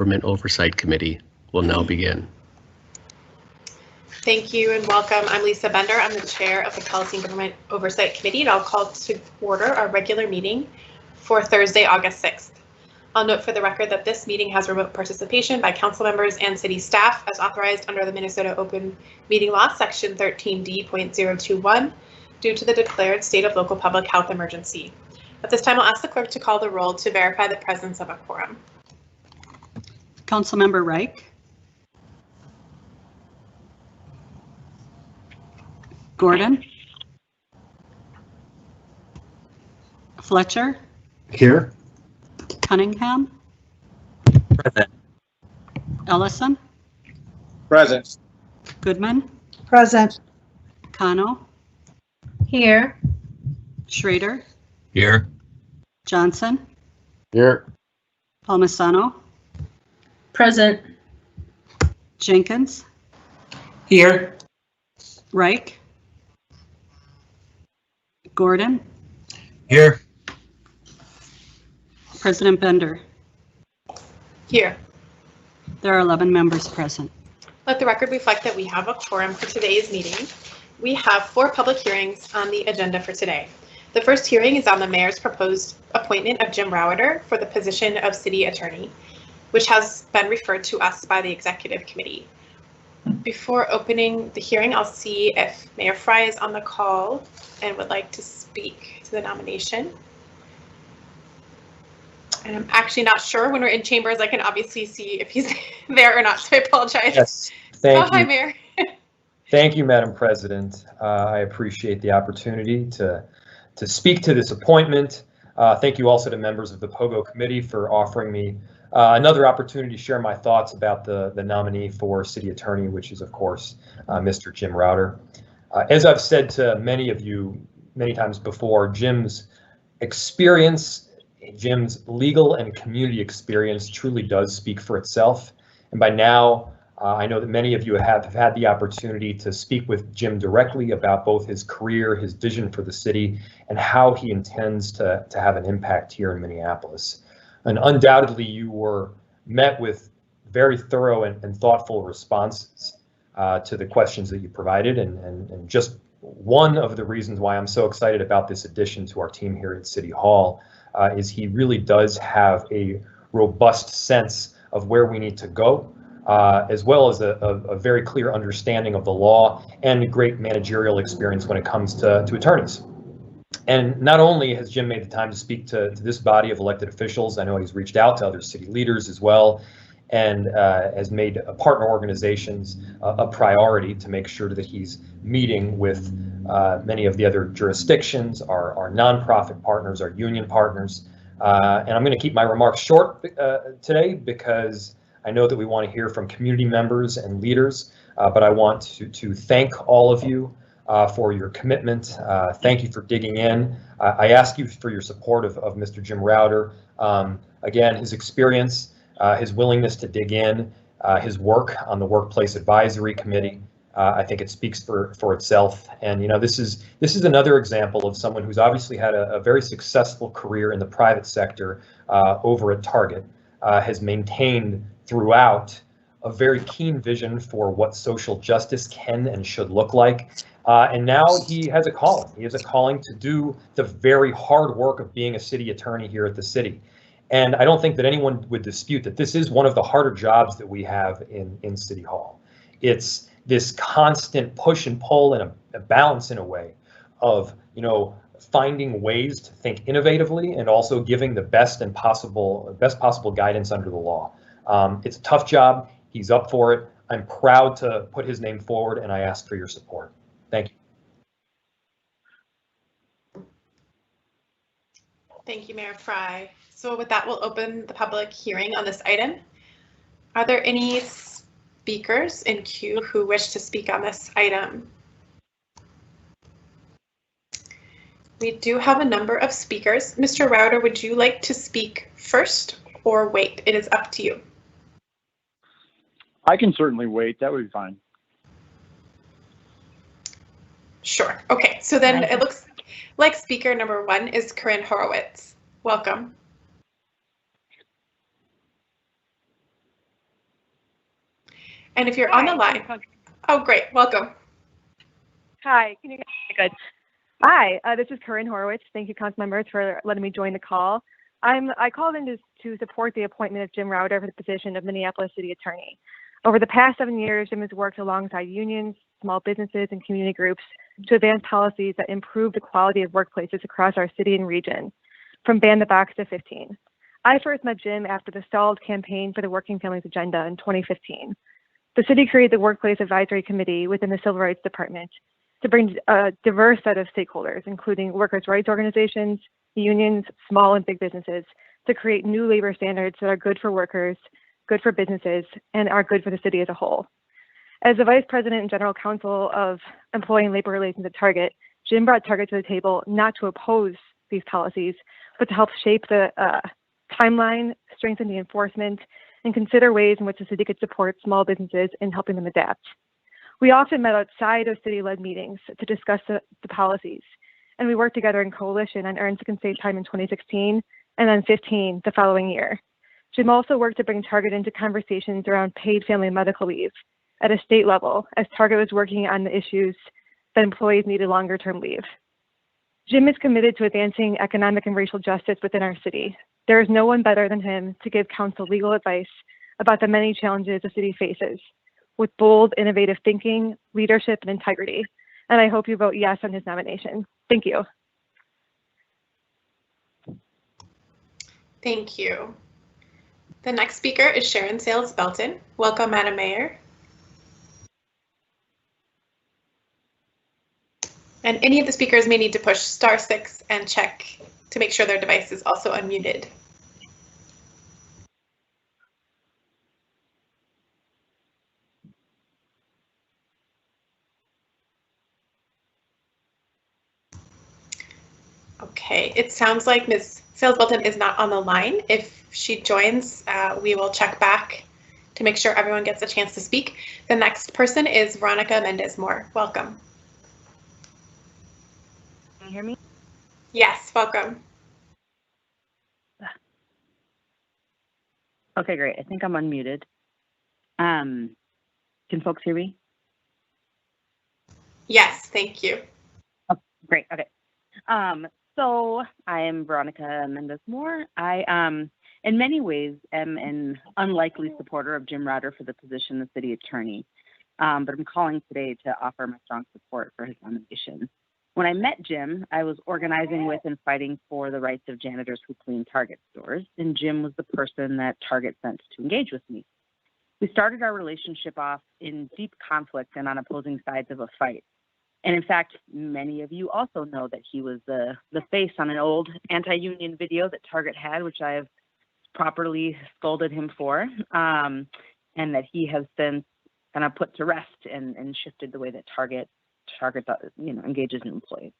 Government Oversight Committee will now begin. Thank you and welcome. I'm Lisa Bender. I'm the chair of the Policy and Government Oversight Committee, and I'll call to order our regular meeting for Thursday, August 6th. I'll note for the record that this meeting has remote participation by council members and city staff as authorized under the Minnesota Open Meeting Law, Section 13D.021, due to the declared state of local public health emergency. At this time, I'll ask the clerk to call the roll to verify the presence of a quorum. Councilmember Reich. Gordon. Fletcher. Here. Cunningham. Present. Ellison. Present. Goodman. Present. Cano. Here. Schrader. Here. Johnson. Here. Palmisano. Present. Jenkins. Here. Reich. Gordon. Here. President Bender. Here. There are 11 members present. Let the record reflect that we have a quorum for today's meeting. We have 4 public hearings on the agenda for today. The first hearing is on the mayor's proposed appointment of Jim Rowder for the position of city attorney, which has been referred to us by the executive committee. Before opening the hearing, I'll see if Mayor Fry is on the call and would like to speak to the nomination. And I'm actually not sure. When we're in chambers, I can obviously see if he's there or not, so I apologize. Yes, thank you. Hi, Mayor. Thank you, Madam President. I appreciate the opportunity to speak to this appointment. Thank you also to members of the POGO committee for offering me another opportunity to share my thoughts about the nominee for city attorney, which is, of course, Mr. Jim Rowder. As I've said to many of you many times before, Jim's experience, Jim's legal and community experience truly does speak for itself. And by now, I know that many of you have had the opportunity to speak with Jim directly about both his career, his vision for the city, and how he intends to have an impact here in Minneapolis. And undoubtedly, you were met with very thorough and thoughtful responses to the questions that you provided. And just one of the reasons why I'm so excited about this addition to our team here at City Hall is he really does have a robust sense of where we need to go, as well as a very clear understanding of the law and a great managerial experience when it comes to attorneys. And not only has Jim made the time to speak to this body of elected officials, I know he's reached out to other city leaders as well, and has made partner organizations a priority to make sure that he's meeting with many of the other jurisdictions, our nonprofit partners, our union partners. And I'm going to keep my remarks short today because I know that we want to hear from community members and leaders, but I want to thank all of you for your commitment. Thank you for digging in. I ask you for your support of Mr. Jim Rowder. Again, his experience, his willingness to dig in, his work on the Workplace Advisory Committee, I think it speaks for itself. And, you know, this is another example of someone who's obviously had a very successful career in the private sector over at Target, has maintained throughout a very keen vision for what social justice can and should look like. And now he has a calling. He has a calling to do the very hard work of being a city attorney here at the city. And I don't think that anyone would dispute that this is one of the harder jobs that we have in City Hall. It's this constant push and pull and a balance in a way of, you know, finding ways to think innovatively and also giving the best possible guidance under the law. It's a tough job. He's up for it. I'm proud to put his name forward, and I ask for your support. Thank you. Thank you, Mayor Fry. So with that, we'll open the public hearing on this item. Are there any speakers in queue who wish to speak on this item? We do have a number of speakers. Mr. Rowder, would you like to speak first or wait? It is up to you. I can certainly wait. That would be fine. Sure. Okay. So then it looks like speaker number 1 is Corinne Horowitz. Welcome. And if you're on the line, oh, great. Welcome. Hi, can you guys hear me? Good. Hi, this is Corinne Horowitz. Thank you, council members, for letting me join the call. I called in to support the appointment of Jim Rauder for the position of Minneapolis City Attorney. Over the past 7 years, Jim has worked alongside unions, small businesses, and community groups to advance policies that improve the quality of workplaces across our city and region, from ban the box to 15. I first met Jim after the stalled campaign for the Working Families Agenda in 2015. The city created the Workplace Advisory Committee within the Civil Rights Department to bring a diverse set of stakeholders, including workers' rights organizations, unions, small and big businesses, to create new labor standards that are good for workers, good for businesses, and are good for the city as a whole. As the Vice President and General Counsel of Employee and Labor Relations at Target, Jim brought Target to the table not to oppose these policies, but to help shape the timeline, strengthen the enforcement, and consider ways in which the city could support small businesses in helping them adapt. We often met outside of city-led meetings to discuss the policies, and we worked together in coalition on Earn Sick and Save Time in 2016, and then 15 the following year. Jim also worked to bring Target into conversations around paid family and medical leave at a state level, as Target was working on the issues that employees needed longer-term leave. Jim is committed to advancing economic and racial justice within our city. There is no one better than him to give council legal advice about the many challenges the city faces, with bold, innovative thinking, leadership, and integrity. And I hope you vote yes on his nomination. Thank you. Thank you. The next speaker is Sharon Sales Belton. Welcome, Madam Mayor. And any of the speakers may need to push *6 and check to make sure their device is also unmuted. Okay, it sounds like Ms. Sales Belton is not on the line. If she joins, we will check back to make sure everyone gets a chance to speak. The next person is Veronica Mendez-Moore. Welcome. Can you hear me? Yes, welcome. Okay, great. I think I'm unmuted. Can folks hear me? Yes, thank you. Oh, great. Okay. So I am Veronica Mendez-Moore. I, in many ways, am an unlikely supporter of Jim Rauder for the position of city attorney, but I'm calling today to offer my strong support for his nomination. When I met Jim, I was organizing with and fighting for the rights of janitors who clean Target stores, and Jim was the person that Target sent to engage with me. We started our relationship off in deep conflict and on opposing sides of a fight. And in fact, many of you also know that he was the face on an old anti-union video that Target had, which I have properly scolded him for, and that he has since kind of put to rest and shifted the way that Target engages new employees.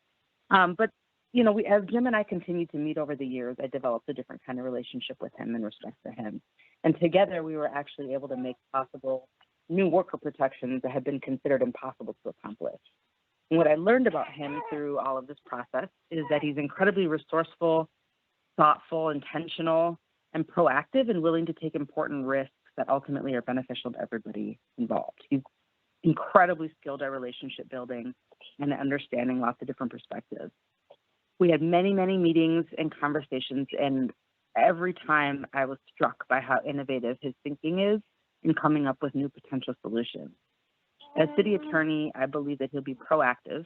But as Jim and I continued to meet over the years, I developed a different kind of relationship with him and respect for him. And together, we were actually able to make possible new worker protections that had been considered impossible to accomplish. And what I learned about him through all of this process is that he's incredibly resourceful, thoughtful, intentional, and proactive, and willing to take important risks that ultimately are beneficial to everybody involved. He's incredibly skilled at relationship building and understanding lots of different perspectives. We had many, many meetings and conversations, and every time I was struck by how innovative his thinking is in coming up with new potential solutions. As city attorney, I believe that he'll be proactive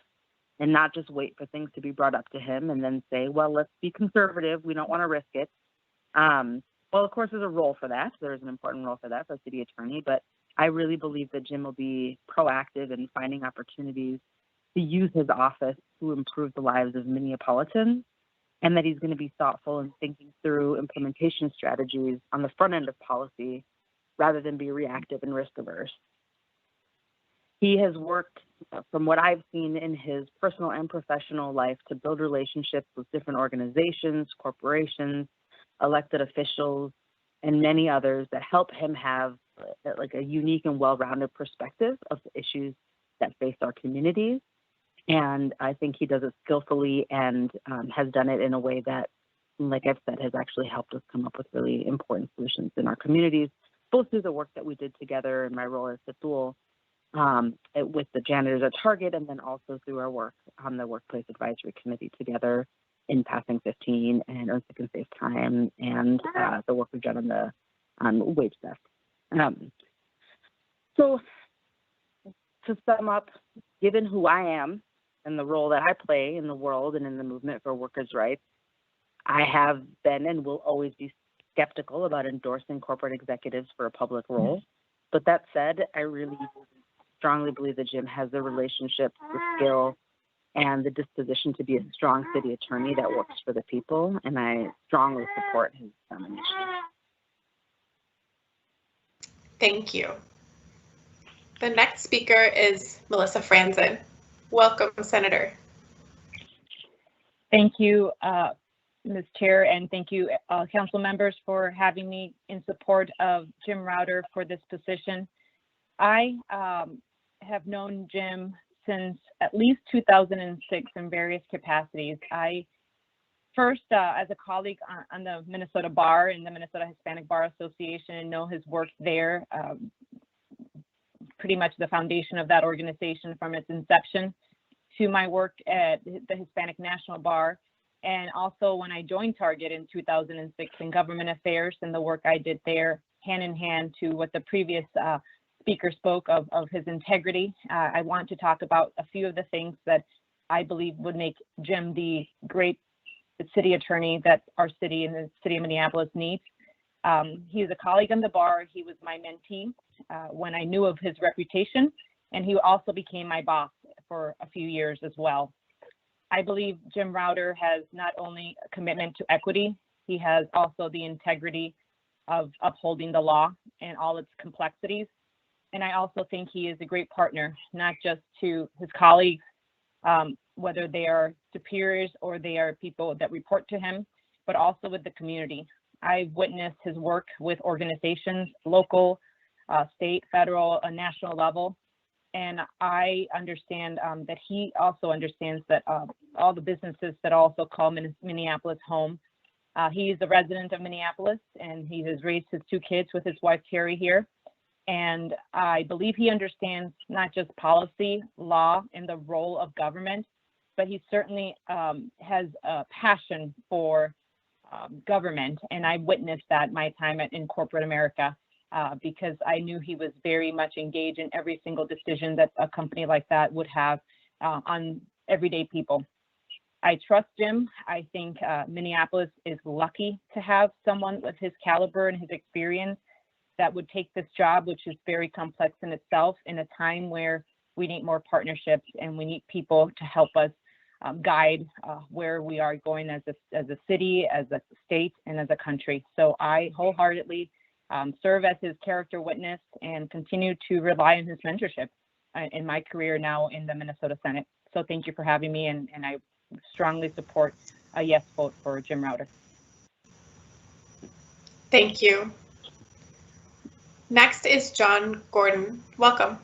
and not just wait for things to be brought up to him and then say, well, let's be conservative. We don't want to risk it. Well, of course, there's a role for that. There's an important role for that for city attorney, but I really believe that Jim will be proactive in finding opportunities to use his office to improve the lives of Minneapolitans, and that he's going to be thoughtful in thinking through implementation strategies on the front end of policy rather than be reactive and risk averse. He has worked, from what I've seen in his personal and professional life, to build relationships with different organizations, corporations, elected officials, and many others that help him have a unique and well-rounded perspective of the issues that face our communities. And I think he does it skillfully and has done it in a way that, like I've said, has actually helped us come up with really important solutions in our communities, both through the work that we did together in my role as the tool with the janitors at Target, and then also through our work on the Workplace Advisory Committee together in Passing 15 and Earn Sick and Safe Time, and the work we've done on wage theft. So to sum up, given who I am and the role that I play in the world and in the movement for workers' rights, I have been and will always be skeptical about endorsing corporate executives for a public role. But that said, I really strongly believe that Jim has the relationships, the skill, and the disposition to be a strong city attorney that works for the people, and I strongly support his nomination. Thank you. The next speaker is Melissa Franzen. Welcome, Senator. Thank you, Ms. Chair, and thank you, council members, for having me in support of Jim Router for this position. I have known Jim since at least 2006 in various capacities. I first, as a colleague on the Minnesota Bar and the Minnesota Hispanic Bar Association, and know his work there, pretty much the foundation of that organization from its inception, to my work at the Hispanic National Bar, and also when I joined Target in 2006 in government affairs and the work I did there, hand in hand to what the previous speaker spoke of his integrity. I want to talk about a few of the things that I believe would make Jim the great city attorney that our city and the city of Minneapolis needs. He is a colleague on the bar. He was my mentee when I knew of his reputation, and he also became my boss for a few years as well. I believe Jim Router has not only a commitment to equity, he has also the integrity of upholding the law and all its complexities. And I also think he is a great partner, not just to his colleagues, whether they are superiors or they are people that report to him, but also with the community. I've witnessed his work with organizations, local, state, federal, national level. And I understand that he also understands that all the businesses that also call Minneapolis home. He is a resident of Minneapolis, and he has raised his 2 kids with his wife, Terry, here. And I believe he understands not just policy, law, and the role of government, but he certainly has a passion for government. And I witnessed that my time in corporate America because I knew he was very much engaged in every single decision that a company like that would have on everyday people. I trust Jim. I think Minneapolis is lucky to have someone with his caliber and his experience that would take this job, which is very complex in itself, in a time where we need more partnerships and we need people to help us guide where we are going as a city, as a state, and as a country. So I wholeheartedly serve as his character witness and continue to rely on his mentorship in my career now in the Minnesota Senate. So thank you for having me, and I strongly support a yes vote for Jim Router. Thank you. Next is John Gordon. Welcome.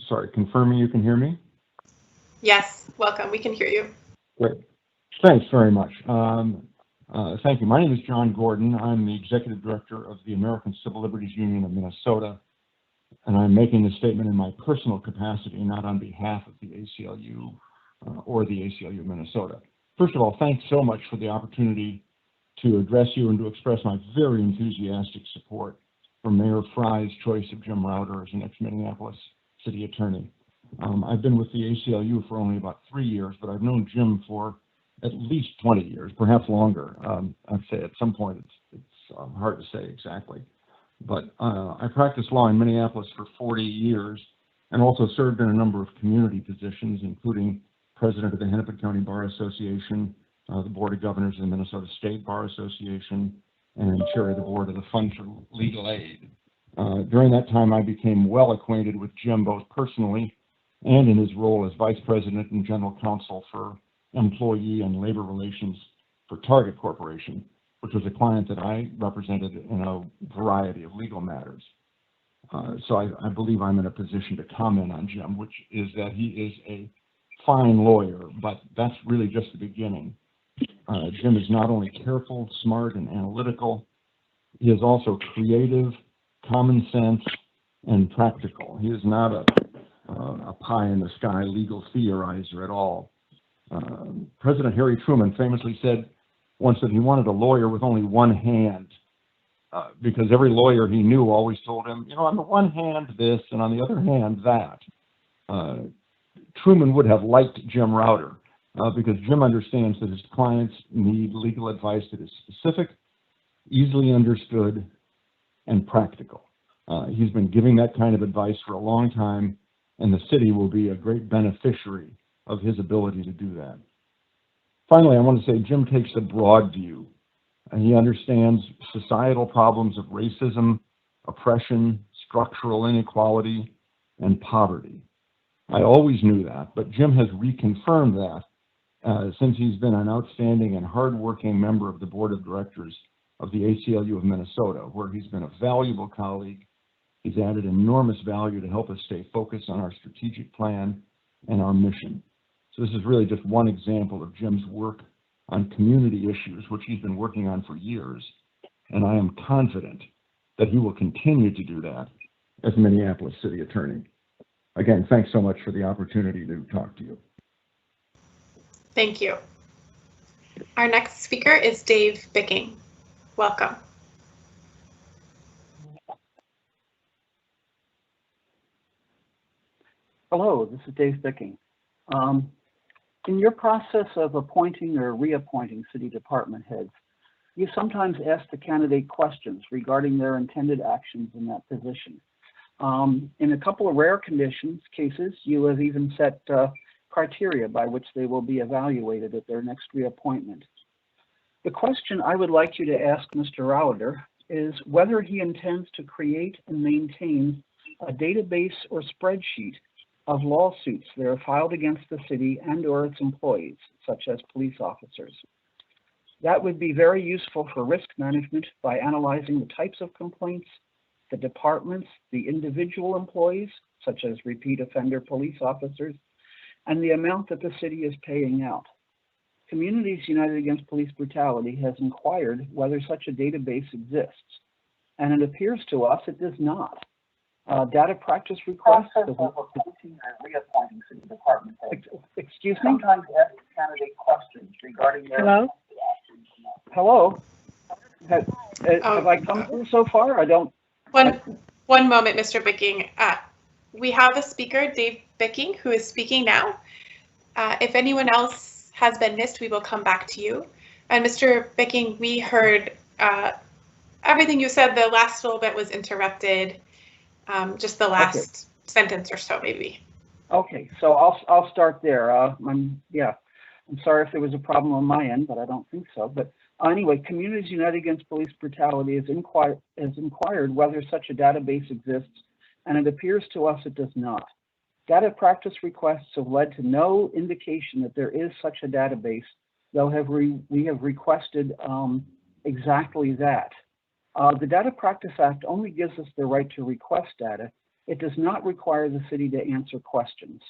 Sorry, confirming you can hear me? Yes, welcome. We can hear you. Great. Thanks very much. Thank you. My name is John Gordon. I'm the Executive Director of the American Civil Liberties Union of Minnesota, and I'm making this statement in my personal capacity, not on behalf of the ACLU or the ACLU of Minnesota. First of all, thanks so much for the opportunity to address you and to express my very enthusiastic support for Mayor Fry's choice of Jim Router as the next Minneapolis City Attorney. I've been with the ACLU for only about 3 years, but I've known Jim for at least 20 years, perhaps longer. I'd say at some point it's hard to say exactly. But I practiced law in Minneapolis for 40 years and also served in a number of community positions, including president of the Hennepin County Bar Association, the Board of Governors of the Minnesota State Bar Association, and chair of the board of the Fund for Legal Aid. During that time, I became well acquainted with Jim both personally and in his role as vice president and general counsel for employee and labor relations for Target Corporation, which was a client that I represented in a variety of legal matters. So I believe I'm in a position to comment on Jim, which is that he is a fine lawyer, but that's really just the beginning. Jim is not only careful, smart, and analytical, he is also creative, common sense, and practical. He is not a pie-in-the-sky legal theorizer at all. President Harry Truman famously said once that he wanted a lawyer with only one hand, because every lawyer he knew always told him, you know, on the one hand this, and on the other hand that. Truman would have liked Jim Router, because Jim understands that his clients need legal advice that is specific, easily understood, and practical. He's been giving that kind of advice for a long time, and the city will be a great beneficiary of his ability to do that. Finally, I want to say Jim takes a broad view, and he understands societal problems of racism, oppression, structural inequality, and poverty. I always knew that, but Jim has reconfirmed that since he's been an outstanding and hardworking member of the board of directors of the ACLU of Minnesota, where he's been a valuable colleague. He's added enormous value to help us stay focused on our strategic plan and our mission. So this is really just one example of Jim's work on community issues, which he's been working on for years. And I am confident that he will continue to do that as Minneapolis City Attorney. Again, thanks so much for the opportunity to talk to you. Thank you. Our next speaker is Dave Bicking. Welcome. Hello, this is Dave Bicking. In your process of appointing or reappointing city department heads, you sometimes ask the candidate questions regarding their intended actions in that position. In a couple of rare cases, you have even set criteria by which they will be evaluated at their next reappointment. The question I would like you to ask Mr. Router is whether he intends to create and maintain a database or spreadsheet of lawsuits that are filed against the city and/or its employees, such as police officers. That would be very useful for risk management by analyzing the types of complaints, the departments, the individual employees, such as repeat offender police officers, and the amount that the city is paying out. Communities United Against Police Brutality has inquired whether such a database exists, and it appears to us it does not. Data practice requests. Reappointing city department. Excuse me. Sometimes ask candidate questions regarding their. Hello. Hello. Have I come through so far? I don't. One moment, Mr. Bicking. We have a speaker, Dave Bicking, who is speaking now. If anyone else has been missed, we will come back to you. And Mr. Bicking, we heard everything you said. The last little bit was interrupted. Just the last sentence or so, maybe. Okay, so I'll start there. I'm sorry if there was a problem on my end, but I don't think so. But anyway, Communities United Against Police Brutality has inquired whether such a database exists, and it appears to us it does not. Data practice requests have led to no indication that there is such a database, though we have requested exactly that. The Data Practice Act only gives us the right to request data. It does not require the city to answer questions.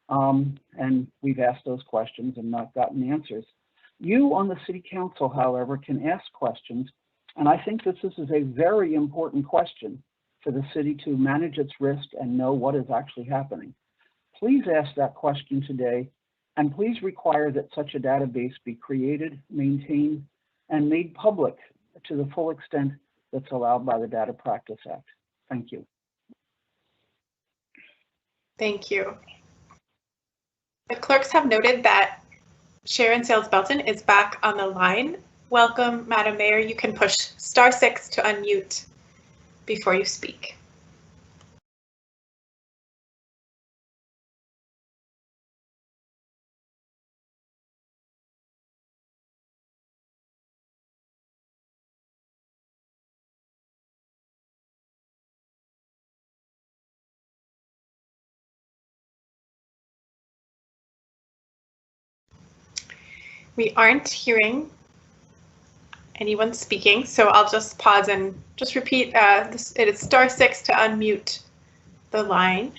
And we've asked those questions and not gotten answers. You on the City Council, however, can ask questions, and I think this is a very important question for the city to manage its risk and know what is actually happening. Please ask that question today, and please require that such a database be created, maintained, and made public to the full extent that's allowed by the Data Practice Act. Thank you. Thank you. The clerks have noted that Sharon Sales-Belton is back on the line. Welcome, Madam Mayor. You can push *6 to unmute before you speak. We aren't hearing anyone speaking, so I'll just pause and just repeat. It is *6 to unmute the line.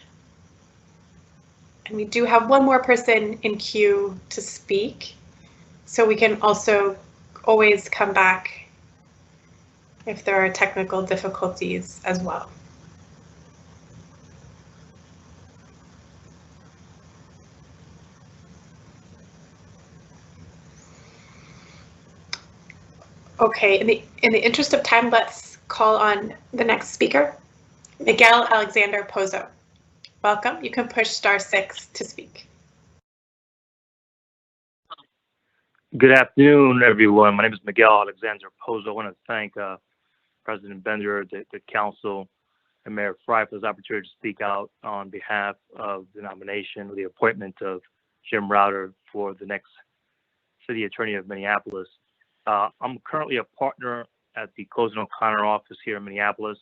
And we do have one more person in queue to speak, so we can also always come back if there are technical difficulties as well. Okay, in the interest of time, let's call on the next speaker, Miguel Alexander Pozo. Welcome. You can push *6 to speak. Good afternoon, everyone. My name is Miguel Alexander Pozo. I want to thank President Bender, the council, and Mayor Fry for this opportunity to speak out on behalf of the nomination or the appointment of Jim Router for the next city attorney of Minneapolis. I'm currently a partner at the Close and O'Connor office here in Minneapolis.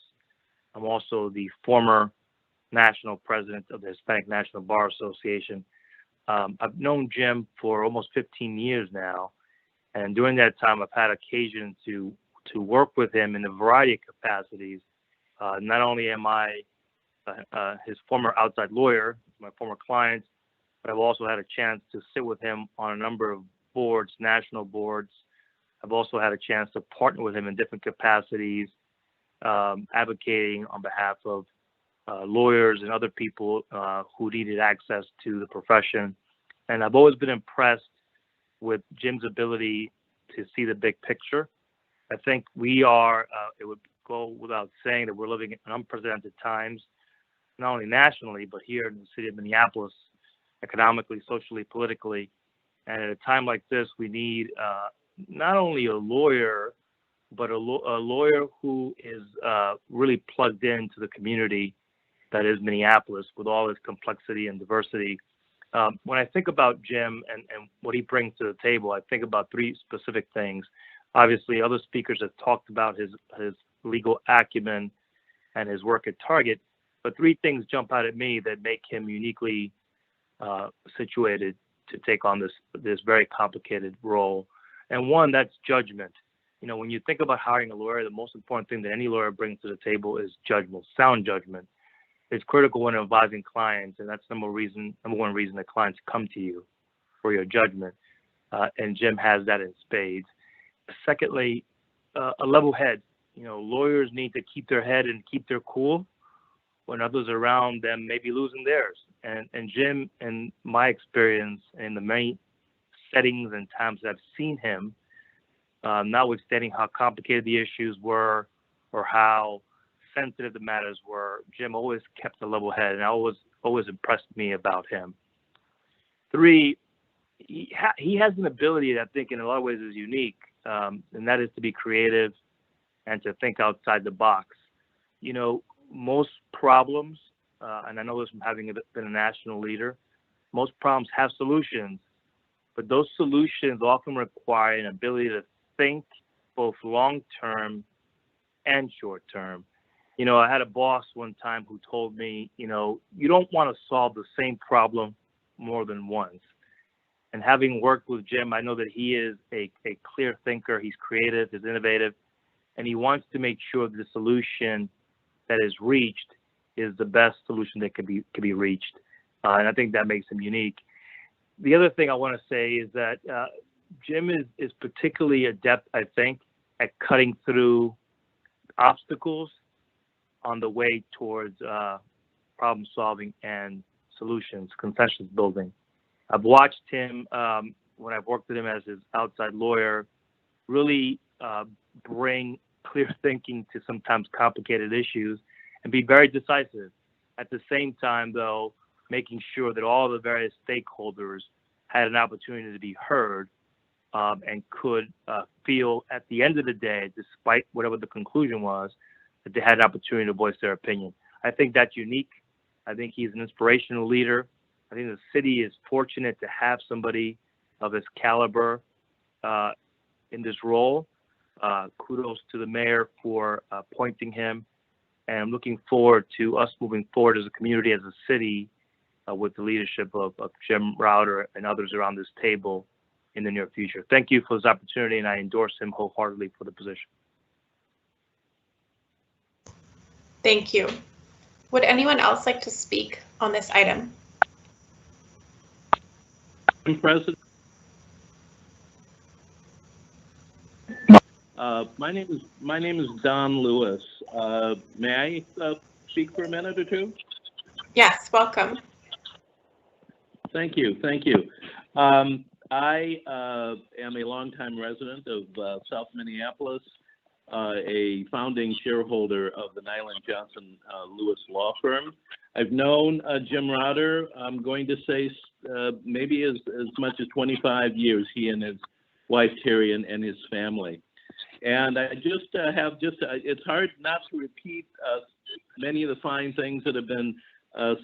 I'm also the former national president of the Hispanic National Bar Association. I've known Jim for almost 15 years now, and during that time, I've had occasion to work with him in a variety of capacities. Not only am I his former outside lawyer, my former client, but I've also had a chance to sit with him on a number of boards, national boards. I've also had a chance to partner with him in different capacities, advocating on behalf of lawyers and other people who needed access to the profession. And I've always been impressed with Jim's ability to see the big picture. I think we are, it would go without saying that we're living in unprecedented times, not only nationally, but here in the city of Minneapolis, economically, socially, politically. And at a time like this, we need not only a lawyer, but a lawyer who is really plugged into the community that is Minneapolis with all its complexity and diversity. When I think about Jim and what he brings to the table, I think about three specific things. Obviously, other speakers have talked about his legal acumen and his work at Target, but three things jump out at me that make him uniquely situated to take on this very complicated role. And one, that's judgment. You know, when you think about hiring a lawyer, the most important thing that any lawyer brings to the table is judgment, sound judgment. It's critical when advising clients, and that's number one reason that clients come to you for your judgment. And Jim has that in spades. Secondly, a level head. You know, lawyers need to keep their head and keep their cool when others around them may be losing theirs. And Jim, in my experience, in the many settings and times that I've seen him, notwithstanding how complicated the issues were or how sensitive the matters were, Jim always kept a level head, and always impressed me about him. Three, he has an ability that I think in a lot of ways is unique, and that is to be creative and to think outside the box. You know, most problems, and I know this from having been a national leader, most problems have solutions, but those solutions often require an ability to think both long-term and short-term. You know, I had a boss one time who told me, you know, you don't want to solve the same problem more than once. And having worked with Jim, I know that he is a clear thinker. He's creative, he's innovative, and he wants to make sure that the solution that is reached is the best solution that can be reached. And I think that makes him unique. The other thing I want to say is that Jim is particularly adept, I think, at cutting through obstacles on the way towards problem solving and solutions, consensus building. I've watched him, when I've worked with him as his outside lawyer, really bring clear thinking to sometimes complicated issues and be very decisive. At the same time, though, making sure that all the various stakeholders had an opportunity to be heard and could feel at the end of the day, despite whatever the conclusion was, that they had an opportunity to voice their opinion. I think that's unique. I think he's an inspirational leader. I think the city is fortunate to have somebody of his caliber in this role. Kudos to the mayor for appointing him. And I'm looking forward to us moving forward as a community, as a city, with the leadership of Jim Router and others around this table in the near future. Thank you for this opportunity, and I endorse him wholeheartedly for the position. Thank you. Would anyone else like to speak on this item? Madam President, my name is Don Lewis. May I speak for a minute or two? Yes, welcome. Thank you. Thank you. I am a longtime resident of South Minneapolis, a founding shareholder of the Nyland Johnson Lewis law firm. I've known Jim Rauter, I'm going to say maybe as much as 25 years, he and his wife Terry and his family. And I just it's hard not to repeat many of the fine things that have been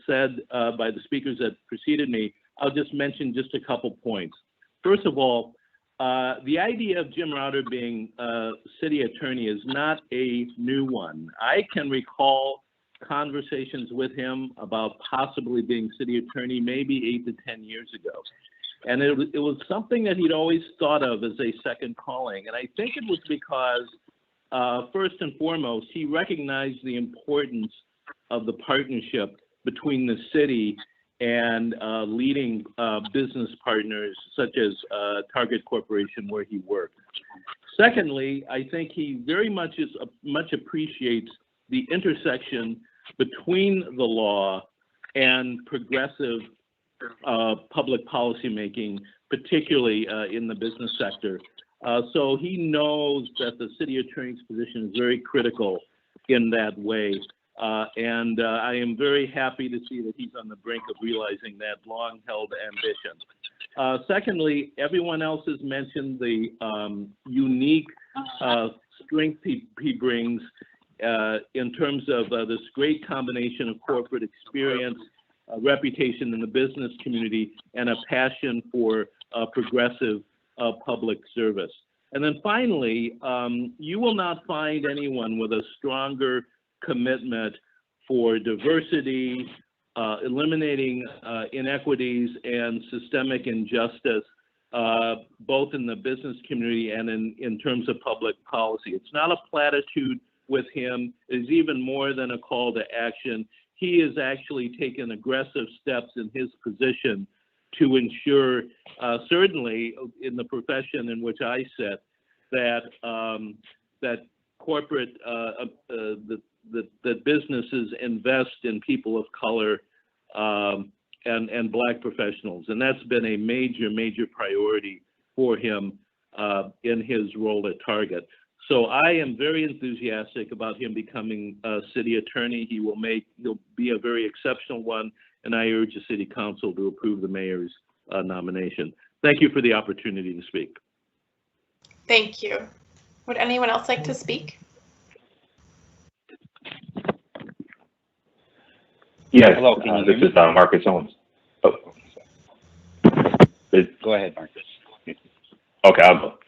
said by the speakers that preceded me. I'll just mention just a couple points. First of all, the idea of Jim Rauter being city attorney is not a new one. I can recall conversations with him about possibly being city attorney maybe 8 to 10 years ago. And it was something that he'd always thought of as a second calling. And I think it was because, first and foremost, he recognized the importance of the partnership between the city and leading business partners such as Target Corporation, where he worked. Secondly, I think he very much appreciates the intersection between the law and progressive public policy making, particularly in the business sector. So he knows that the city attorney's position is very critical in that way. And I am very happy to see that he's on the brink of realizing that long-held ambition. Secondly, everyone else has mentioned the unique strength he brings in terms of this great combination of corporate experience, reputation in the business community, and a passion for progressive public service. And then finally, you will not find anyone with a stronger commitment for diversity, eliminating inequities and systemic injustice, both in the business community and in terms of public policy. It's not a platitude with him. It's even more than a call to action. He has actually taken aggressive steps in his position to ensure, certainly in the profession in which I sit, that that corporate, that businesses invest in people of color and Black professionals, and that's been a major priority for him in his role at Target. So I am very enthusiastic about him becoming a city attorney. He'll be a very exceptional one, and I urge the city council to approve the mayor's nomination. Thank you for the opportunity to speak. Thank you. Would anyone else like to speak? Yes. Hello, can you this is Marcus Owens. Oh. Go ahead, Marcus. Okay, I'll go.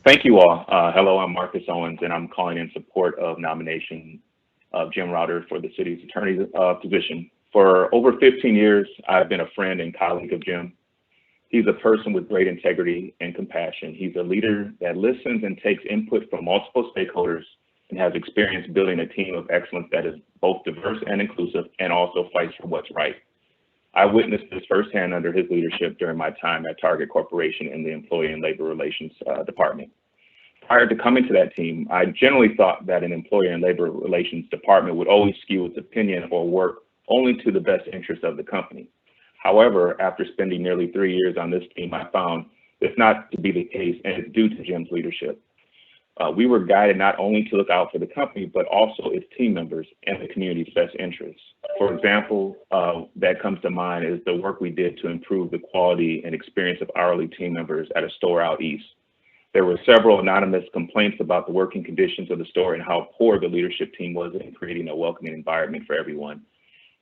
Thank you all. Hello, I'm Marcus Owens, and I'm calling in support of nomination of Jim Rauter for the city's attorney's position. For over 15 years, I've been a friend and colleague of Jim. He's a person with great integrity and compassion. He's a leader that listens and takes input from multiple stakeholders and has experience building a team of excellence that is both diverse and inclusive and also fights for what's right. I witnessed this firsthand under his leadership during my time at Target Corporation in the Employee and Labor Relations Department. Prior to coming to that team, I generally thought that an Employee and Labor Relations Department would always skew its opinion or work only to the best interest of the company. However, after spending nearly 3 years on this team, I found this not to be the case, and it's due to Jim's leadership. We were guided not only to look out for the company, but also its team members and the community's best interests. For example, that comes to mind is the work we did to improve the quality and experience of hourly team members at a store out east. There were several anonymous complaints about the working conditions of the store and how poor the leadership team was in creating a welcoming environment for everyone.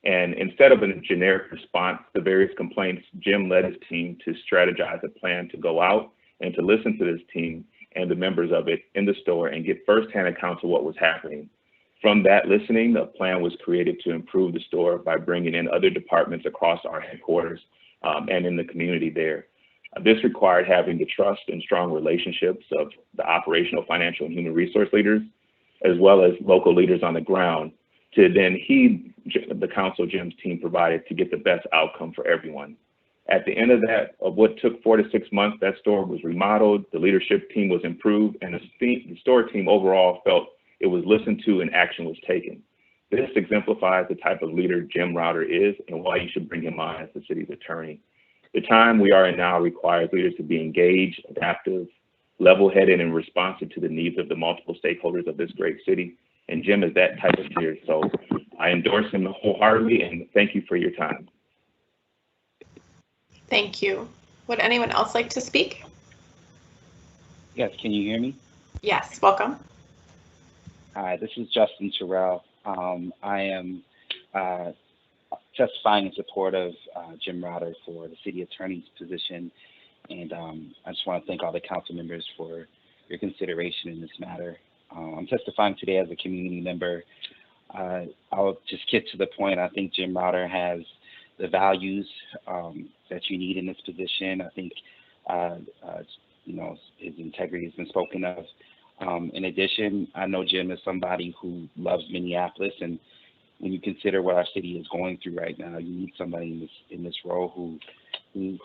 And instead of a generic response to various complaints, Jim led his team to strategize a plan to go out and to listen to this team and the members of it in the store and get firsthand accounts of what was happening. From that listening, a plan was created to improve the store by bringing in other departments across our headquarters and in the community there. This required having the trust and strong relationships of the operational, financial, and human resource leaders, as well as local leaders on the ground, to then heed the council Jim's team provided to get the best outcome for everyone. At the end of what took 4 to 6 months, that store was remodeled, the leadership team was improved, and the store team overall felt it was listened to and action was taken. This exemplifies the type of leader Jim Router is and why you should bring him on as the city's attorney. The time we are in now requires leaders to be engaged, adaptive, level-headed, and responsive to the needs of the multiple stakeholders of this great city. And Jim is that type of leader. So I endorse him wholeheartedly, and thank you for your time. Thank you. Would anyone else like to speak? Yes, can you hear me? Yes, welcome. Hi, this is Justin Terrell. I am testifying in support of Jim Router for the city attorney's position. And I just want to thank all the council members for your consideration in this matter. I'm testifying today as a community member. I'll just get to the point. I think Jim Router has the values that you need in this position. I think, his integrity has been spoken of. In addition, I know Jim is somebody who loves Minneapolis, and when you consider what our city is going through right now, you need somebody in this role who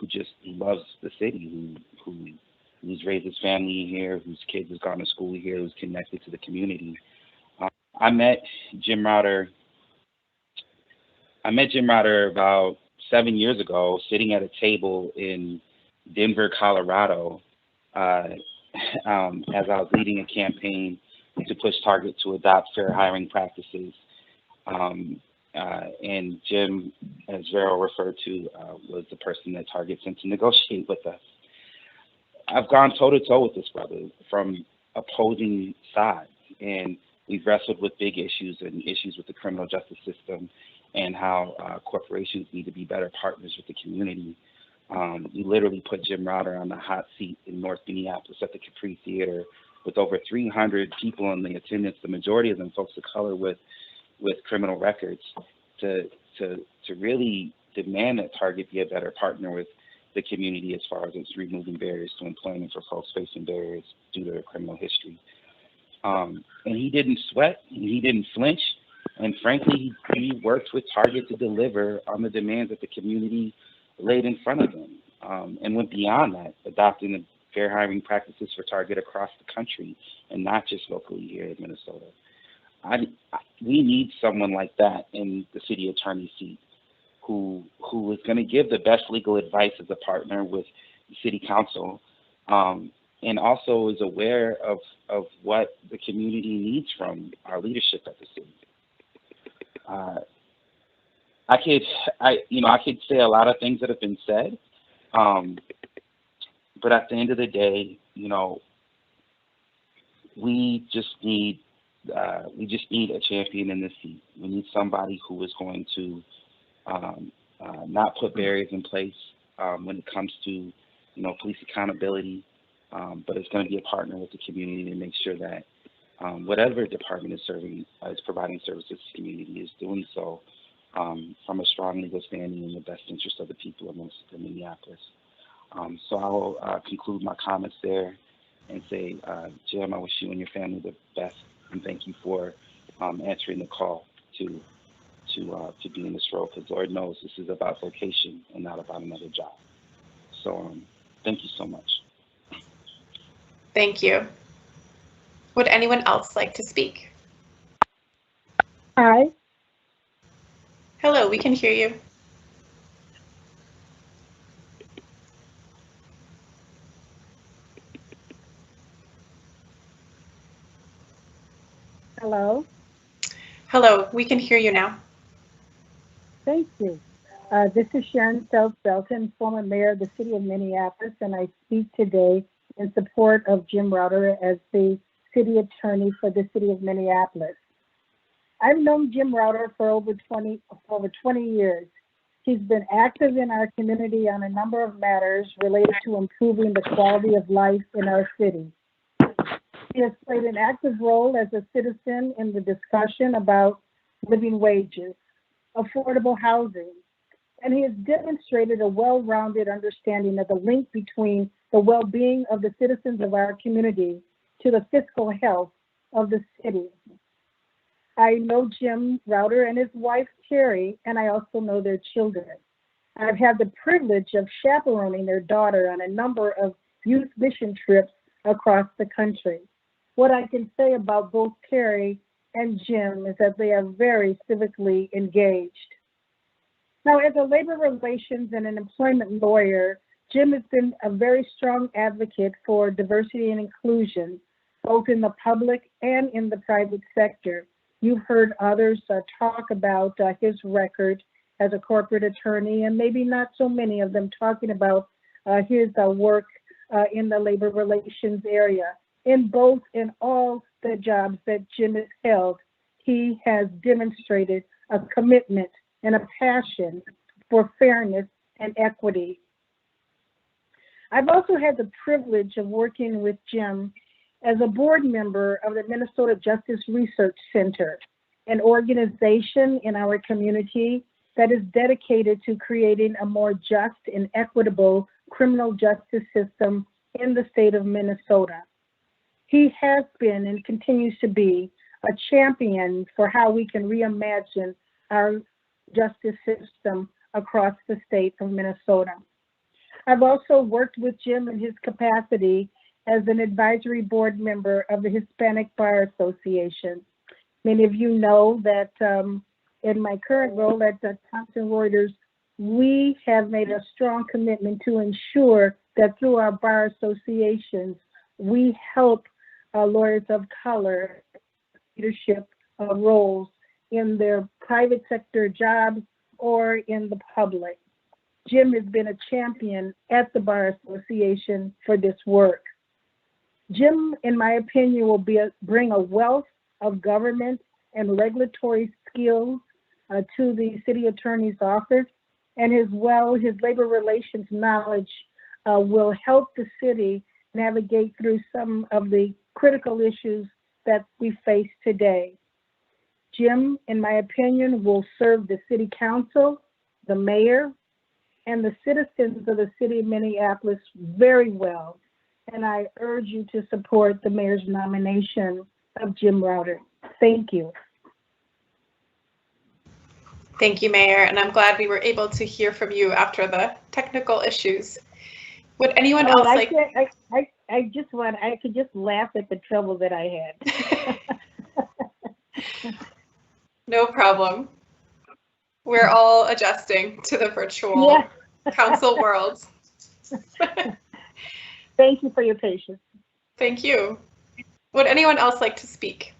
just loves the city, who's raised his family here, whose kids has gone to school here, who's connected to the community. I met Jim Router about 7 years ago, sitting at a table in Denver, Colorado, as I was leading a campaign to push Target to adopt fair hiring practices. And Jim, as Vero referred to, was the person that Target sent to negotiate with us. I've gone toe-to-toe with this brother from opposing sides, and we've wrestled with big issues and issues with the criminal justice system and how corporations need to be better partners with the community. We literally put Jim Router on the hot seat in North Minneapolis at the Capri Theater with over 300 people in the attendance, the majority of them folks of color with criminal records, to really demand that Target be a better partner with the community as far as it's removing barriers to employment for folks facing barriers due to their criminal history. And he didn't sweat, and he didn't flinch, and frankly, he worked with Target to deliver on the demands that the community laid in front of him, and went beyond that, adopting the fair hiring practices for Target across the country and not just locally here in Minnesota. We need someone like that in the city attorney seat who is going to give the best legal advice as a partner with the city council, and also is aware of what the community needs from our leadership at the city. I could say a lot of things that have been said, but at the end of the day, we just need a champion in this seat. We need somebody who is going to not put barriers in place when it comes to police accountability, but it's going to be a partner with the community to make sure that whatever department is providing services to the community is doing so from a strong legal standing in the best interest of the people of Minneapolis. So I will conclude my comments there and say, Jim, I wish you and your family the best, and thank you for answering the call to be in this role, because Lord knows this is about vocation and not about another job. So thank you so much. Thank you. Would anyone else like to speak? Hi. Hello, we can hear you. Hello. Hello, we can hear you now. Thank you. This is Sharon Self-Belton, former mayor of the city of Minneapolis, and I speak today in support of Jim Router as the city attorney for the city of Minneapolis. I've known Jim Router for over 20 years. He's been active in our community on a number of matters related to improving the quality of life in our city. He has played an active role as a citizen in the discussion about living wages, affordable housing, and he has demonstrated a well-rounded understanding of the link between the well-being of the citizens of our community to the fiscal health of the city. I know Jim Router and his wife, Terry, and I also know their children. I've had the privilege of chaperoning their daughter on a number of youth mission trips across the country. What I can say about both Terry and Jim is that they are very civically engaged. Now, as a labor relations and an employment lawyer, Jim has been a very strong advocate for diversity and inclusion, both in the public and in the private sector. You've heard others talk about his record as a corporate attorney, and maybe not so many of them talking about his work in the labor relations area. In all the jobs that Jim has held, he has demonstrated a commitment and a passion for fairness and equity. I've also had the privilege of working with Jim as a board member of the Minnesota Justice Research Center, an organization in our community that is dedicated to creating a more just and equitable criminal justice system in the state of Minnesota. He has been and continues to be a champion for how we can reimagine our justice system across the state of Minnesota. I've also worked with Jim in his capacity as an advisory board member of the Hispanic Bar Association. Many of you know that in my current role at Thomson Reuters, we have made a strong commitment to ensure that through our bar associations, we help lawyers of color leadership roles in their private sector jobs or in the public. Jim has been a champion at the Bar Association for this work. Jim, in my opinion, will bring a wealth of government and regulatory skills to the city attorney's office, and his labor relations knowledge will help the city navigate through some of the critical issues that we face today. Jim, in my opinion, will serve the city council, the mayor, and the citizens of the city of Minneapolis very well. And I urge you to support the mayor's nomination of Jim Router. Thank you. Thank you, Mayor, and I'm glad we were able to hear from you after the technical issues. Would anyone else like? I could just laugh at the trouble that I had. No problem. We're all adjusting to the virtual council world. Thank you for your patience. Thank you. Would anyone else like to speak?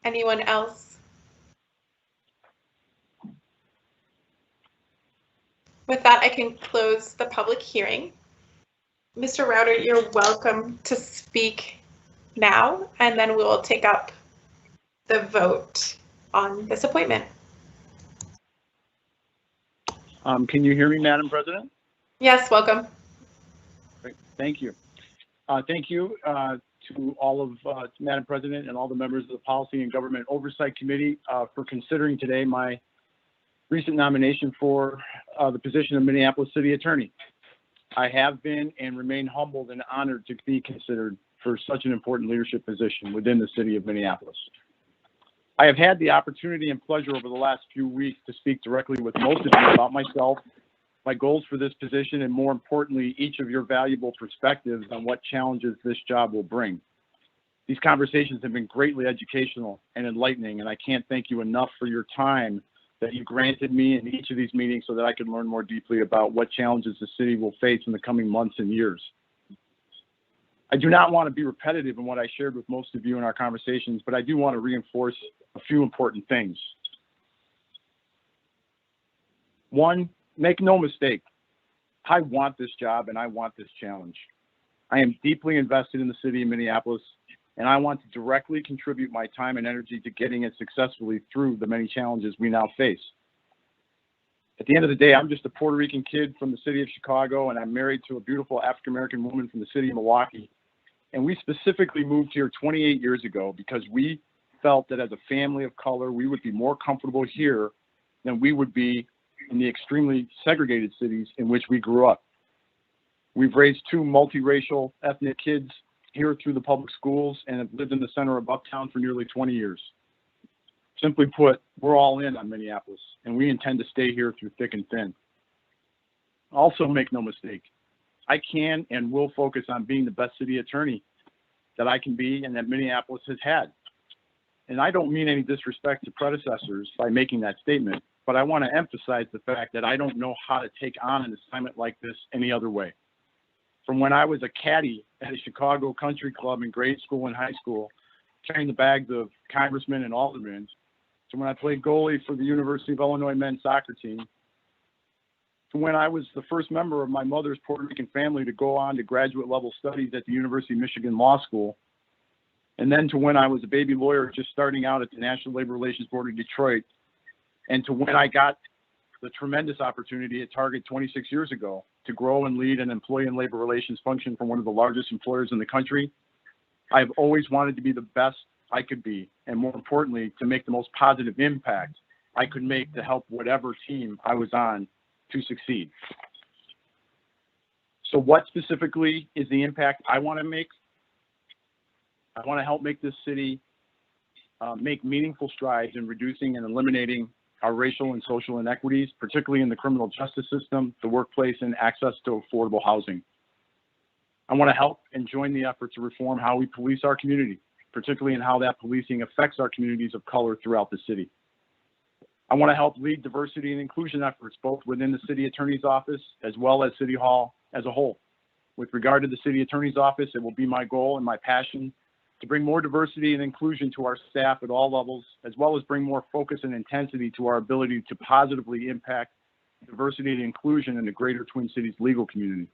Anyone else? With that, I can close the public hearing. Mr. Router, you're welcome to speak now, and then we will take up the vote on this appointment. Can you hear me, Madam President? Yes, welcome. Great. Thank you. Thank you to all of Madam President and all the members of the Policy and Government Oversight Committee for considering today my recent nomination for the position of Minneapolis City Attorney. I have been and remain humbled and honored to be considered for such an important leadership position within the city of Minneapolis. I have had the opportunity and pleasure over the last few weeks to speak directly with most of you about myself, my goals for this position, and more importantly, each of your valuable perspectives on what challenges this job will bring. These conversations have been greatly educational and enlightening, and I can't thank you enough for your time that you granted me in each of these meetings so that I could learn more deeply about what challenges the city will face in the coming months and years. I do not want to be repetitive in what I shared with most of you in our conversations, but I do want to reinforce a few important things. One, make no mistake, I want this job and I want this challenge. I am deeply invested in the city of Minneapolis, and I want to directly contribute my time and energy to getting it successfully through the many challenges we now face. At the end of the day, I'm just a Puerto Rican kid from the city of Chicago, and I'm married to a beautiful African-American woman from the city of Milwaukee. And we specifically moved here 28 years ago because we felt that as a family of color, we would be more comfortable here than we would be in the extremely segregated cities in which we grew up. We've raised 2 multiracial ethnic kids here through the public schools and have lived in the center of Uptown for nearly 20 years. Simply put, we're all in on Minneapolis, and we intend to stay here through thick and thin. Also, make no mistake, I can and will focus on being the best city attorney that I can be and that Minneapolis has had. And I don't mean any disrespect to predecessors by making that statement, but I want to emphasize the fact that I don't know how to take on an assignment like this any other way. From when I was a caddy at a Chicago country club in grade school and high school, carrying the bags of congressmen and aldermen, to when I played goalie for the University of Illinois men's soccer team, to when I was the first member of my mother's Puerto Rican family to go on to graduate level studies at the University of Michigan Law School, and then to when I was a baby lawyer just starting out at the National Labor Relations Board of Detroit, and to when I got the tremendous opportunity at Target 26 years ago to grow and lead an employee and labor relations function for one of the largest employers in the country. I've always wanted to be the best I could be, and more importantly, to make the most positive impact I could make to help whatever team I was on to succeed. So what specifically is the impact I want to make? I want to help make this city make meaningful strides in reducing and eliminating our racial and social inequities, particularly in the criminal justice system, the workplace, and access to affordable housing. I want to help and join the effort to reform how we police our community, particularly in how that policing affects our communities of color throughout the city. I want to help lead diversity and inclusion efforts both within the city attorney's office as well as City Hall as a whole. With regard to the city attorney's office, it will be my goal and my passion to bring more diversity and inclusion to our staff at all levels, as well as bring more focus and intensity to our ability to positively impact diversity and inclusion in the greater Twin Cities legal community.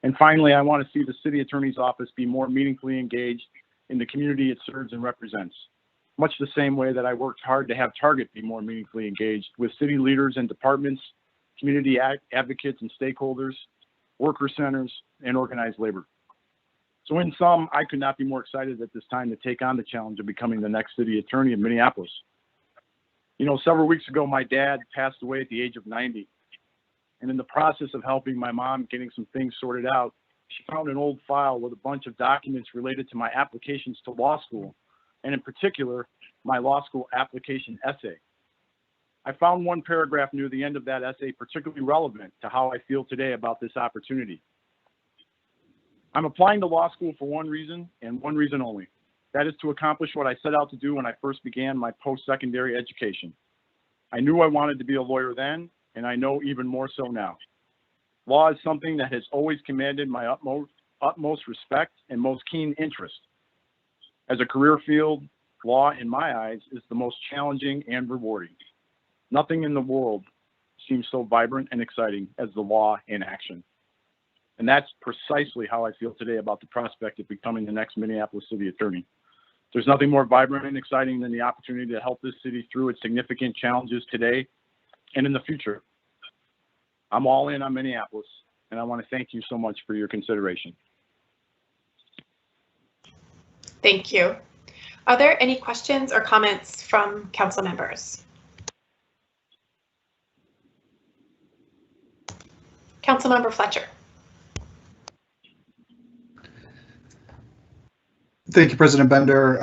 And finally, I want to see the city attorney's office be more meaningfully engaged in the community it serves and represents, much the same way that I worked hard to have Target be more meaningfully engaged with city leaders and departments, community advocates and stakeholders, worker centers, and organized labor. So in sum, I could not be more excited at this time to take on the challenge of becoming the next city attorney of Minneapolis. You know, several weeks ago, my dad passed away at the age of 90. And in the process of helping my mom getting some things sorted out, she found an old file with a bunch of documents related to my applications to law school, and in particular, my law school application essay. I found one paragraph near the end of that essay particularly relevant to how I feel today about this opportunity. I'm applying to law school for one reason and one reason only. That is to accomplish what I set out to do when I first began my post-secondary education. I knew I wanted to be a lawyer then, and I know even more so now. Law is something that has always commanded my utmost respect and most keen interest. As a career field, law, in my eyes, is the most challenging and rewarding. Nothing in the world seems so vibrant and exciting as the law in action. And that's precisely how I feel today about the prospect of becoming the next Minneapolis city attorney. There's nothing more vibrant and exciting than the opportunity to help this city through its significant challenges today and in the future. I'm all in on Minneapolis, and I want to thank you so much for your consideration. Thank you. Are there any questions or comments from council members? Councilmember Fletcher. Thank you, President Bender,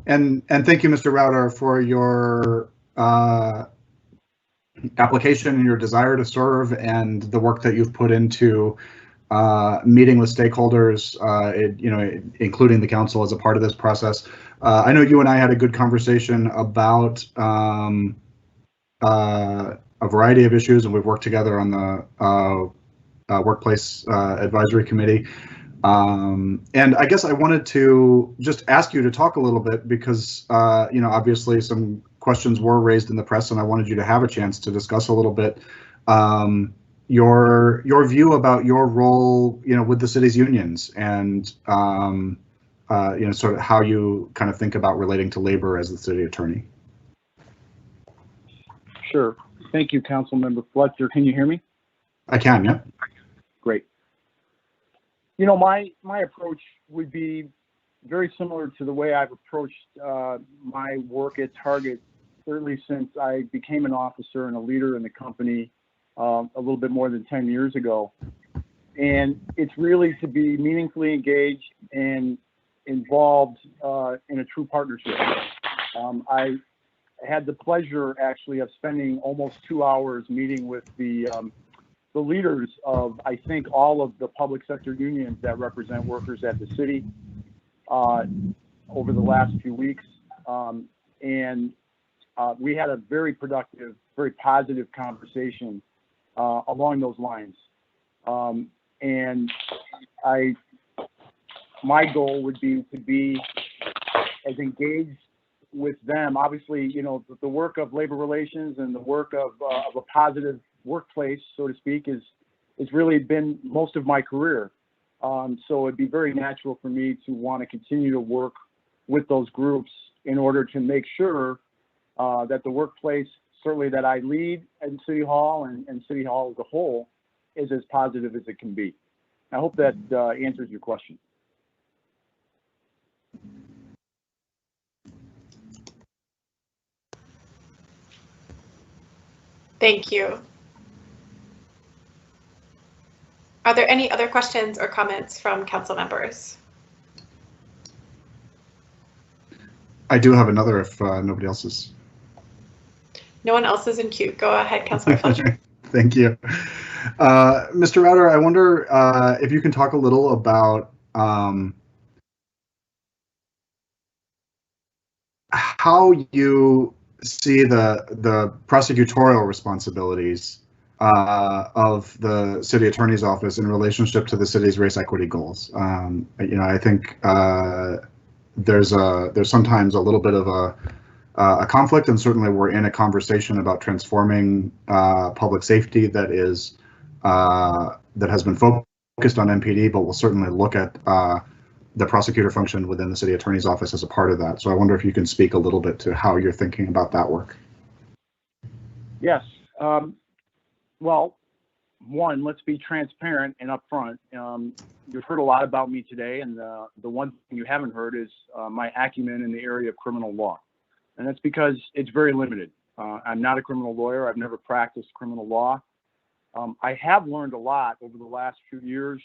and thank you, Mr. Rauter, for your application and your desire to serve and the work that you've put into meeting with stakeholders, including the council as a part of this process. I know you and I had a good conversation about a variety of issues, and we've worked together on the Workplace Advisory Committee. And I guess I wanted to just ask you to talk a little bit because, obviously some questions were raised in the press, and I wanted you to have a chance to discuss a little bit your view about your role, with the city's unions and, sort of how you kind of think about relating to labor as the city attorney. Sure. Thank you, Councilmember Fletcher. Can you hear me? I can, yeah. Great. My approach would be very similar to the way I've approached my work at Target, certainly since I became an officer and a leader in the company a little bit more than 10 years ago. And it's really to be meaningfully engaged and involved in a true partnership. I had the pleasure actually of spending almost 2 hours meeting with the leaders of, I think, all of the public sector unions that represent workers at the city over the last few weeks. We had a very productive, very positive conversation along those lines. My goal would be to be as engaged with them. Obviously, you know, the work of labor relations and the work of a positive workplace, so to speak, is really been most of my career. So it'd be very natural for me to want to continue to work with those groups in order to make sure that the workplace, certainly that I lead in City Hall and City Hall as a whole, is as positive as it can be. I hope that answers your question. Thank you. Are there any other questions or comments from council members? I do have another if nobody else is. No one else is in queue. Go ahead, Councilor Fletcher. Thank you. Mr. Router, I wonder if you can talk a little about how you see the prosecutorial responsibilities of the city attorney's office in relationship to the city's race equity goals. You know, I think there's sometimes a little bit of a conflict, and certainly we're in a conversation about transforming public safety that has been focused on MPD, but we'll certainly look at the prosecutor function within the city attorney's office as a part of that. So I wonder if you can speak a little bit to how you're thinking about that work. Yes. Well, one, let's be transparent and upfront. You've heard a lot about me today, and the one thing you haven't heard is my acumen in the area of criminal law. And that's because it's very limited. I'm not a criminal lawyer. I've never practiced criminal law. I have learned a lot over the last few years,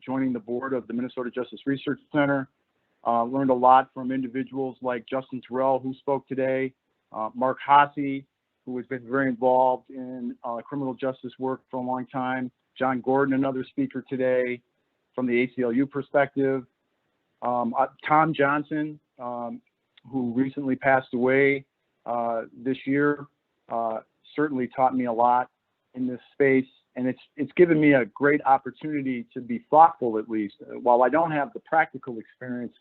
joining the board of the Minnesota Justice Research Center. Learned a lot from individuals like Justin Terrell, who spoke today, Mark Hasse, who has been very involved in criminal justice work for a long time, John Gordon, another speaker today from the ACLU perspective, Tom Johnson, who recently passed away this year, certainly taught me a lot in this space, and it's given me a great opportunity to be thoughtful, at least. While I don't have the practical experience,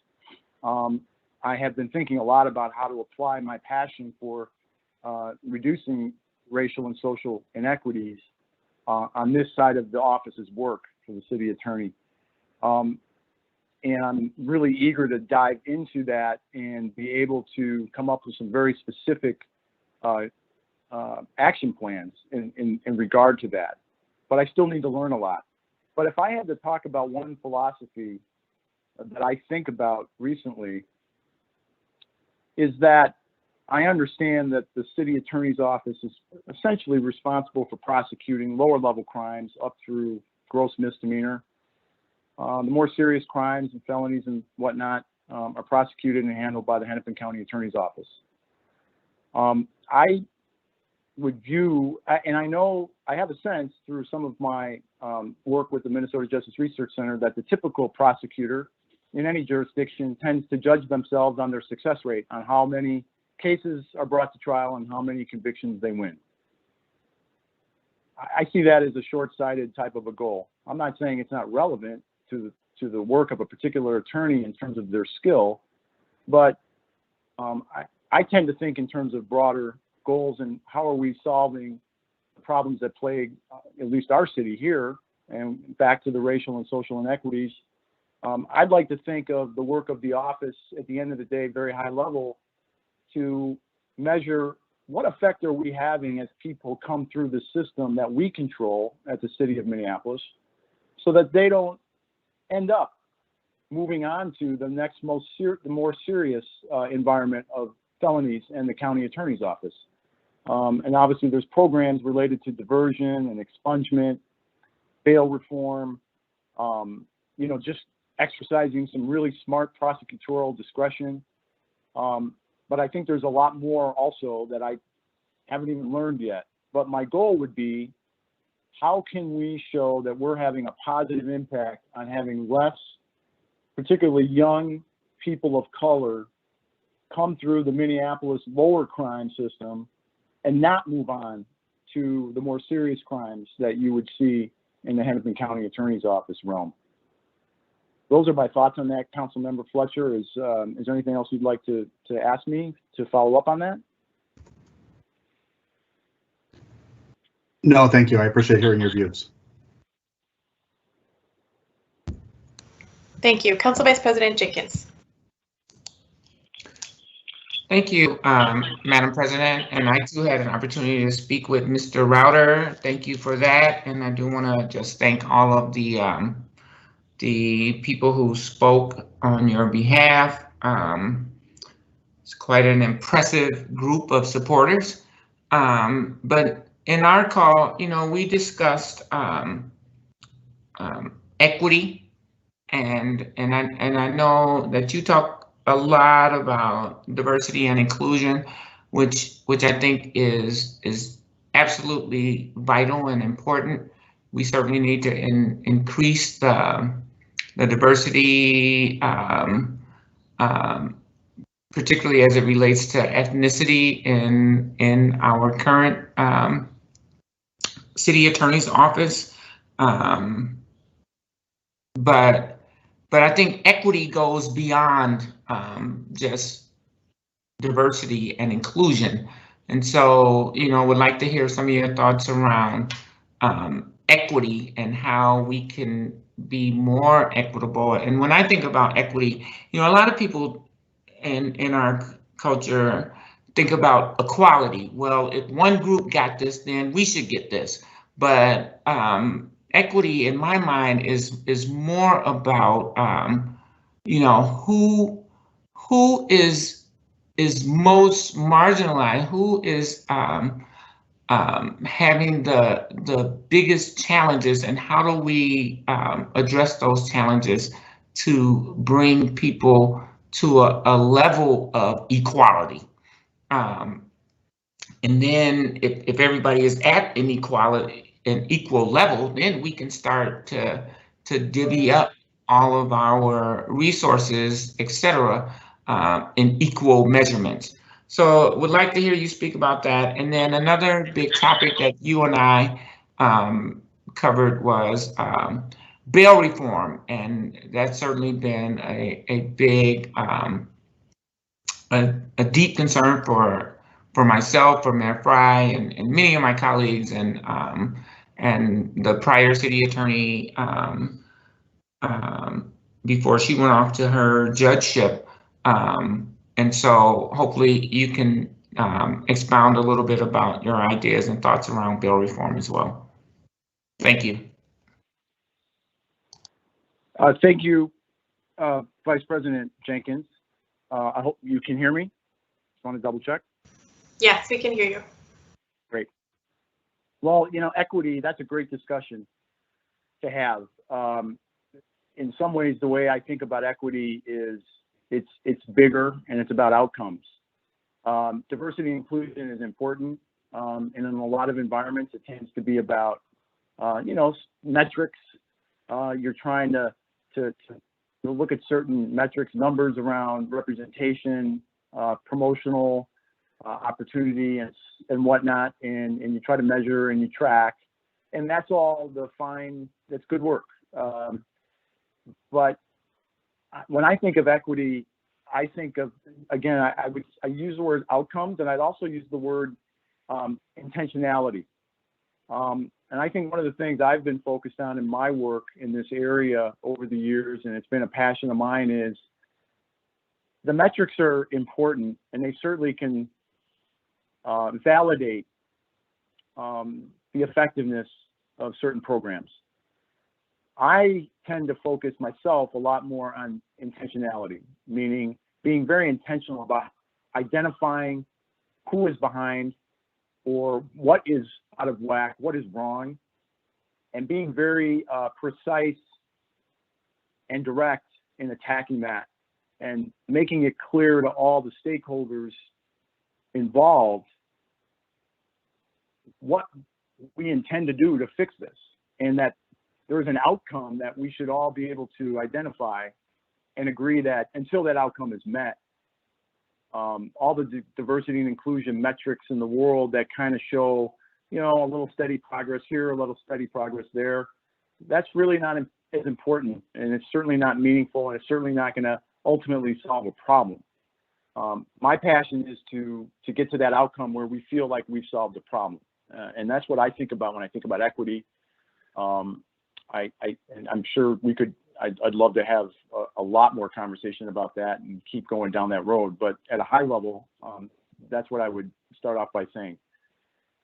I have been thinking a lot about how to apply my passion for reducing racial and social inequities on this side of the office's work for the city attorney. And I'm really eager to dive into that and be able to come up with some very specific action plans in regard to that. But I still need to learn a lot. But if I had to talk about one philosophy that I think about recently, is that I understand that the city attorney's office is essentially responsible for prosecuting lower level crimes up through gross misdemeanor. The more serious crimes and felonies and whatnot are prosecuted and handled by the Hennepin County Attorney's Office. I would view, and I know I have a sense through some of my work with the Minnesota Justice Research Center, that the typical prosecutor in any jurisdiction tends to judge themselves on their success rate, on how many cases are brought to trial and how many convictions they win. I see that as a short-sighted type of a goal. I'm not saying it's not relevant to the work of a particular attorney in terms of their skill, but I tend to think in terms of broader goals and how are we solving the problems that plague at least our city here, and back to the racial and social inequities. I'd like to think of the work of the office at the end of the day, very high level, to measure what effect are we having as people come through the system that we control at the city of Minneapolis, so that they don't end up moving on to the next the more serious environment of felonies and the county attorney's office. And obviously there's programs related to diversion and expungement, bail reform, just exercising some really smart prosecutorial discretion. But I think there's a lot more also that I haven't even learned yet. But my goal would be, how can we show that we're having a positive impact on having less, particularly young people of color, come through the Minneapolis lower crime system and not move on to the more serious crimes that you would see in the Hennepin County Attorney's Office realm. Those are my thoughts on that, Councilmember Fletcher. Is there anything else you'd like to ask me to follow up on that? No, thank you. I appreciate hearing your views. Thank you. Council Vice President Jenkins. Thank you, Madam President. And I too had an opportunity to speak with Mr. Router. Thank you for that. And I do want to just thank all of the people who spoke on your behalf. It's quite an impressive group of supporters. But in our call, we discussed equity, and I know that you talk a lot about diversity and inclusion, which I think is absolutely vital and important. We certainly need to increase the diversity, particularly as it relates to ethnicity in our current city attorney's office. But I think equity goes beyond just diversity and inclusion. And so, would like to hear some of your thoughts around equity and how we can be more equitable. And when I think about equity, a lot of people in our culture think about equality. Well, if one group got this, then we should get this. But equity, in my mind, is more about who is most marginalized, who is having the biggest challenges, and how do we address those challenges to bring people to a level of equality. And then if everybody is at an equal level, then we can start to divvy up all of our resources, etc., in equal measurements. So would like to hear you speak about that. And then another big topic that you and I covered was bail reform, and that's certainly been a big, a deep concern for myself, for Mayor Fry, and many of my colleagues, and the prior city attorney before she went off to her judgeship. And so hopefully you can expound a little bit about your ideas and thoughts around bail reform as well. Thank you. Thank you, Vice President Jenkins. I hope you can hear me. Just want to double check. Yes, we can hear you. Great. Well, equity, that's a great discussion to have. In some ways, the way I think about equity is it's bigger and it's about outcomes. Diversity and inclusion is important. And in a lot of environments, it tends to be about, metrics. You're trying to look at certain metrics, numbers around representation, promotional opportunity and whatnot, and you try to measure and you track, and that's all that's good work. But when I think of equity, I think of, again, I use the word outcomes, and I'd also use the word intentionality. And I think one of the things I've been focused on in my work in this area over the years, and it's been a passion of mine, is the metrics are important, and they certainly can validate the effectiveness of certain programs. I tend to focus myself a lot more on intentionality, meaning being very intentional about identifying who is behind or what is out of whack, what is wrong, and being very precise and direct in attacking that and making it clear to all the stakeholders involved what we intend to do to fix this, and that there is an outcome that we should all be able to identify and agree that until that outcome is met, all the diversity and inclusion metrics in the world that kind of show, you know, a little steady progress here, a little steady progress there, that's really not as important, and it's certainly not meaningful, and it's certainly not going to ultimately solve a problem. My passion is to get to that outcome where we feel like we've solved the problem, and that's what I think about when I think about equity. And I'm sure I'd love to have a lot more conversation about that and keep going down that road. But at a high level, that's what I would start off by saying.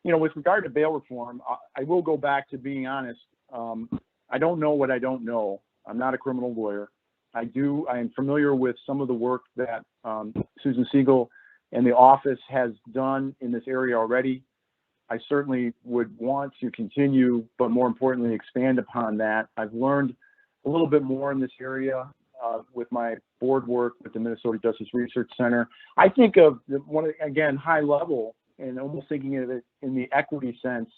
You know, with regard to bail reform, I will go back to being honest. I don't know what I don't know. I'm not a criminal lawyer. I am familiar with some of the work that Susan Siegel and the office has done in this area already. I certainly would want to continue, but more importantly, expand upon that. I've learned a little bit more in this area with my board work with the Minnesota Justice Research Center. I think of again, high level, and almost thinking of it in the equity sense.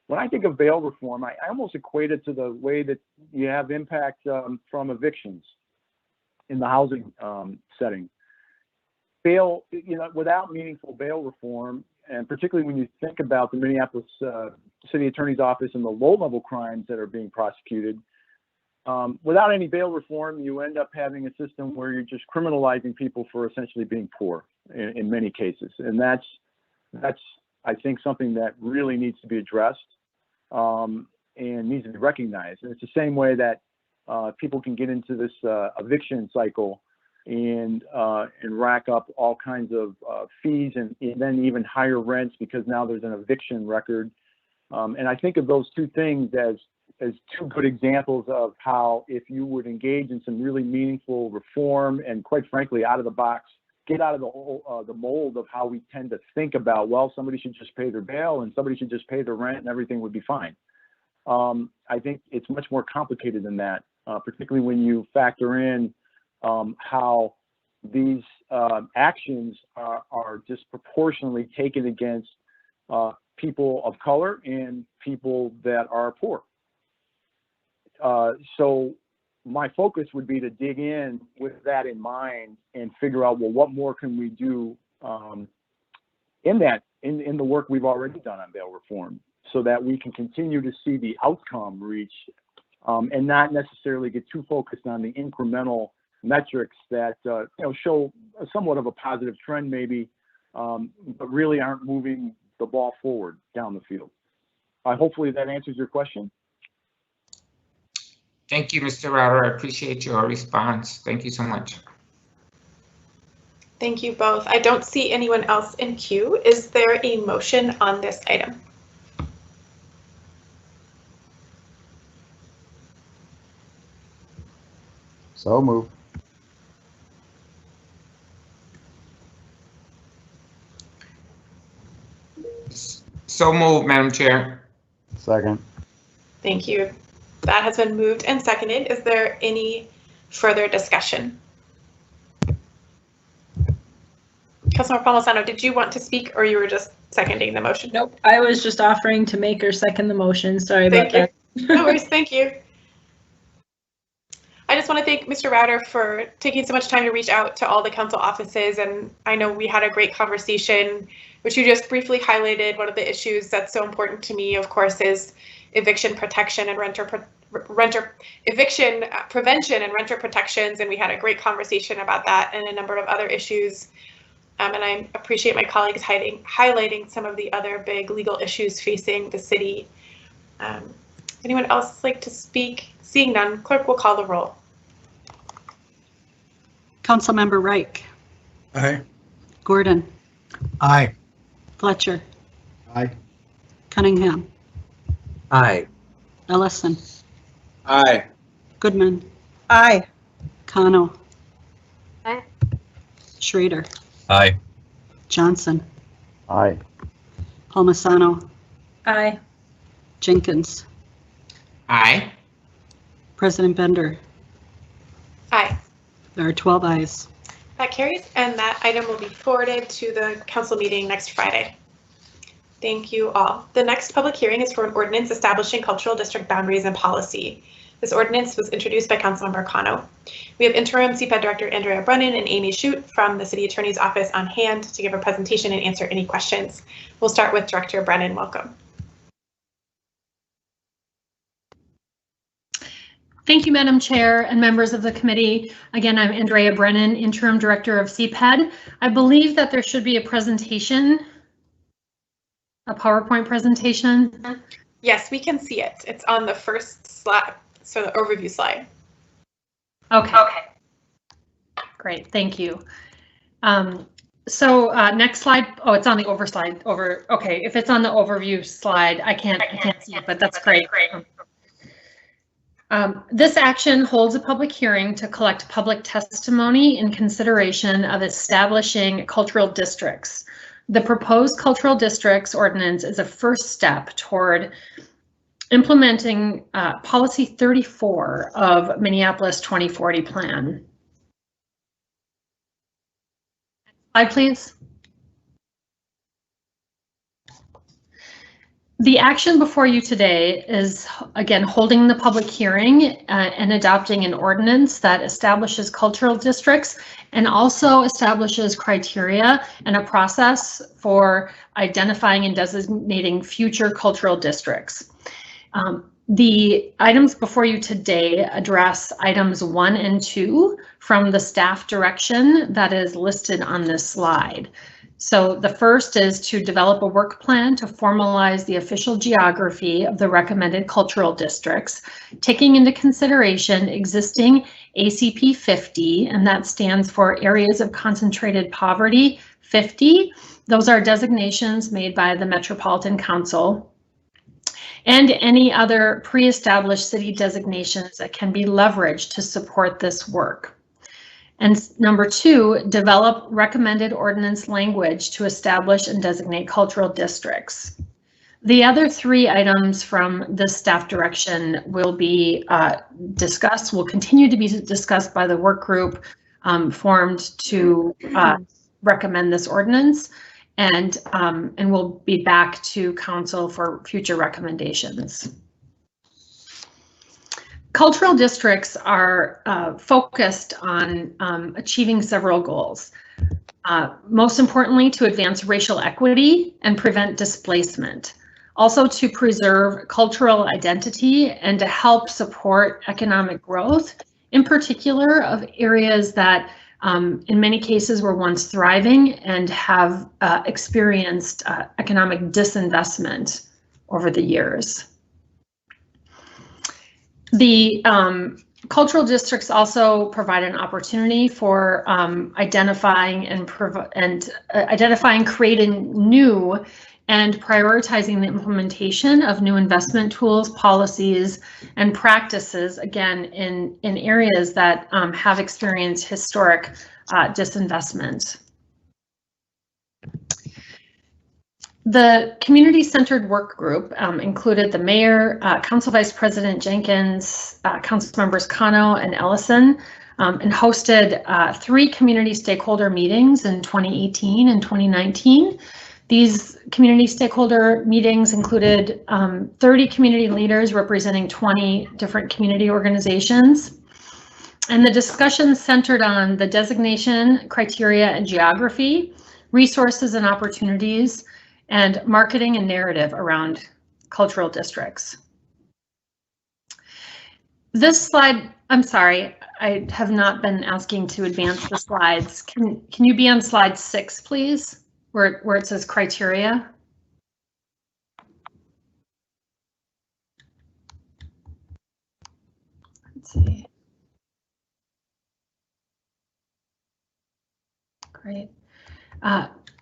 When I think of bail reform, I almost equate it to the way that you have impact from evictions in the housing setting. Bail, you know, without meaningful bail reform, and particularly when you think about the Minneapolis City Attorney's Office and the low-level crimes that are being prosecuted, without any bail reform, you end up having a system where you're just criminalizing people for essentially being poor in many cases. And that's I think, something that really needs to be addressed and needs to be recognized. And it's the same way that people can get into this eviction cycle and rack up all kinds of fees and then even higher rents because now there's an eviction record. And I think of those two things as two good examples of how, if you would engage in some really meaningful reform and, quite frankly, out of the box, get out of the mold of how we tend to think about, well, somebody should just pay their bail and somebody should just pay their rent and everything would be fine. I think it's much more complicated than that, particularly when you factor in how these actions are disproportionately taken against people of color and people that are poor. So my focus would be to dig in with that in mind and figure out, well, what more can we do in the work we've already done on bail reform, so that we can continue to see the outcome reached and not necessarily get too focused on the incremental metrics that show somewhat of a positive trend maybe, but really aren't moving the ball forward down the field. Hopefully that answers your question. Thank you, Mr. Router. I appreciate your response. Thank you so much. Thank you both. I don't see anyone else in queue. Is there a motion on this item? So moved. So moved, Madam Chair. Second. Thank you. That has been moved and seconded. Is there any further discussion? Councilmember Palmisano, did you want to speak or you were just seconding the motion? Nope, I was just offering to make or second the motion. Sorry about that. No worries, thank you. I just want to thank Mr. Router for taking so much time to reach out to all the council offices, and I know we had a great conversation, which you just briefly highlighted. One of the issues that's so important to me, of course, is eviction protection and eviction prevention and renter protections, and we had a great conversation about that and a number of other issues. And I appreciate my colleagues highlighting some of the other big legal issues facing the city. Anyone else like to speak? Seeing none, clerk will call the roll. Councilmember Reich. Aye. Gordon. Aye. Fletcher. Aye. Cunningham. Aye. Ellison. Aye. Goodman. Aye. Kano. Aye. Schrader. Aye. Johnson. Aye. Palmisano. Aye. Jenkins. Aye. President Bender. Aye. There are 12 ayes. That carries, and that item will be forwarded to the council meeting next Friday. Thank you all. The next public hearing is for an ordinance establishing cultural district boundaries and policy. This ordinance was introduced by Councilmember Kano. We have interim CPED Director Andrea Brennan and Amy Shute from the City Attorney's Office on hand to give a presentation and answer any questions. We'll start with Director Brennan. Welcome. Thank you, Madam Chair and members of the committee. Again, I'm Andrea Brennan, Interim Director of CPED. I believe that there should be a presentation, a PowerPoint presentation. Yes, we can see it. It's on the first slide, so the overview slide. Okay. Great, thank you. Next slide. Oh, it's on the oversight. Okay, if it's on the overview slide, I can't see it, but that's great. This action holds a public hearing to collect public testimony in consideration of establishing cultural districts. The proposed cultural districts ordinance is a first step toward implementing policy 34 of Minneapolis 2040 plan. Slide, please. The action before you today is, again, holding the public hearing and adopting an ordinance that establishes cultural districts and also establishes criteria and a process for identifying and designating future cultural districts. The items before you today address items 1 and 2 from the staff direction that is listed on this slide. So the first is to develop a work plan to formalize the official geography of the recommended cultural districts, taking into consideration existing ACP 50, and that stands for Areas of Concentrated Poverty 50. Those are designations made by the Metropolitan Council, and any other pre-established city designations that can be leveraged to support this work. And number 2, develop recommended ordinance language to establish and designate cultural districts. The other 3 items from this staff direction will be discussed, will continue to be discussed by the work group formed to recommend this ordinance, and we'll be back to council for future recommendations. Cultural districts are focused on achieving several goals. Most importantly, to advance racial equity and prevent displacement. Also to preserve cultural identity and to help support economic growth, in particular of areas that in many cases were once thriving and have experienced economic disinvestment over the years. The cultural districts also provide an opportunity for identifying, creating new and prioritizing the implementation of new investment tools, policies, and practices, again, in areas that have experienced historic disinvestment. The community-centered work group included the mayor, Council Vice President Jenkins, Council members Kano and Ellison, and hosted 3 community stakeholder meetings in 2018 and 2019. These community stakeholder meetings included 30 community leaders representing 20 different community organizations. And the discussion centered on the designation, criteria, and geography, resources and opportunities, and marketing and narrative around cultural districts. This slide, I'm sorry, I have not been asking to advance the slides. Can you be on slide 6, please, where it says criteria? Let's see. Great.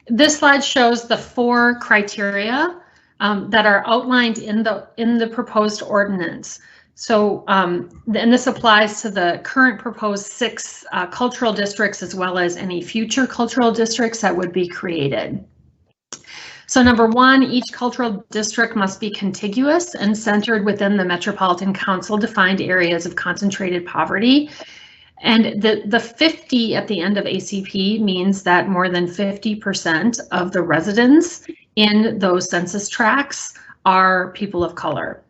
This slide shows the 4 criteria that are outlined in the proposed ordinance. So, and this applies to the current proposed 6 cultural districts as well as any future cultural districts that would be created. So number 1, each cultural district must be contiguous and centered within the Metropolitan Council defined areas of concentrated poverty. And the 50 at the end of ACP means that more than 50% of the residents in those census tracts are people of color.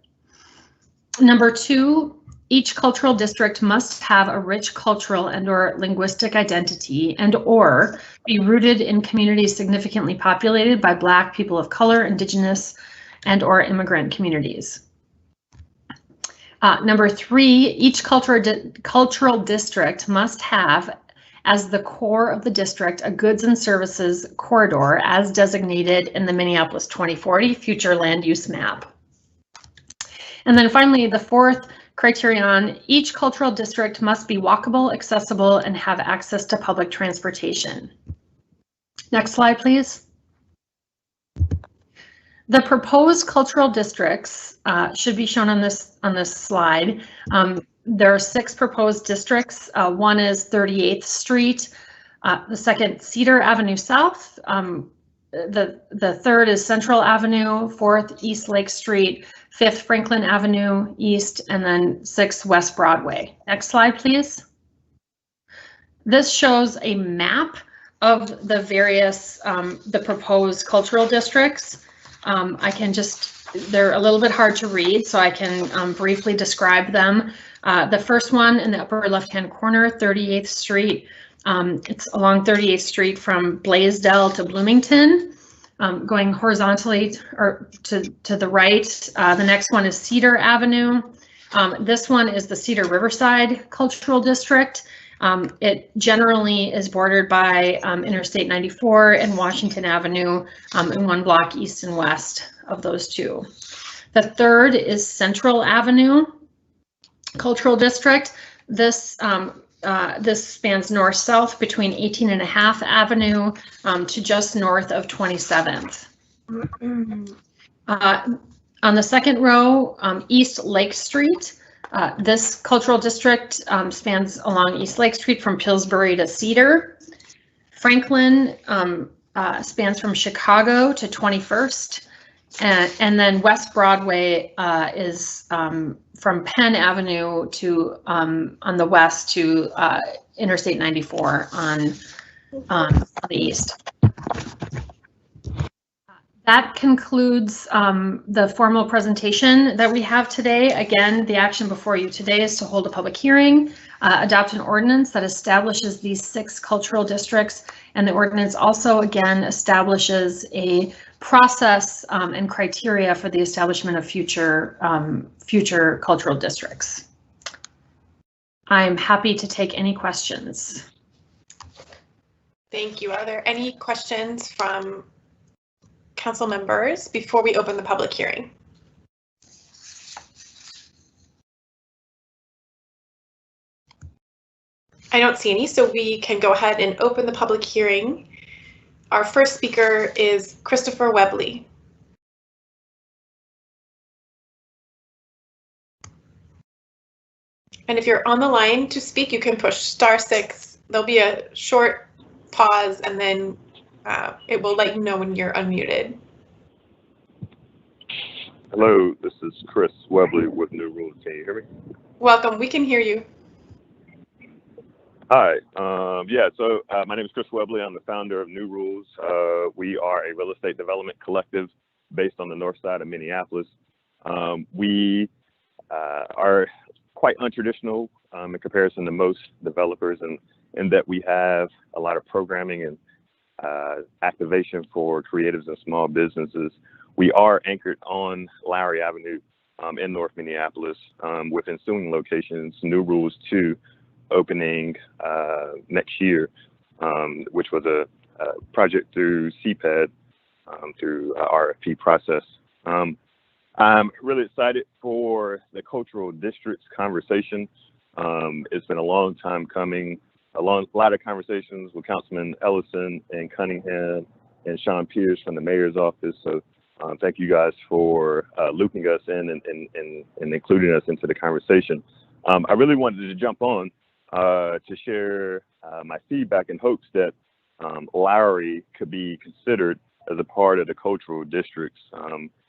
Number 2, each cultural district must have a rich cultural and/or linguistic identity and/or be rooted in communities significantly populated by Black, people of color, Indigenous, and/or immigrant communities. Number 3, each cultural district must have as the core of the district a goods and services corridor as designated in the Minneapolis 2040 future land use map. And then finally, the 4th criterion, each cultural district must be walkable, accessible, and have access to public transportation. Next slide, please. The proposed cultural districts should be shown on this slide. There are 6 proposed districts. One is 38th Street, the second Cedar Avenue South, the third is Central Avenue, 4th East Lake Street, 5th Franklin Avenue East, and then 6th West Broadway. Next slide, please. This shows a map of the various, the proposed cultural districts. They're a little bit hard to read, so I can briefly describe them. The first one in the upper left-hand corner, 38th Street. It's along 38th Street from Blaisdell to Bloomington. Going horizontally or to the right. The next one is Cedar Avenue. This one is the Cedar Riverside Cultural District. It generally is bordered by Interstate 94 and Washington Avenue in 1 block east and west of those 2. The third is Central Avenue Cultural District. This spans north-south between 18.5 Avenue to just north of 27th. On the second row, East Lake Street. This cultural district spans along East Lake Street from Pillsbury to Cedar. Franklin spans from Chicago to 21st. And then West Broadway is from Penn Avenue to on the west to Interstate 94 on the east. That concludes the formal presentation that we have today. Again, the action before you today is to hold a public hearing, adopt an ordinance that establishes these 6 cultural districts, and the ordinance also again establishes a process and criteria for the establishment of future cultural districts. I'm happy to take any questions. Thank you. Are there any questions from council members before we open the public hearing? I don't see any, so we can go ahead and open the public hearing. Our first speaker is Christopher Webley. And if you're on the line to speak, you can push *6. There'll be a short pause and then it will let you know when you're unmuted. Hello, this is Chris Webley with New Rules. Can you hear me? Welcome, we can hear you. Hi, my name is Chris Webley. I'm the founder of New Rules. We are a real estate development collective based on the north side of Minneapolis. We are quite untraditional in comparison to most developers, and in that we have a lot of programming and activation for creatives and small businesses. We are anchored on Lowry Avenue in North Minneapolis with ensuing locations, New Rules 2, opening next year, which was a project through CPED through RFP process. I'm really excited for the cultural districts conversation. It's been a long time coming, a lot of conversations with Councilman Ellison and Cunningham and Sean Pierce from the mayor's office. So Thank you guys for looping us in and including us into the conversation. I really wanted to jump on to share my feedback and hopes that Lowry could be considered as a part of the cultural districts.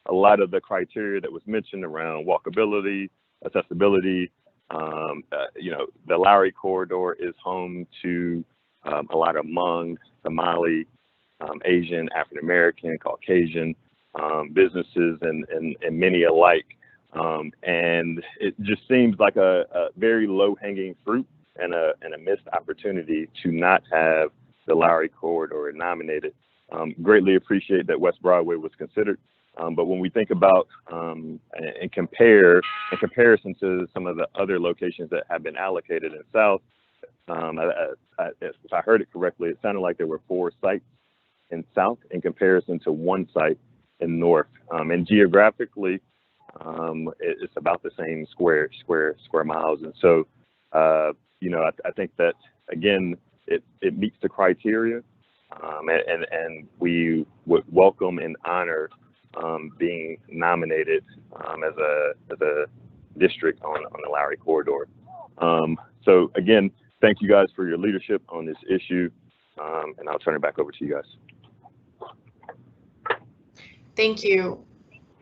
A lot of the criteria that was mentioned around walkability, accessibility, the Lowry corridor is home to a lot of Hmong, Somali, Asian, African American, Caucasian businesses and many alike. And it just seems like a very low-hanging fruit and a missed opportunity to not have the Lowry corridor nominated. Greatly appreciate that West Broadway was considered. But when we think about in comparison to some of the other locations that have been allocated in South, if I heard it correctly, it sounded like there were 4 sites in South in comparison to 1 site in North. And geographically, it's about the same square miles. And so, I think that again, it meets the criteria, and we would welcome and honor being nominated as a district on the Lowry corridor. So again, thank you guys for your leadership on this issue, and I'll turn it back over to you guys. Thank you.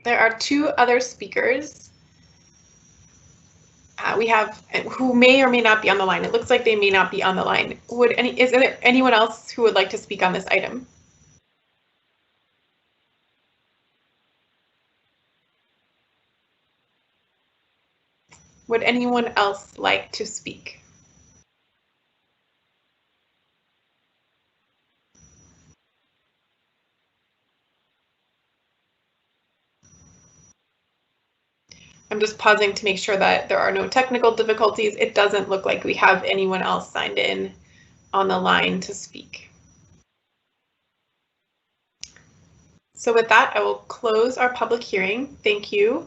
There are 2 other speakers we have who may or may not be on the line. It looks like they may not be on the line. Is there anyone else who would like to speak on this item? Would anyone else like to speak? I'm just pausing to make sure that there are no technical difficulties. It doesn't look like we have anyone else signed in on the line to speak. So with that, I will close our public hearing. Thank you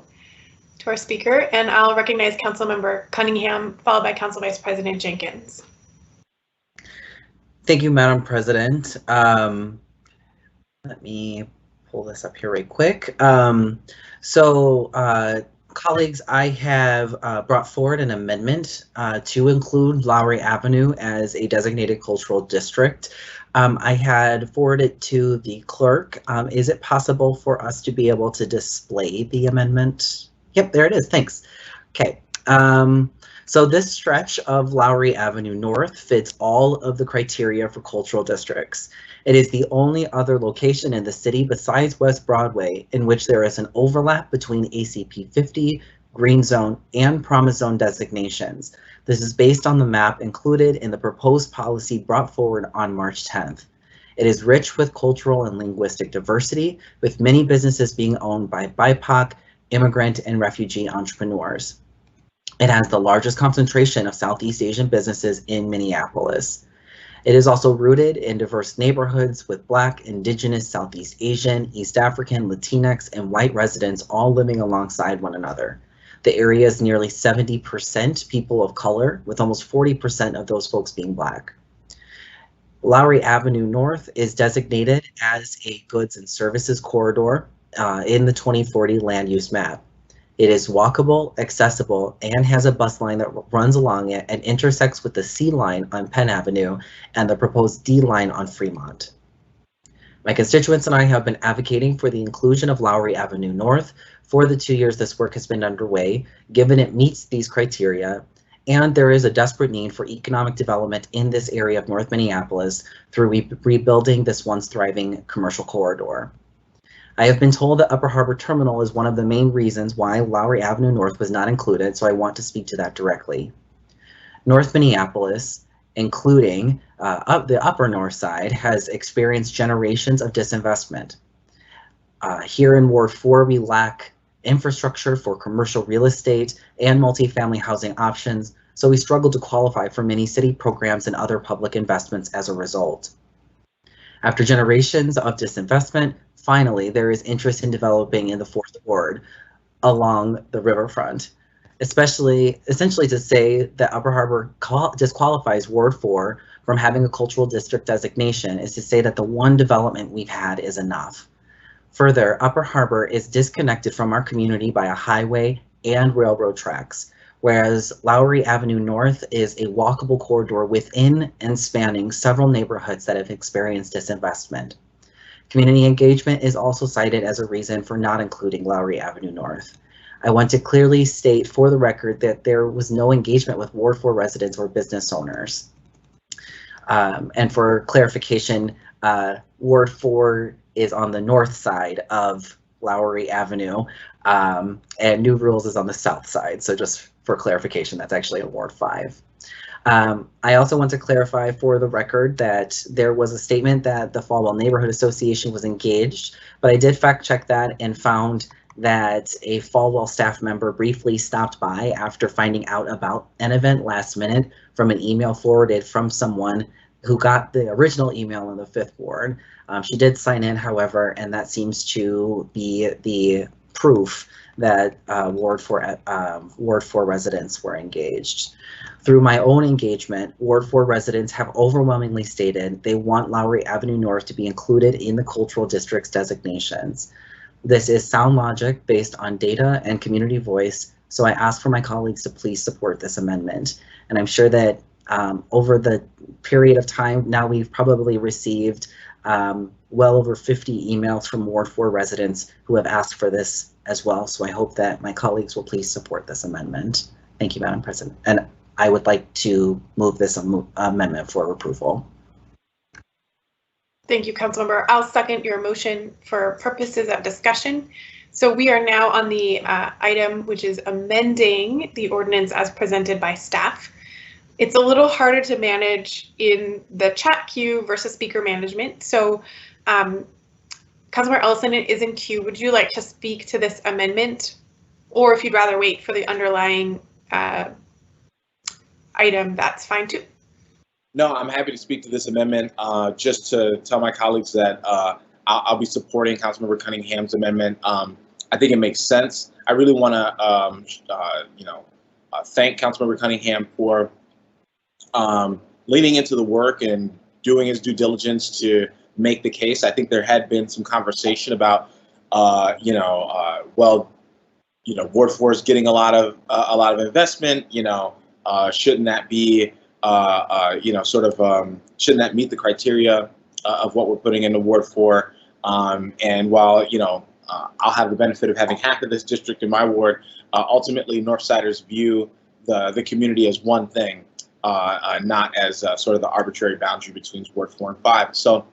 to our speaker, and I'll recognize Councilmember Cunningham, followed by Council Vice President Jenkins. Thank you, Madam President. Let me pull this up here right quick. Colleagues, I have brought forward an amendment to include Lowry Avenue as a designated cultural district. I had forwarded it to the clerk. Is it possible for us to be able to display the amendment? Yep, there it is. Thanks. Okay. So this stretch of Lowry Avenue North fits all of the criteria for cultural districts. It is the only other location in the city besides West Broadway in which there is an overlap between ACP 50, Green Zone, and Promise Zone designations. This is based on the map included in the proposed policy brought forward on March 10th. It is rich with cultural and linguistic diversity, with many businesses being owned by BIPOC, immigrant, and refugee entrepreneurs. It has the largest concentration of Southeast Asian businesses in Minneapolis. It is also rooted in diverse neighborhoods with Black, Indigenous, Southeast Asian, East African, Latinx, and white residents all living alongside one another. The area is nearly 70% people of color, with almost 40% of those folks being Black. Lowry Avenue North is designated as a goods and services corridor in the 2040 land use map. It is walkable, accessible, and has a bus line that runs along it and intersects with the C line on Penn Avenue and the proposed D line on Fremont. My constituents and I have been advocating for the inclusion of Lowry Avenue North for the 2 years this work has been underway, given it meets these criteria, and there is a desperate need for economic development in this area of North Minneapolis through rebuilding this once thriving commercial corridor. I have been told that Upper Harbor Terminal is one of the main reasons why Lowry Avenue North was not included, so I want to speak to that directly. North Minneapolis, including the Upper North Side, has experienced generations of disinvestment. Here in Ward 4, we lack infrastructure for commercial real estate and multifamily housing options, so we struggle to qualify for many city programs and other public investments as a result. After generations of disinvestment, finally, there is interest in developing in the 4th Ward along the riverfront, essentially to say that Upper Harbor disqualifies Ward 4 from having a cultural district designation is to say that the one development we've had is enough. Further, Upper Harbor is disconnected from our community by a highway and railroad tracks, whereas Lowry Avenue North is a walkable corridor within and spanning several neighborhoods that have experienced disinvestment. Community engagement is also cited as a reason for not including Lowry Avenue North. I want to clearly state for the record that there was no engagement with Ward 4 residents or business owners. And for clarification, Ward 4 is on the north side of Lowry Avenue, and New Rules is on the south side. So just for clarification, that's actually in Ward 5. I also want to clarify for the record that there was a statement that the Falwell Neighborhood Association was engaged, but I did fact check that and found that a Falwell staff member briefly stopped by after finding out about an event last minute from an email forwarded from someone who got the original email in the 5th Ward. She did sign in, however, and that seems to be the proof that Ward 4 residents were engaged. Through my own engagement, Ward 4 residents have overwhelmingly stated they want Lowry Avenue North to be included in the cultural district's designations. This is sound logic based on data and community voice, so I ask for my colleagues to please support this amendment. And I'm sure that over the period of time, now we've probably received well over 50 emails from Ward 4 residents who have asked for this as well. So I hope that my colleagues will please support this amendment. Thank you, Madam President. And I would like to move this amendment for approval. Thank you, Councilmember. I'll second your motion for purposes of discussion. So we are now on the item which is amending the ordinance as presented by staff. It's a little harder to manage in the chat queue versus speaker management. So Councilmember Ellison is in queue. Would you like to speak to this amendment? Or if you'd rather wait for the underlying item, that's fine too. No, I'm happy to speak to this amendment. Just to tell my colleagues that I'll be supporting Councilmember Cunningham's amendment. I think it makes sense. I really want to, thank Councilmember Cunningham for leaning into the work and doing his due diligence to make the case. I think there had been some conversation about, Ward 4 is getting a lot of investment. Shouldn't that be, shouldn't that meet the criteria of what we're putting into Ward 4? And while, I'll have the benefit of having half of this district in my ward, ultimately Northsiders view the community as one thing, not as sort of the arbitrary boundary between Ward 4 and 5. So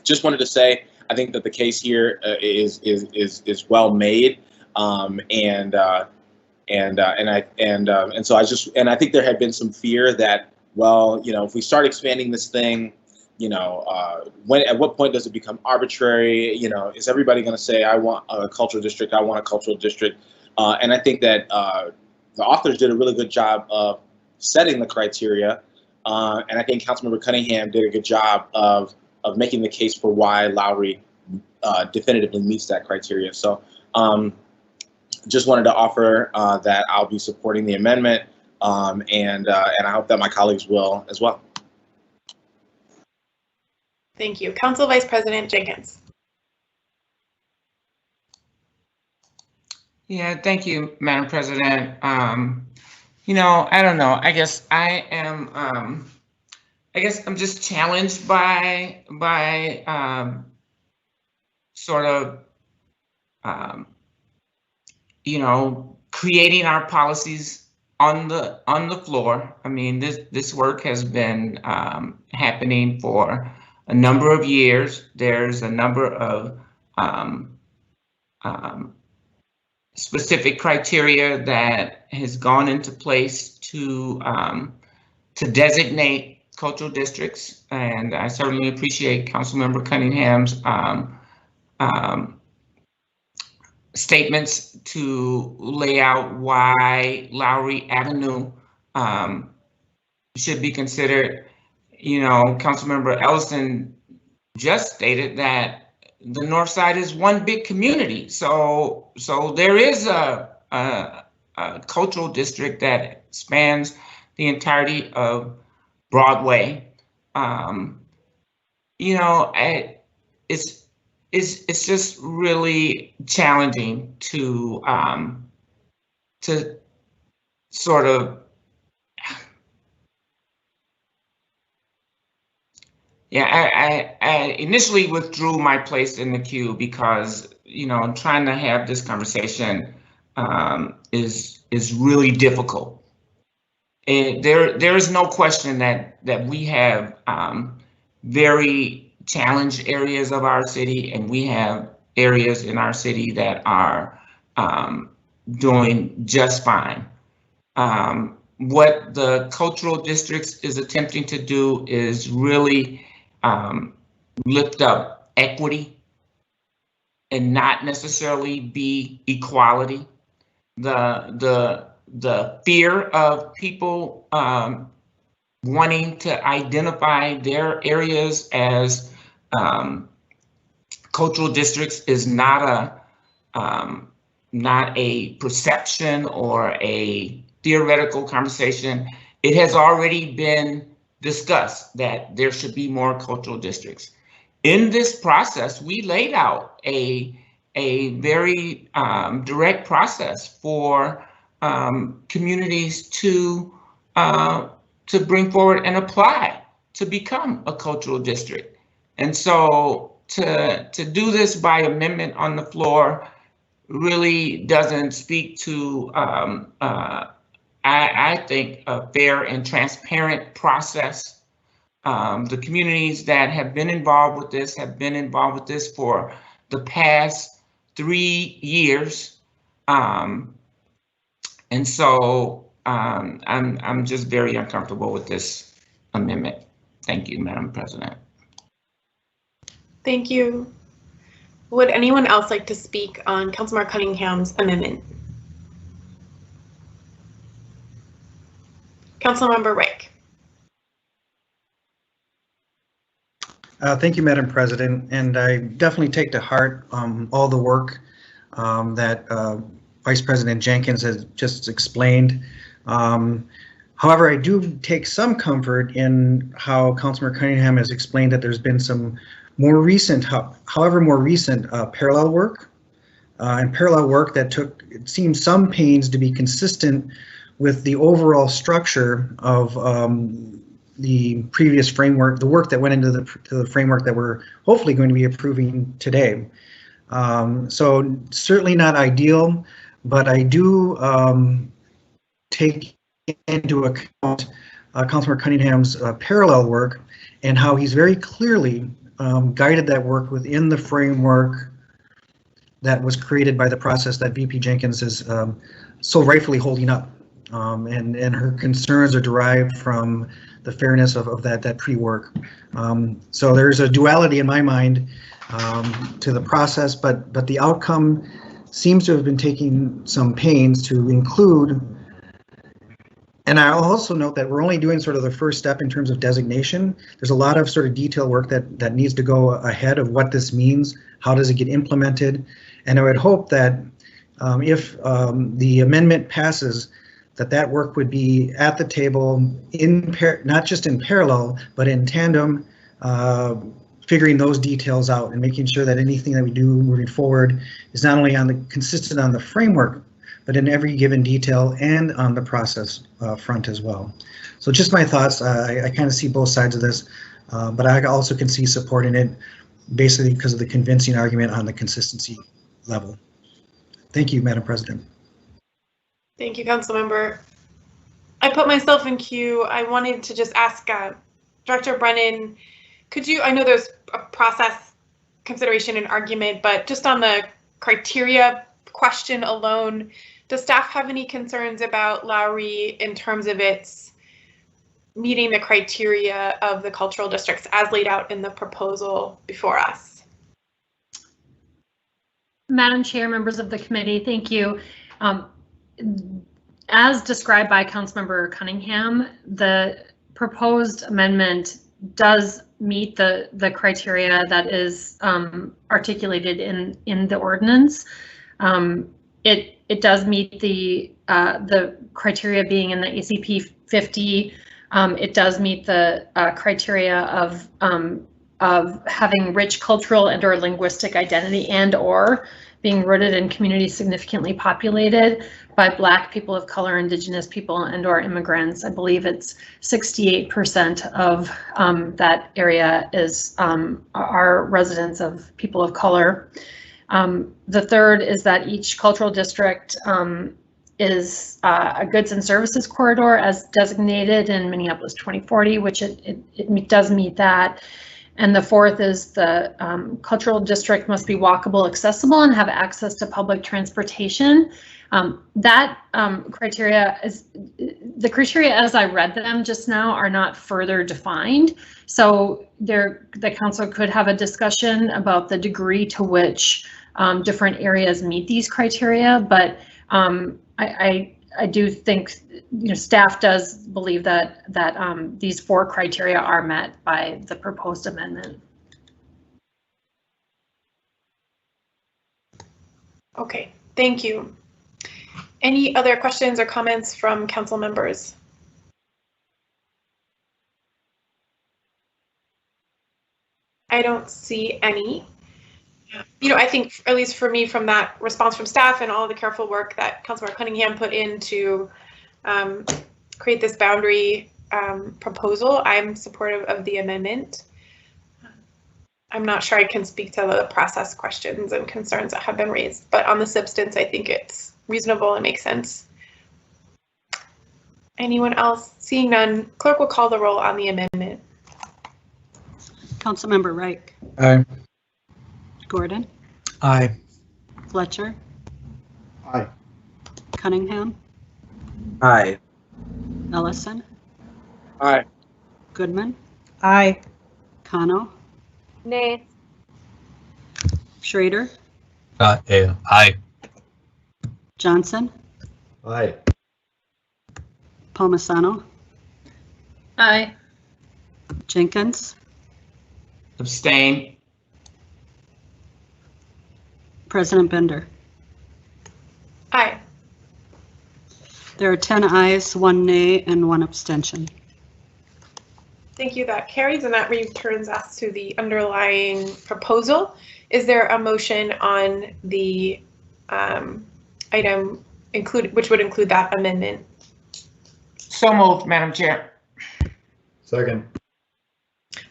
just wanted to say, I think that the case here is well made. And so I think there had been some fear that, well, if we start expanding this thing, at what point does it become arbitrary? Is everybody going to say, I want a cultural district, I want a cultural district? And I think that the authors did a really good job of setting the criteria. And I think Councilmember Cunningham did a good job of making the case for why Lowry definitively meets that criteria. So just wanted to offer that I'll be supporting the amendment, and I hope that my colleagues will as well. Thank you. Council Vice President Jenkins. Yeah, thank you, Madam President. I don't know. I guess I'm just challenged by sort of creating our policies on the floor. I mean, this work has been happening for a number of years. There's a number of specific criteria that has gone into place to designate cultural districts, and I certainly appreciate Councilmember Cunningham's statements to lay out why Lowry Avenue should be considered. Councilmember Ellison just stated that the North Side is one big community, so there is a cultural district that spans the entirety of Broadway. it's just really challenging to sort of, yeah, I initially withdrew my place in the queue because, you know, trying to have this conversation is really difficult. And there is no question that we have very challenged areas of our city, and we have areas in our city that are doing just fine. What the cultural districts is attempting to do is really lift up equity and not necessarily be equality. The fear of people wanting to identify their areas as cultural districts is not a perception or a theoretical conversation. It has already been discussed that there should be more cultural districts. In this process, we laid out a very direct process for communities to bring forward and apply to become a cultural district. And so to do this by amendment on the floor really doesn't speak to, I think, a fair and transparent process. The communities that have been involved with this have been involved with this for the past 3 years. And so I'm just very uncomfortable with this amendment. Thank you, Madam President. Thank you. Would anyone else like to speak on Councilmember Cunningham's amendment? Councilmember Rick. Thank you, Madam President, and I definitely take to heart all the work that Vice President Jenkins has just explained. However, I do take some comfort in how Councilmember Cunningham has explained that there's been some more recent, parallel work and parallel work that took, it seems, some pains to be consistent with the overall structure of the previous framework, the work that went into the framework that we're hopefully going to be approving today. So certainly not ideal, but I do take into account Councilmember Cunningham's parallel work and how he's very clearly guided that work within the framework that was created by the process that VP Jenkins is so rightfully holding up. And her concerns are derived from the fairness of that pre-work. So there's a duality in my mind to the process, but the outcome seems to have been taking some pains to include. And I'll also note that we're only doing sort of the first step in terms of designation. There's a lot of sort of detail work that needs to go ahead of what this means, how does it get implemented, and I would hope that if the amendment passes, that work would be at the table not just in parallel, but in tandem, figuring those details out and making sure that anything that we do moving forward is not only consistent on the framework, but in every given detail and on the process front as well. So just my thoughts. I kind of see both sides of this, but I also can see support in it basically because of the convincing argument on the consistency level. Thank you, Madam President. Thank you, Councilmember. I put myself in queue. I wanted to just ask Director Brennan, could you, I know there's a process consideration and argument, but just on the criteria question alone, does staff have any concerns about Lowry in terms of its meeting the criteria of the cultural districts as laid out in the proposal before us? Madam Chair, members of the committee, thank you. As described by Councilmember Cunningham, the proposed amendment does meet the criteria that is articulated in the ordinance. It does meet the criteria being in the ACP 50. It does meet the criteria of having rich cultural and or linguistic identity and or being rooted in communities significantly populated by Black, people of color, Indigenous people, and or immigrants. I believe it's 68% of that area is are residents of people of color. The third is that each cultural district is a goods and services corridor as designated in Minneapolis 2040, which it does meet that. And the fourth is the cultural district must be walkable, accessible, and have access to public transportation. That criteria is, the criteria as I read them just now are not further defined. So the council could have a discussion about the degree to which different areas meet these criteria, but I do think, you know, staff does believe that these four criteria are met by the proposed amendment. Okay, thank you. Any other questions or comments from council members? I don't see any. You know, I think, at least for me, from that response from staff and all the careful work that Councilmember Cunningham put in to create this boundary proposal, I'm supportive of the amendment. I'm not sure I can speak to the process questions and concerns that have been raised, but on the substance, I think it's reasonable and makes sense. Anyone else? Seeing none, clerk will call the roll on the amendment. Councilmember Reich. Aye. Gordon. Aye. Fletcher. Aye. Cunningham. Aye. Ellison. Aye. Goodman. Aye. Kano. Nay. Schrader. Aye. Johnson. Aye. Palmisano. Aye. Jenkins. Abstain. President Bender. Aye. There are 10 ayes, 1 nay, and 1 abstention. Thank you. That carries, and that returns us to the underlying proposal. Is there a motion on the item which would include that amendment? So moved, Madam Chair. Second.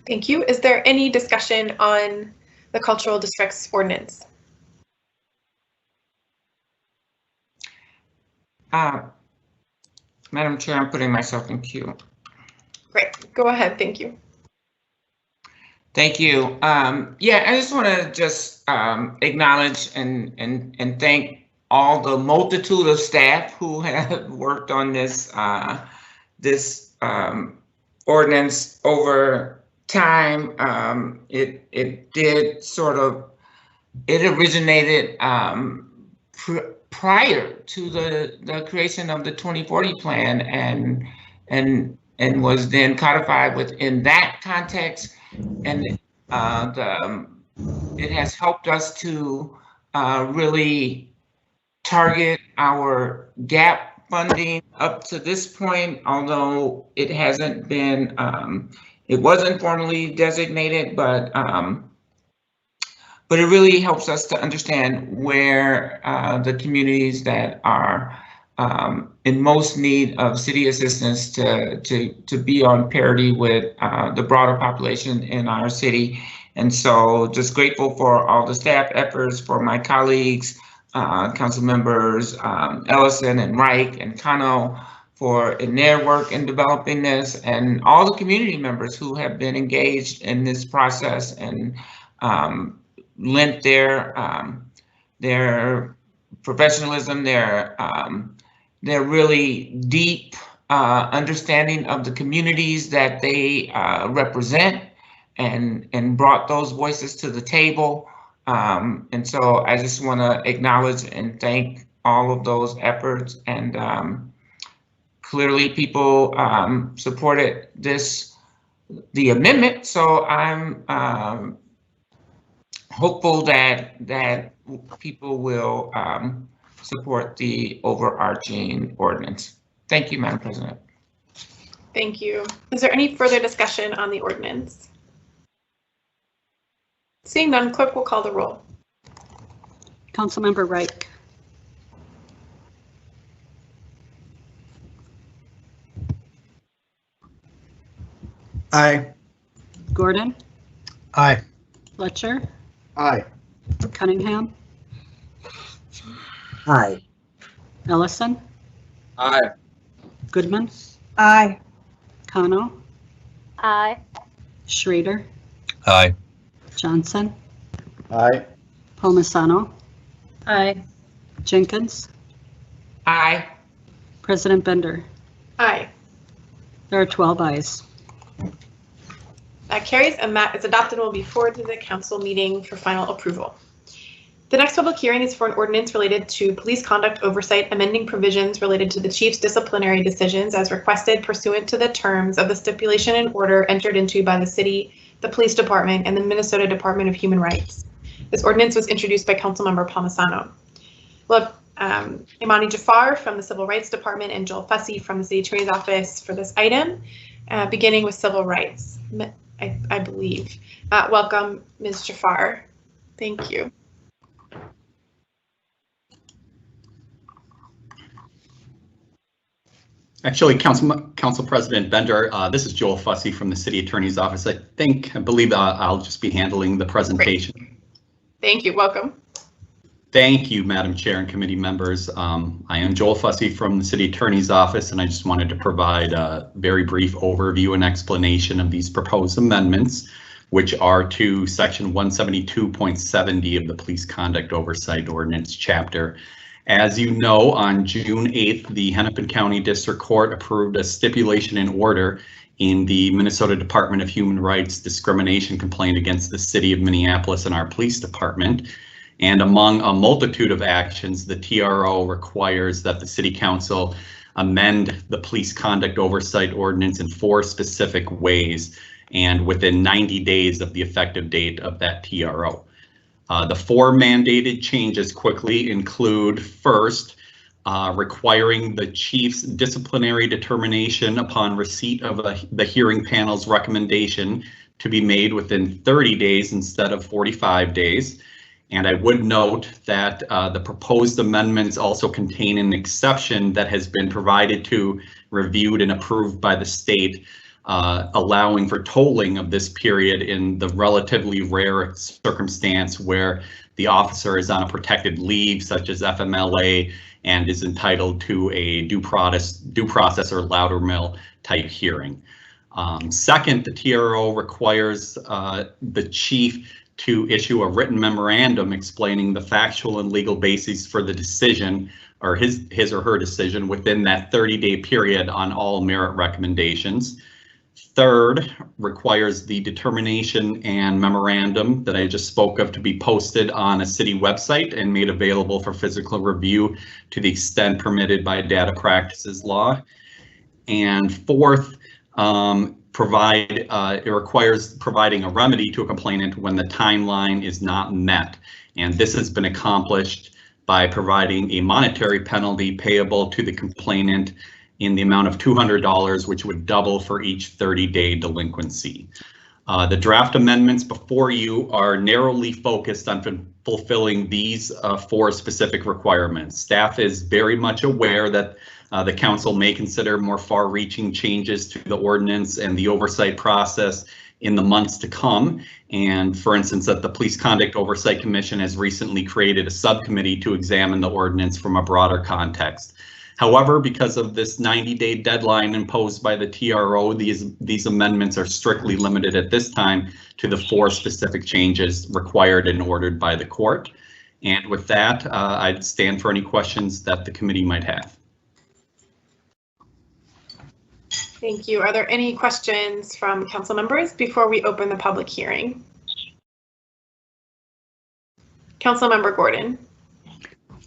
Thank you. Is there any discussion on the cultural districts ordinance? Madam Chair, I'm putting myself in queue. Great. Go ahead. Thank you. Thank you. Yeah, I just want to acknowledge and thank all the multitude of staff who have worked on this ordinance over time. It originated prior to the creation of the 2040 plan and was then codified within that context, and it has helped us to really target our gap funding up to this point, although it hasn't been it wasn't formally designated, but it really helps us to understand where the communities that are in most need of city assistance to be on parity with the broader population in our city. And so just grateful for all the staff efforts, for my colleagues, council members Ellison and Reich and Kano in their work in developing this, and all the community members who have been engaged in this process and lent their professionalism, their really deep understanding of the communities that they represent, and brought those voices to the table. And so I just want to acknowledge and thank all of those efforts. And clearly people supported the amendment. So I'm hopeful that people will support the overarching ordinance. Thank you, Madam President. Thank you. Is there any further discussion on the ordinance? Seeing none, clerk will call the roll. Councilmember Reich. Aye. Gordon. Aye. Fletcher. Aye. Cunningham. Aye. Ellison. Aye. Goodman. Aye. Kano. Aye. Schrader. Aye. Johnson. Aye. Palmisano. Aye. Jenkins. Aye. President Bender. Aye. There are 12 ayes. That carries, and that is adopted and will be forwarded to the council meeting for final approval. The next public hearing is for an ordinance related to police conduct oversight, amending provisions related to the chief's disciplinary decisions as requested pursuant to the terms of the stipulation and order entered into by the city, the police department, and the Minnesota Department of Human Rights. This ordinance was introduced by Councilmember Palmisano. We'll have Imani Jafar from the Civil Rights Department and Joel Fussy from the City Attorney's Office for this item, beginning with civil rights, I believe. Welcome, Ms. Jafar. Thank you. Actually, Council President Bender, this is Joel Fussy from the City Attorney's Office. I believe I'll just be handling the presentation. Great. Thank you. Welcome. Thank you, Madam Chair and committee members. I am Joel Fussy from the City Attorney's Office, and I just wanted to provide a very brief overview and explanation of these proposed amendments, which are to Section 172.70 of the Police Conduct Oversight Ordinance Chapter. As you know, on June 8th, the Hennepin County District Court approved a stipulation and order in the Minnesota Department of Human Rights discrimination complaint against the City of Minneapolis and our police department. And among a multitude of actions, the TRO requires that the City Council amend the Police Conduct Oversight Ordinance in 4 specific ways and within 90 days of the effective date of that TRO. The 4 mandated changes quickly include, first, requiring the chief's disciplinary determination upon receipt of the hearing panel's recommendation to be made within 30 days instead of 45 days. And I would note that the proposed amendments also contain an exception that has been provided to, reviewed, and approved by the state, allowing for tolling of this period in the relatively rare circumstance where the officer is on a protected leave, such as FMLA, and is entitled to a due process or Loudermill type hearing. Second, the TRO requires the chief to issue a written memorandum explaining the factual and legal basis for the decision, or his or her decision, within that 30-day period on all merit recommendations. Third, requires the determination and memorandum that I just spoke of to be posted on a city website and made available for physical review to the extent permitted by data practices law. And fourth, it requires providing a remedy to a complainant when the timeline is not met. And this has been accomplished by providing a monetary penalty payable to the complainant in the amount of $200, which would double for each 30-day delinquency. The draft amendments before you are narrowly focused on fulfilling these 4 specific requirements. Staff is very much aware that the council may consider more far-reaching changes to the ordinance and the oversight process in the months to come. And for instance, that the Police Conduct Oversight Commission has recently created a subcommittee to examine the ordinance from a broader context. However, because of this 90-day deadline imposed by the TRO, these amendments are strictly limited at this time to the 4 specific changes required and ordered by the court. And with that, I'd stand for any questions that the committee might have. Thank you. Are there any questions from council members before we open the public hearing? Councilmember Gordon.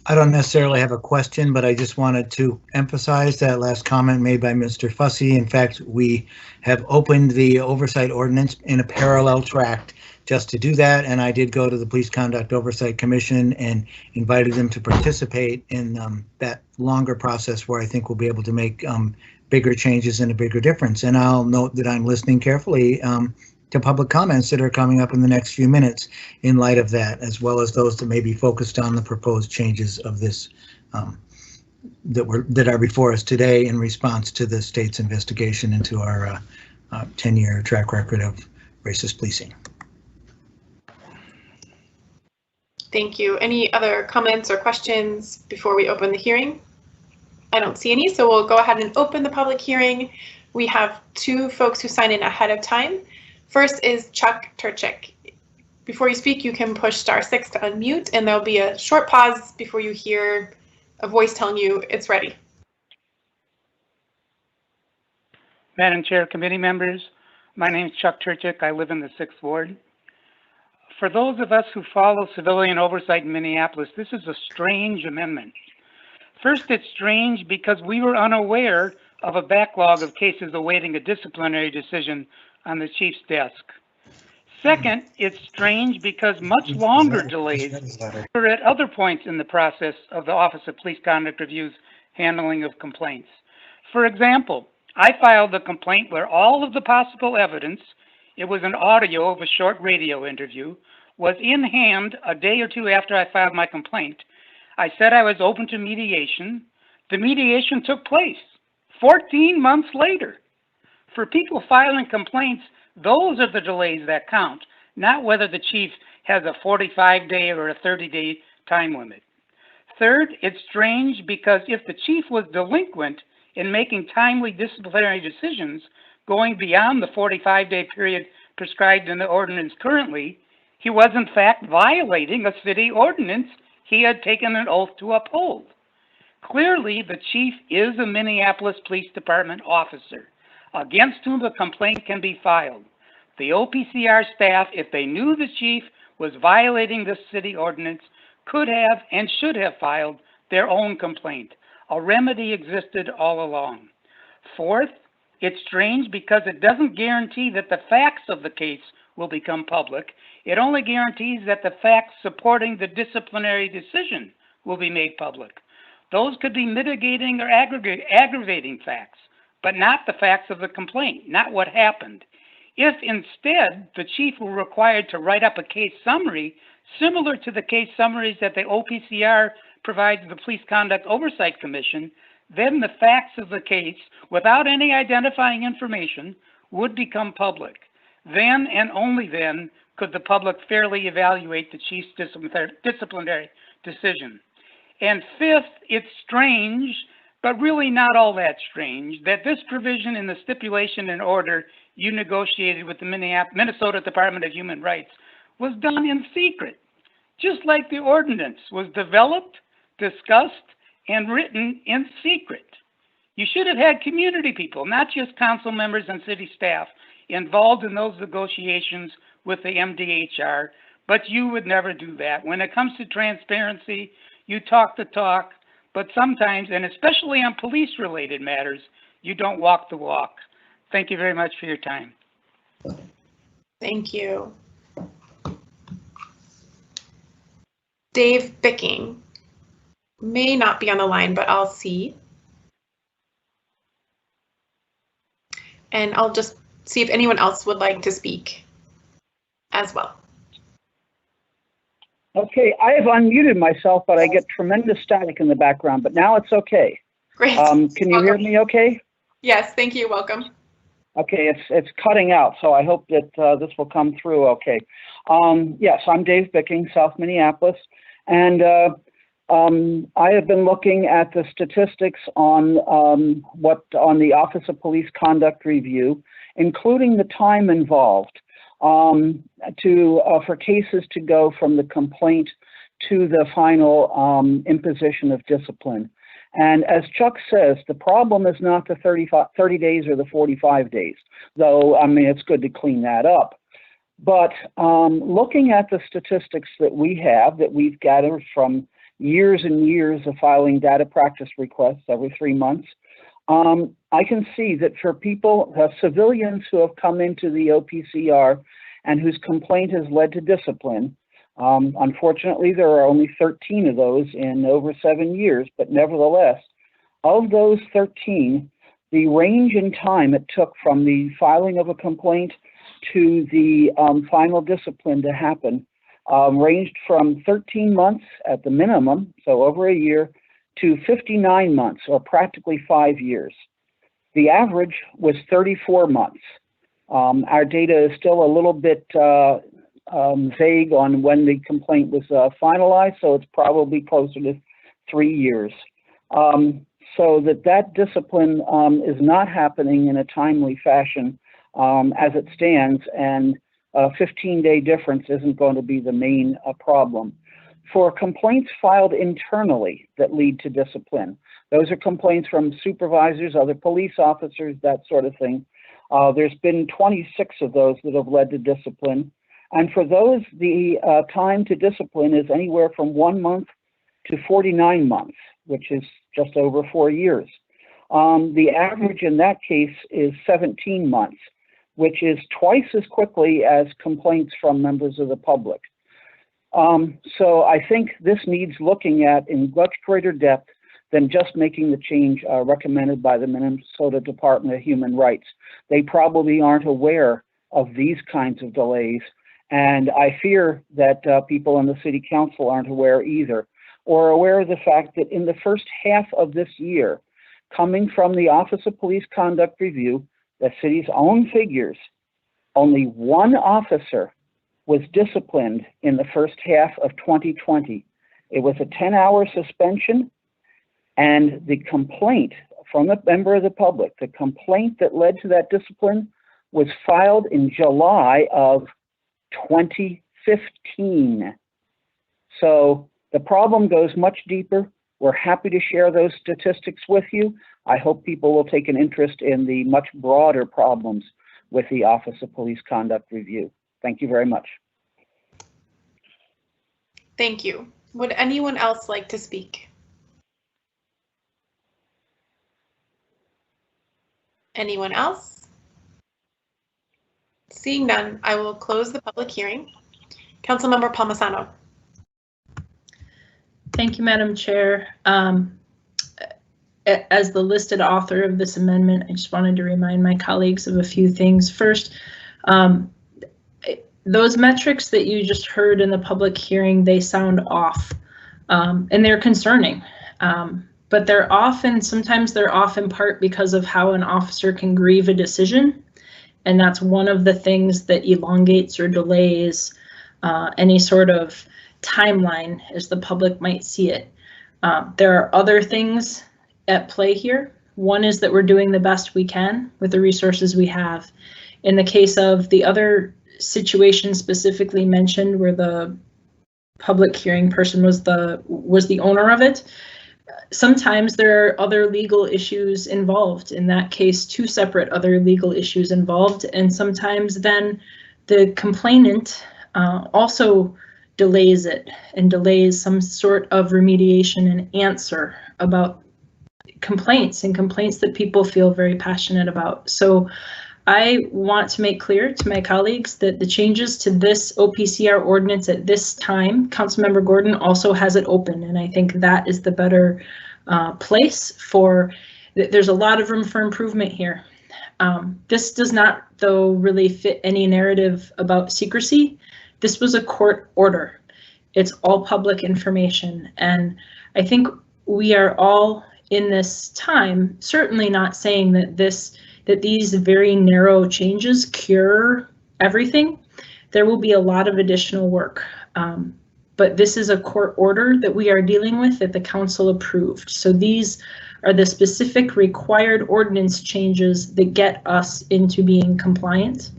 I don't necessarily have a question, but I just wanted to emphasize that last comment made by Mr. Fussy. In fact, we have opened the oversight ordinance in a parallel track just to do that, and I did go to the Police Conduct Oversight Commission and invited them to participate in that longer process where I think we'll be able to make bigger changes and a bigger difference. And I'll note that I'm listening carefully to public comments that are coming up in the next few minutes in light of that, as well as those that may be focused on the proposed changes of this that are before us today in response to the state's investigation into our 10-year track record of racist policing. Thank you. Any other comments or questions before we open the hearing? I don't see any, so we'll go ahead and open the public hearing. We have two folks who sign in ahead of time. First is Chuck Turchik. Before you speak, you can push *6 to unmute, and there'll be a short pause before you hear a voice telling you it's ready. Madam Chair, committee members, my name is Chuck Turchik. I live in the 6th Ward. For those of us who follow civilian oversight in Minneapolis, this is a strange amendment. First, it's strange because we were unaware of a backlog of cases awaiting a disciplinary decision on the chief's desk. Second, it's strange because much longer delays are at other points in the process of the Office of Police Conduct Review's handling of complaints. For example, I filed a complaint where all of the possible evidence, it was an audio of a short radio interview, was in hand a day or two after I filed my complaint. I said I was open to mediation. The mediation took place 14 months later. For people filing complaints, those are the delays that count, not whether the chief has a 45-day or a 30-day time limit. Third, it's strange because if the chief was delinquent in making timely disciplinary decisions going beyond the 45-day period prescribed in the ordinance currently, he was in fact violating a city ordinance he had taken an oath to uphold. Clearly, the chief is a Minneapolis Police Department officer against whom a complaint can be filed. The OPCR staff, if they knew the chief was violating the city ordinance, could have and should have filed their own complaint. A remedy existed all along. Fourth, it's strange because it doesn't guarantee that the facts of the case will become public. It only guarantees that the facts supporting the disciplinary decision will be made public. Those could be mitigating or aggravating facts, but not the facts of the complaint, not what happened. If instead the chief were required to write up a case summary similar to the case summaries that the OPCR provides the Police Conduct Oversight Commission, then the facts of the case, without any identifying information, would become public. Then and only then could the public fairly evaluate the chief's disciplinary decision. And fifth, it's strange, but really not all that strange, that this provision in the stipulation and order you negotiated with the Minnesota Department of Human Rights was done in secret, just like the ordinance was developed, discussed, and written in secret. You should have had community people, not just council members and city staff, involved in those negotiations with the MDHR, but you would never do that. When it comes to transparency, you talk the talk, but sometimes, and especially on police-related matters, you don't walk the walk. Thank you very much for your time. Thank you. Dave Bicking may not be on the line, but I'll see. And I'll just see if anyone else would like to speak as well. Okay, I have unmuted myself, but I get tremendous static in the background, but now it's okay. Great. Can you hear me okay? Yes, thank you. Welcome. Okay, it's cutting out, so I hope that this will come through okay. Yes, I'm Dave Bicking, South Minneapolis, and I have been looking at the statistics on the Office of Police Conduct Review, including the time involved for cases to go from the complaint to the final imposition of discipline. And as Chuck says, the problem is not the 30 days or the 45 days, though, I mean, it's good to clean that up. But looking at the statistics that we've gathered from years and years of filing data practice requests every 3 months, I can see that for people, civilians who have come into the OPCR and whose complaint has led to discipline, unfortunately, there are only 13 of those in over 7 years, but nevertheless, of those 13, the range in time it took from the filing of a complaint to the final discipline to happen ranged from 13 months at the minimum, so over a year, to 59 months, or practically 5 years. The average was 34 months. Our data is still a little bit vague on when the complaint was finalized, so it's probably closer to 3 years. So that discipline is not happening in a timely fashion as it stands, and a 15-day difference isn't going to be the main problem. For complaints filed internally that lead to discipline, those are complaints from supervisors, other police officers, that sort of thing. There's been 26 of those that have led to discipline. And for those, the time to discipline is anywhere from 1 month to 49 months, which is just over 4 years. The average in that case is 17 months, which is twice as quickly as complaints from members of the public. So I think this needs looking at in much greater depth than just making the change recommended by the Minnesota Department of Human Rights. They probably aren't aware of these kinds of delays, and I fear that people in the City Council aren't aware either, or aware of the fact that in the first half of this year, coming from the Office of Police Conduct Review, the city's own figures, only one officer was disciplined in the first half of 2020. It was a 10-hour suspension, and the complaint from a member of the public, the complaint that led to that discipline, was filed in July of 2015. So the problem goes much deeper. We're happy to share those statistics with you. I hope people will take an interest in the much broader problems with the Office of Police Conduct Review. Thank you very much. Thank you. Would anyone else like to speak? Anyone else? Seeing none, I will close the public hearing. Councilmember Palmisano. Thank you, Madam Chair. As the listed author of this amendment, I just wanted to remind my colleagues of a few things. First, those metrics that you just heard in the public hearing, they sound off, and they're concerning. But they're off, and sometimes they're off in part because of how an officer can grieve a decision. And that's one of the things that elongates or delays any sort of timeline as the public might see it. There are other things at play here. One is that we're doing the best we can with the resources we have. In the case of the other situation specifically mentioned, where the public hearing person was the owner of it, sometimes there are other legal issues involved. In that case, 2 separate other legal issues involved, and sometimes then the complainant also delays it and delays some sort of remediation and answer about complaints that people feel very passionate about. So I want to make clear to my colleagues that the changes to this OPCR ordinance at this time, Councilmember Gordon also has it open, and I think that is the better place for, there's a lot of room for improvement here. This does not, though, really fit any narrative about secrecy. This was a court order. It's all public information, and I think we are all in this time certainly not saying that these very narrow changes cure everything. There will be a lot of additional work, but this is a court order that we are dealing with that the council approved. So these are the specific required ordinance changes that get us into being compliant.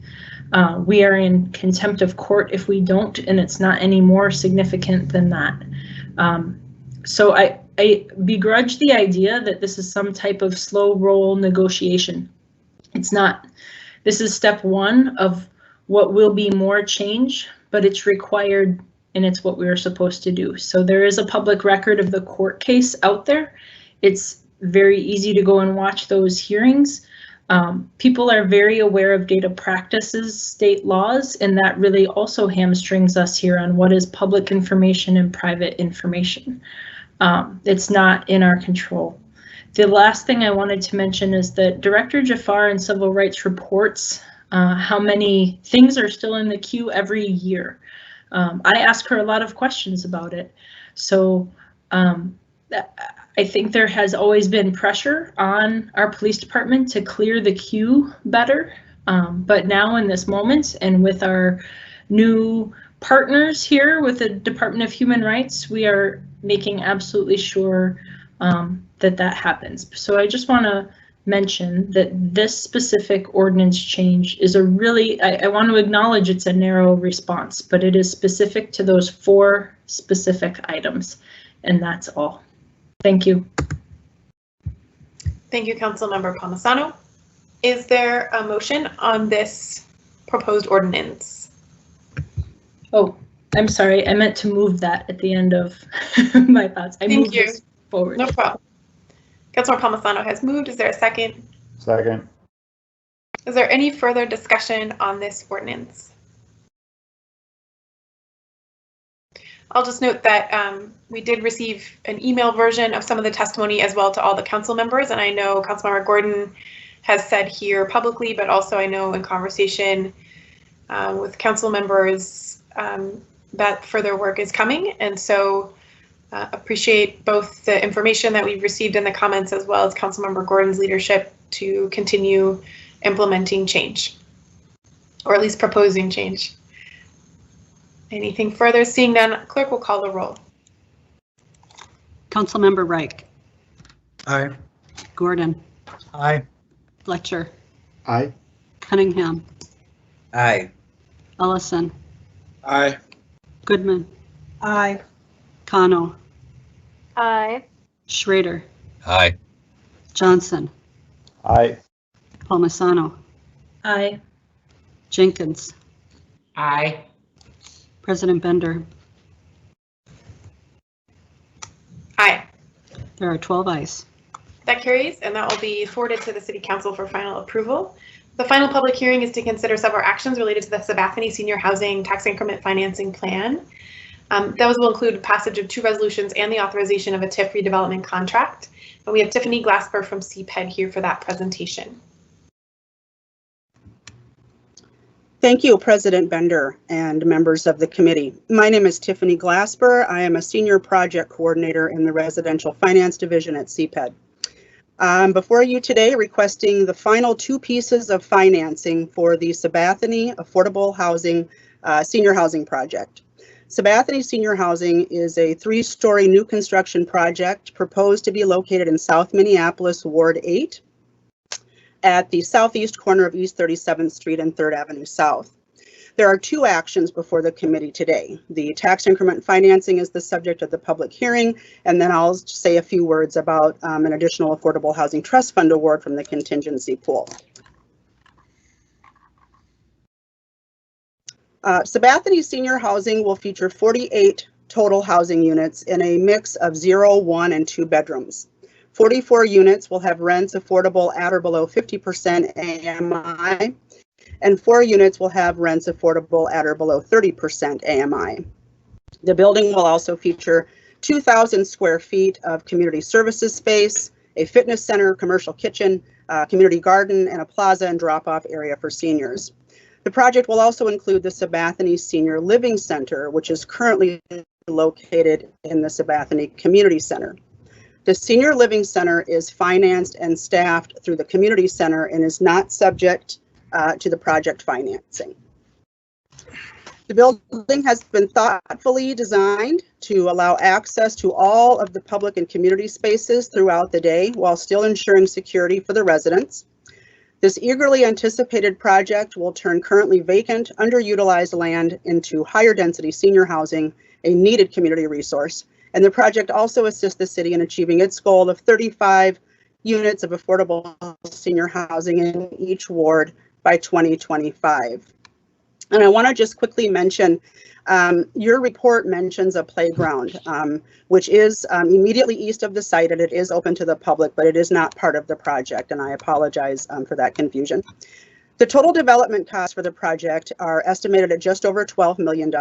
We are in contempt of court if we don't, and it's not any more significant than that. So I begrudge the idea that this is some type of slow roll negotiation. It's not. This is step 1 of what will be more change, but it's required and it's what we are supposed to do. So there is a public record of the court case out there. It's very easy to go and watch those hearings. People are very aware of data practices, state laws, and that really also hamstrings us here on what is public information and private information. It's not in our control. The last thing I wanted to mention is that Director Jafar in Civil Rights reports how many things are still in the queue every year. I ask her a lot of questions about it. So I think there has always been pressure on our police department to clear the queue better. But now in this moment, and with our new partners here with the Department of Human Rights, we are making absolutely sure that happens. So I just want to mention that this specific ordinance change is a really, I want to acknowledge it's a narrow response, but it is specific to those 4 specific items, and that's all. Thank you. Thank you, Councilmember Palmisano. Is there a motion on this proposed ordinance? Oh, I'm sorry. I meant to move that at the end of my thoughts. I moved this forward. No problem. Councilmember Palmisano has moved. Is there a second? Second. Is there any further discussion on this ordinance? I'll just note that we did receive an email version of some of the testimony as well to all the council members, and I know Councilmember Gordon has said here publicly, but also I know in conversation with council members that further work is coming, and so appreciate both the information that we've received in the comments as well as Councilmember Gordon's leadership to continue implementing change, or at least proposing change. Anything further? Seeing none, clerk will call the roll. Councilmember Reich. Aye. Gordon. Aye. Fletcher. Aye. Cunningham. Aye. Ellison. Aye. Goodman. Aye. Cano. Aye. Schrader. Aye. Johnson. Aye. Palmisano. Aye. Jenkins. Aye. President Bender. Aye. There are 12 ayes. That carries, and that will be forwarded to the City Council for final approval. The final public hearing is to consider several actions related to the Sabathani Senior Housing Tax Increment Financing Plan. Those will include passage of 2 resolutions and the authorization of a TIF redevelopment contract. And we have Tiffany Glasper from CPED here for that presentation. Thank you, President Bender and members of the committee. My name is Tiffany Glasper. I am a senior project coordinator in the Residential Finance Division at CPED. I'm before you today requesting the final 2 pieces of financing for the Sabathani Affordable Housing Senior Housing Project. Sabathani Senior Housing is a 3-story new construction project proposed to be located in South Minneapolis, Ward 8, at the southeast corner of East 37th Street and 3rd Avenue South. There are 2 actions before the committee today. The tax increment financing is the subject of the public hearing, and then I'll say a few words about an additional Affordable Housing Trust Fund award from the contingency pool. Sabathani Senior Housing will feature 48 total housing units in a mix of 0, 1, and 2 bedrooms. 44 units will have rents affordable at or below 50% AMI, and 4 units will have rents affordable at or below 30% AMI. The building will also feature 2,000 square feet of community services space, a fitness center, commercial kitchen, community garden, and a plaza and drop-off area for seniors. The project will also include the Sabathani Senior Living Center, which is currently located in the Sabathani Community Center. The Senior Living Center is financed and staffed through the Community Center and is not subject to the project financing. The building has been thoughtfully designed to allow access to all of the public and community spaces throughout the day while still ensuring security for the residents. This eagerly anticipated project will turn currently vacant, underutilized land into higher density senior housing, a needed community resource. And the project also assists the city in achieving its goal of 35 units of affordable senior housing in each ward by 2025. And I want to just quickly mention, your report mentions a playground, which is immediately east of the site, and it is open to the public, but it is not part of the project, and I apologize for that confusion. The total development costs for the project are estimated at just over $12 million.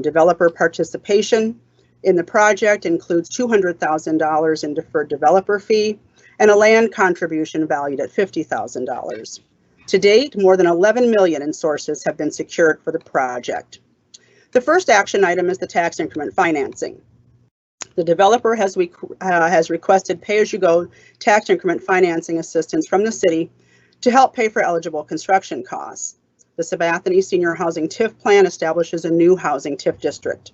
Developer participation in the project includes $200,000 in deferred developer fee and a land contribution valued at $50,000. To date, more than 11 million in sources have been secured for the project. The first action item is the tax increment financing. The developer has requested pay-as-you-go tax increment financing assistance from the city to help pay for eligible construction costs. The Sabathani Senior Housing TIF plan establishes a new housing TIF district.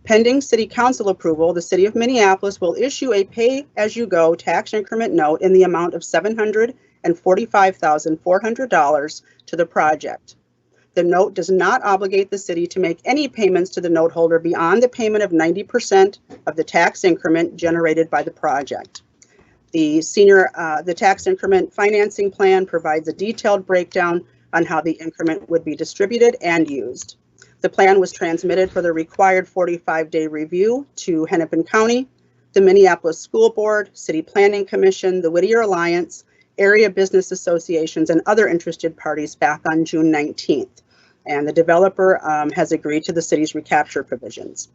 Pending City Council approval, the City of Minneapolis will issue a pay-as-you-go tax increment note in the amount of $745,400 to the project. The note does not obligate the city to make any payments to the note holder beyond the payment of 90% of the tax increment generated by the project. The tax increment financing plan provides a detailed breakdown on how the increment would be distributed and used. The plan was transmitted for the required 45-day review to Hennepin County, the Minneapolis School Board, City Planning Commission, the Whittier Alliance, area business associations, and other interested parties back on June 19th. And the developer has agreed to the city's recapture provisions.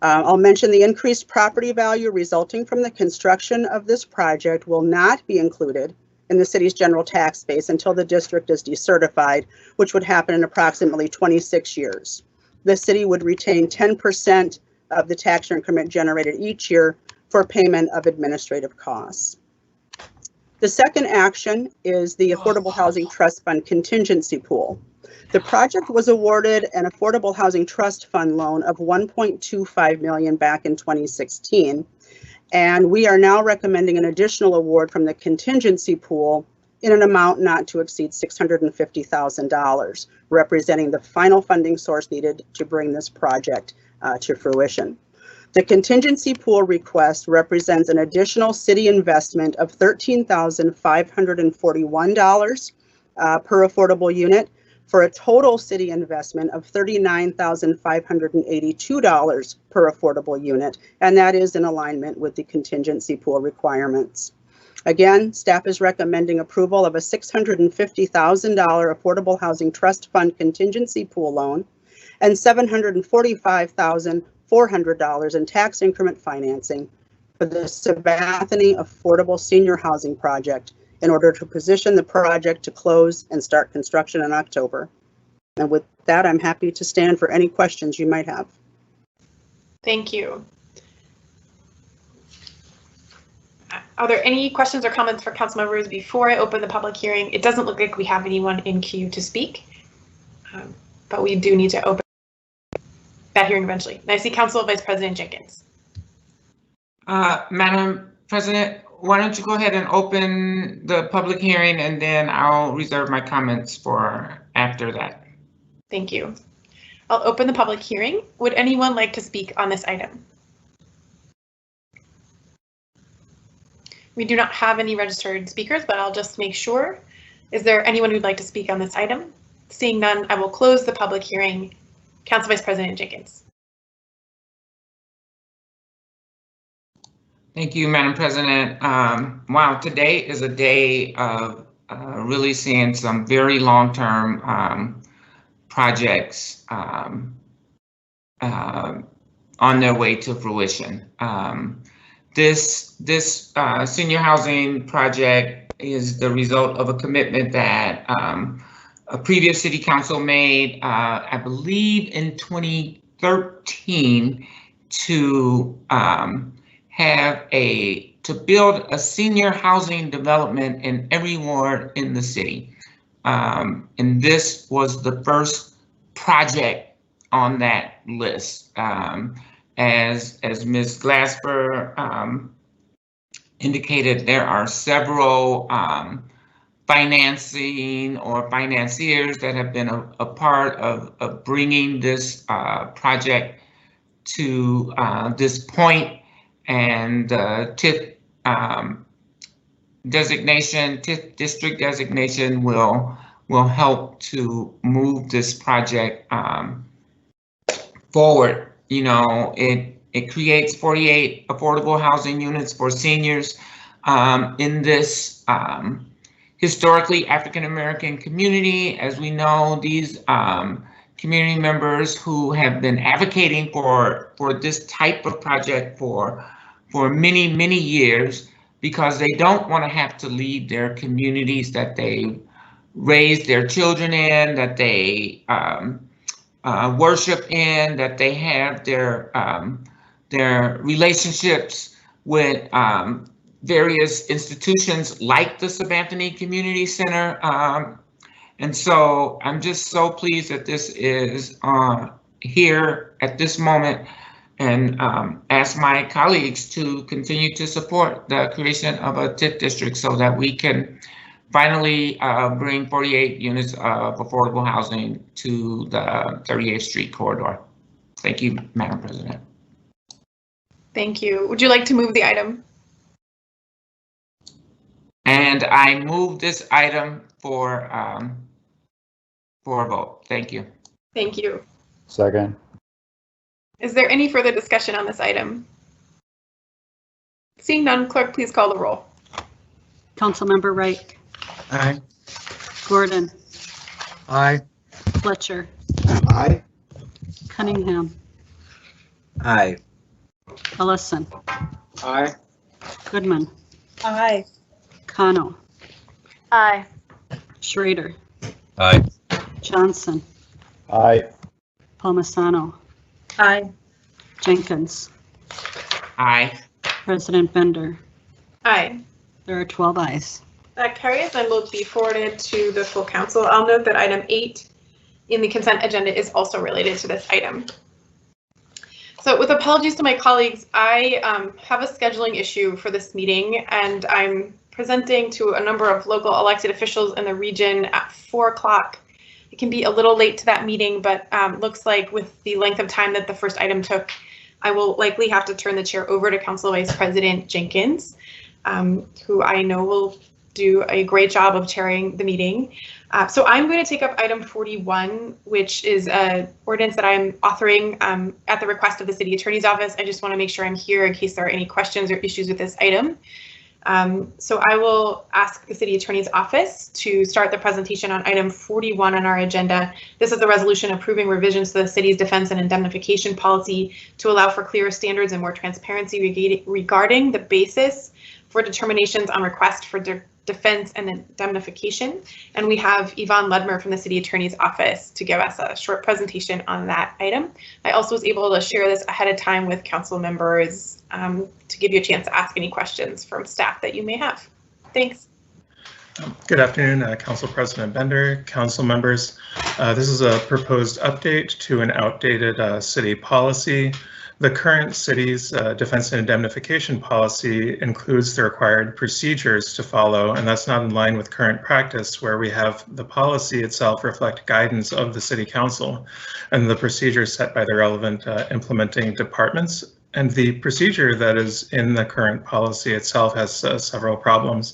I'll mention the increased property value resulting from the construction of this project will not be included in the city's general tax base until the district is decertified, which would happen in approximately 26 years. The city would retain 10% of the tax increment generated each year for payment of administrative costs. The second action is the Affordable Housing Trust Fund contingency pool. The project was awarded an Affordable Housing Trust Fund loan of $1.25 million back in 2016, and we are now recommending an additional award from the contingency pool in an amount not to exceed $650,000, representing the final funding source needed to bring this project to fruition. The contingency pool request represents an additional city investment of $13,541 per affordable unit, for a total city investment of $39,582 per affordable unit, and that is in alignment with the contingency pool requirements. Again, staff is recommending approval of a $650,000 Affordable Housing Trust Fund contingency pool loan and $745,400 in tax increment financing for the Sabathani Affordable Senior Housing Project in order to position the project to close and start construction in October. And with that, I'm happy to stand for any questions you might have. Thank you. Are there any questions or comments for council members before I open the public hearing? It doesn't look like we have anyone in queue to speak, but we do need to open that hearing eventually. And I see Council Vice President Jenkins. Madam President, why don't you go ahead and open the public hearing, and then I'll reserve my comments for after that. Thank you. I'll open the public hearing. Would anyone like to speak on this item? We do not have any registered speakers, but I'll just make sure. Is there anyone who'd like to speak on this item? Seeing none, I will close the public hearing. Council Vice President Jenkins. Thank you, Madam President. Wow, today is a day of really seeing some very long-term projects on their way to fruition. This senior housing project is the result of a commitment that a previous city council made, I believe in 2013, to build a senior housing development in every ward in the city. And this was the first project on that list. As Ms. Glasper indicated, there are several financing or financiers that have been a part of bringing this project to this point. And TIF designation, TIF district designation will help to move this project forward. You know, it creates 48 affordable housing units for seniors in this historically African American community. As we know, these community members who have been advocating for this type of project for many years, because they don't want to have to leave their communities that they raise their children in, that they worship in, that they have their relationships with various institutions like the Sabanthony Community Center. And so I'm just so pleased that this is here at this moment, and ask my colleagues to continue to support the creation of a TIF district so that we can finally bring 48 units of affordable housing to the 38th Street corridor. Thank you, Madam President. Thank you. Would you like to move the item? And I move this item for a vote. Thank you. Thank you. Second. Is there any further discussion on this item? Seeing none, clerk, please call the roll. Councilmember Wright, Aye. Gordon, Aye. Fletcher, Aye. Cunningham, Aye. Ellison, Aye. Goodman, Aye. Kano, Aye. Schrader, Aye. Johnson, Aye. Palmisano, Aye. Jenkins, Aye. President Bender. Aye. There are 12 ayes. That carries and will be forwarded to the full council. I'll note that item 8 in the consent agenda is also related to this item. So with apologies to my colleagues, I have a scheduling issue for this meeting, and I'm presenting to a number of local elected officials in the region at 4 o'clock. It can be a little late to that meeting, but looks like with the length of time that the first item took, I will likely have to turn the chair over to Council Vice President Jenkins, who I know will do a great job of chairing the meeting. So I'm going to take up item 41, which is an ordinance that I'm authoring at the request of the City Attorney's Office. I just want to make sure I'm here in case there are any questions or issues with this item. So I will ask the City Attorney's Office to start the presentation on item 41 on our agenda. This is a resolution approving revisions to the city's defense and indemnification policy to allow for clearer standards and more transparency regarding the basis for determinations on request for defense and indemnification. And we have Yvonne Ludmer from the City Attorney's Office to give us a short presentation on that item. I also was able to share this ahead of time with council members to give you a chance to ask any questions from staff that you may have. Thanks. Good afternoon, Council President Bender, council members. This is a proposed update to an outdated city policy. The current city's defense and indemnification policy includes the required procedures to follow, and that's not in line with current practice, where we have the policy itself reflect guidance of the City Council and the procedures set by the relevant implementing departments. And the procedure that is in the current policy itself has several problems.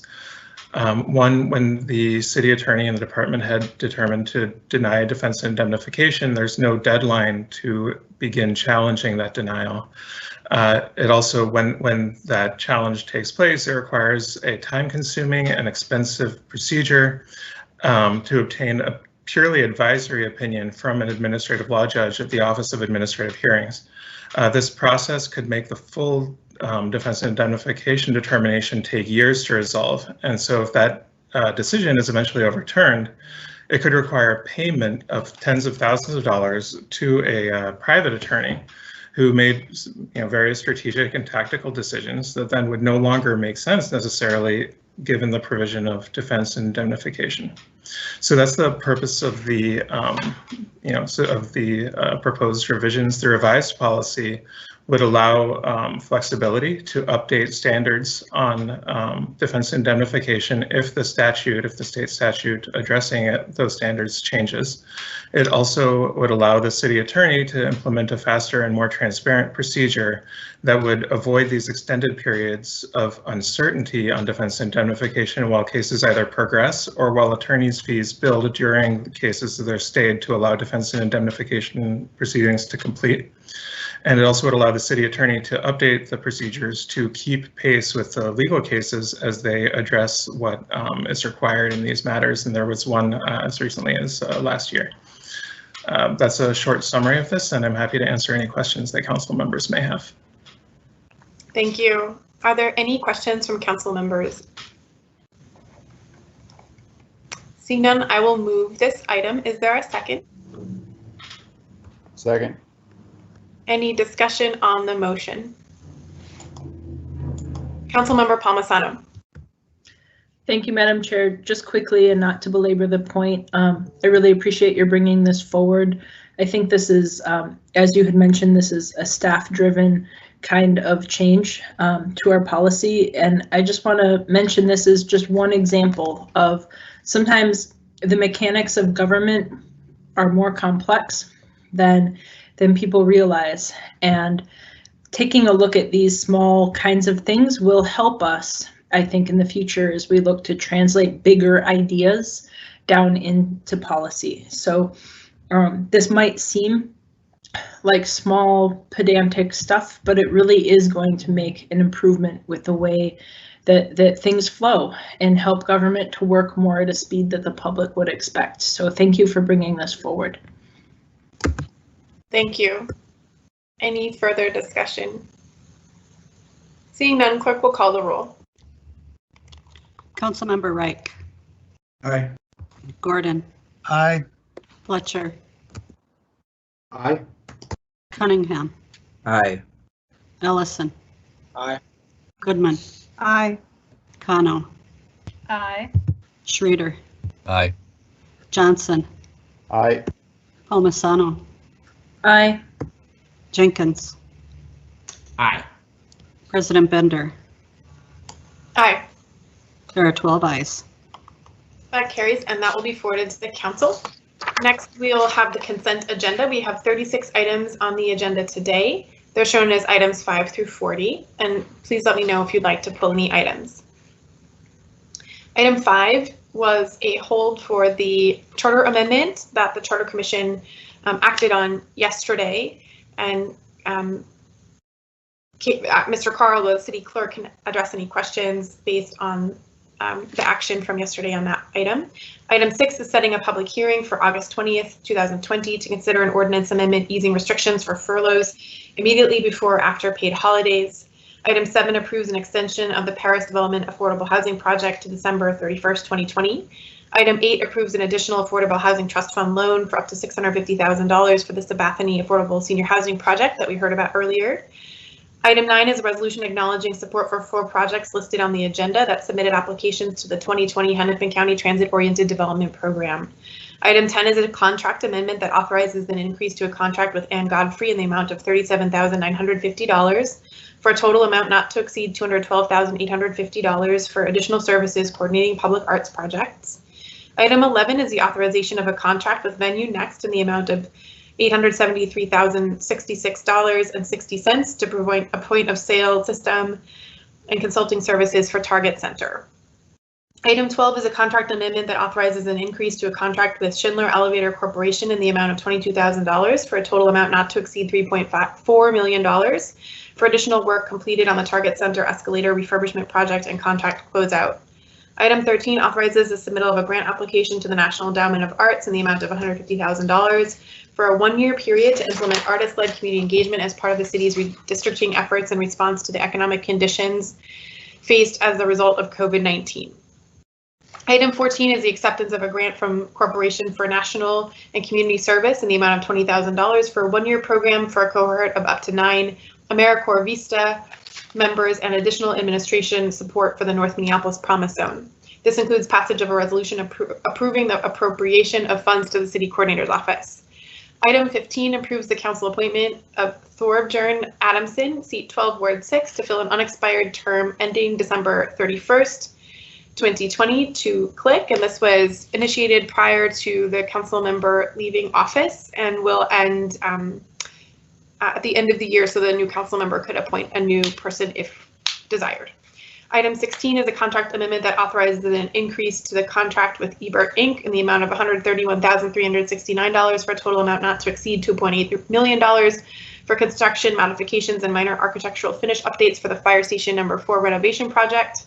One, when the city attorney and the department head determined to deny defense and indemnification, there's no deadline to begin challenging that denial. It also, when that challenge takes place, it requires a time-consuming and expensive procedure to obtain a purely advisory opinion from an administrative law judge at the Office of Administrative Hearings. This process could make the full defense and indemnification determination take years to resolve. And so if that decision is eventually overturned, it could require payment of tens of thousands of dollars to a private attorney who made various strategic and tactical decisions that then would no longer make sense necessarily given the provision of defense and indemnification. So that's the purpose of the proposed revisions. The revised policy would allow flexibility to update standards on defense indemnification if the state statute addressing those standards changes. It also would allow the city attorney to implement a faster and more transparent procedure that would avoid these extended periods of uncertainty on defense indemnification while cases either progress or while attorneys' fees build during cases that are stayed to allow defense and indemnification proceedings to complete. And it also would allow the city attorney to update the procedures to keep pace with the legal cases as they address what is required in these matters. And there was one as recently as last year. That's a short summary of this, and I'm happy to answer any questions that council members may have. Thank you. Are there any questions from council members? Seeing none, I will move this item. Is there a second? Second. Any discussion on the motion? Councilmember Palmisano. Thank you, Madam Chair. Just quickly, and not to belabor the point, I really appreciate your bringing this forward. I think this is, as you had mentioned, this is a staff-driven kind of change to our policy. And I just want to mention this is just one example of sometimes the mechanics of government are more complex than people realize. And taking a look at these small kinds of things will help us, I think, in the future as we look to translate bigger ideas down into policy. So this might seem like small pedantic stuff, but it really is going to make an improvement with the way that things flow and help government to work more at a speed that the public would expect. So thank you for bringing this forward. Thank you. Any further discussion? Seeing none, clerk will call the roll. Councilmember Reich. Aye. Gordon. Aye. Fletcher. Aye. Cunningham. Aye. Ellison. Aye. Goodman. Aye. Kano. Aye. Schrader. Aye. Johnson. Aye. Palmisano. Aye. Jenkins. Aye. President Bender. Aye. There are 12 ayes. That carries, and that will be forwarded to the council. Next, we'll have the consent agenda. We have 36 items on the agenda today. They're shown as items 5 through 40, and please let me know if you'd like to pull any items. Item 5 was a hold for the charter amendment that the Charter Commission acted on yesterday, and Mr. Carl, the city clerk, can address any questions based on the action from yesterday on that item. Item 6 is setting a public hearing for August 20th, 2020 to consider an ordinance amendment easing restrictions for furloughs immediately before or after paid holidays. Item 7 approves an extension of the Paris Development Affordable Housing Project to December 31st, 2020. Item 8 approves an additional Affordable Housing Trust Fund loan for up to $650,000 for the Sabathani Affordable Senior Housing Project that we heard about earlier. Item 9 is a resolution acknowledging support for 4 projects listed on the agenda that submitted applications to the 2020 Hennepin County Transit-Oriented Development Program. Item 10 is a contract amendment that authorizes an increase to a contract with Ann Godfrey in the amount of $37,950 for a total amount not to exceed $212,850 for additional services coordinating public arts projects. Item 11 is the authorization of a contract with Venue Next in the amount of $873,066.60 to provide a point of sale system and consulting services for Target Center. Item 12 is a contract amendment that authorizes an increase to a contract with Schindler Elevator Corporation in the amount of $22,000 for a total amount not to exceed $3.4 million for additional work completed on the Target Center escalator refurbishment project and contract closeout. Item 13 authorizes the submittal of a grant application to the National Endowment of Arts in the amount of $150,000 for a 1-year period to implement artist-led community engagement as part of the city's redistricting efforts in response to the economic conditions faced as a result of COVID-19. Item 14 is the acceptance of a grant from Corporation for National and Community Service in the amount of $20,000 for a 1-year program for a cohort of up to 9 AmeriCorps Vista members and additional administration support for the North Minneapolis Promise Zone. This includes passage of a resolution approving the appropriation of funds to the city coordinator's office. Item 15 approves the council appointment of Thorbjørn Adamson, seat 12, Ward 6, to fill an unexpired term ending December 31st, 2020 to CLIC, and this was initiated prior to the council member leaving office and will end at the end of the year so the new council member could appoint a new person if desired. Item 16 is a contract amendment that authorizes an increase to the contract with Ebert Inc. in the amount of $131,369 for a total amount not to exceed $2.8 million for construction modifications and minor architectural finish updates for the Fire Station Number 4 renovation project.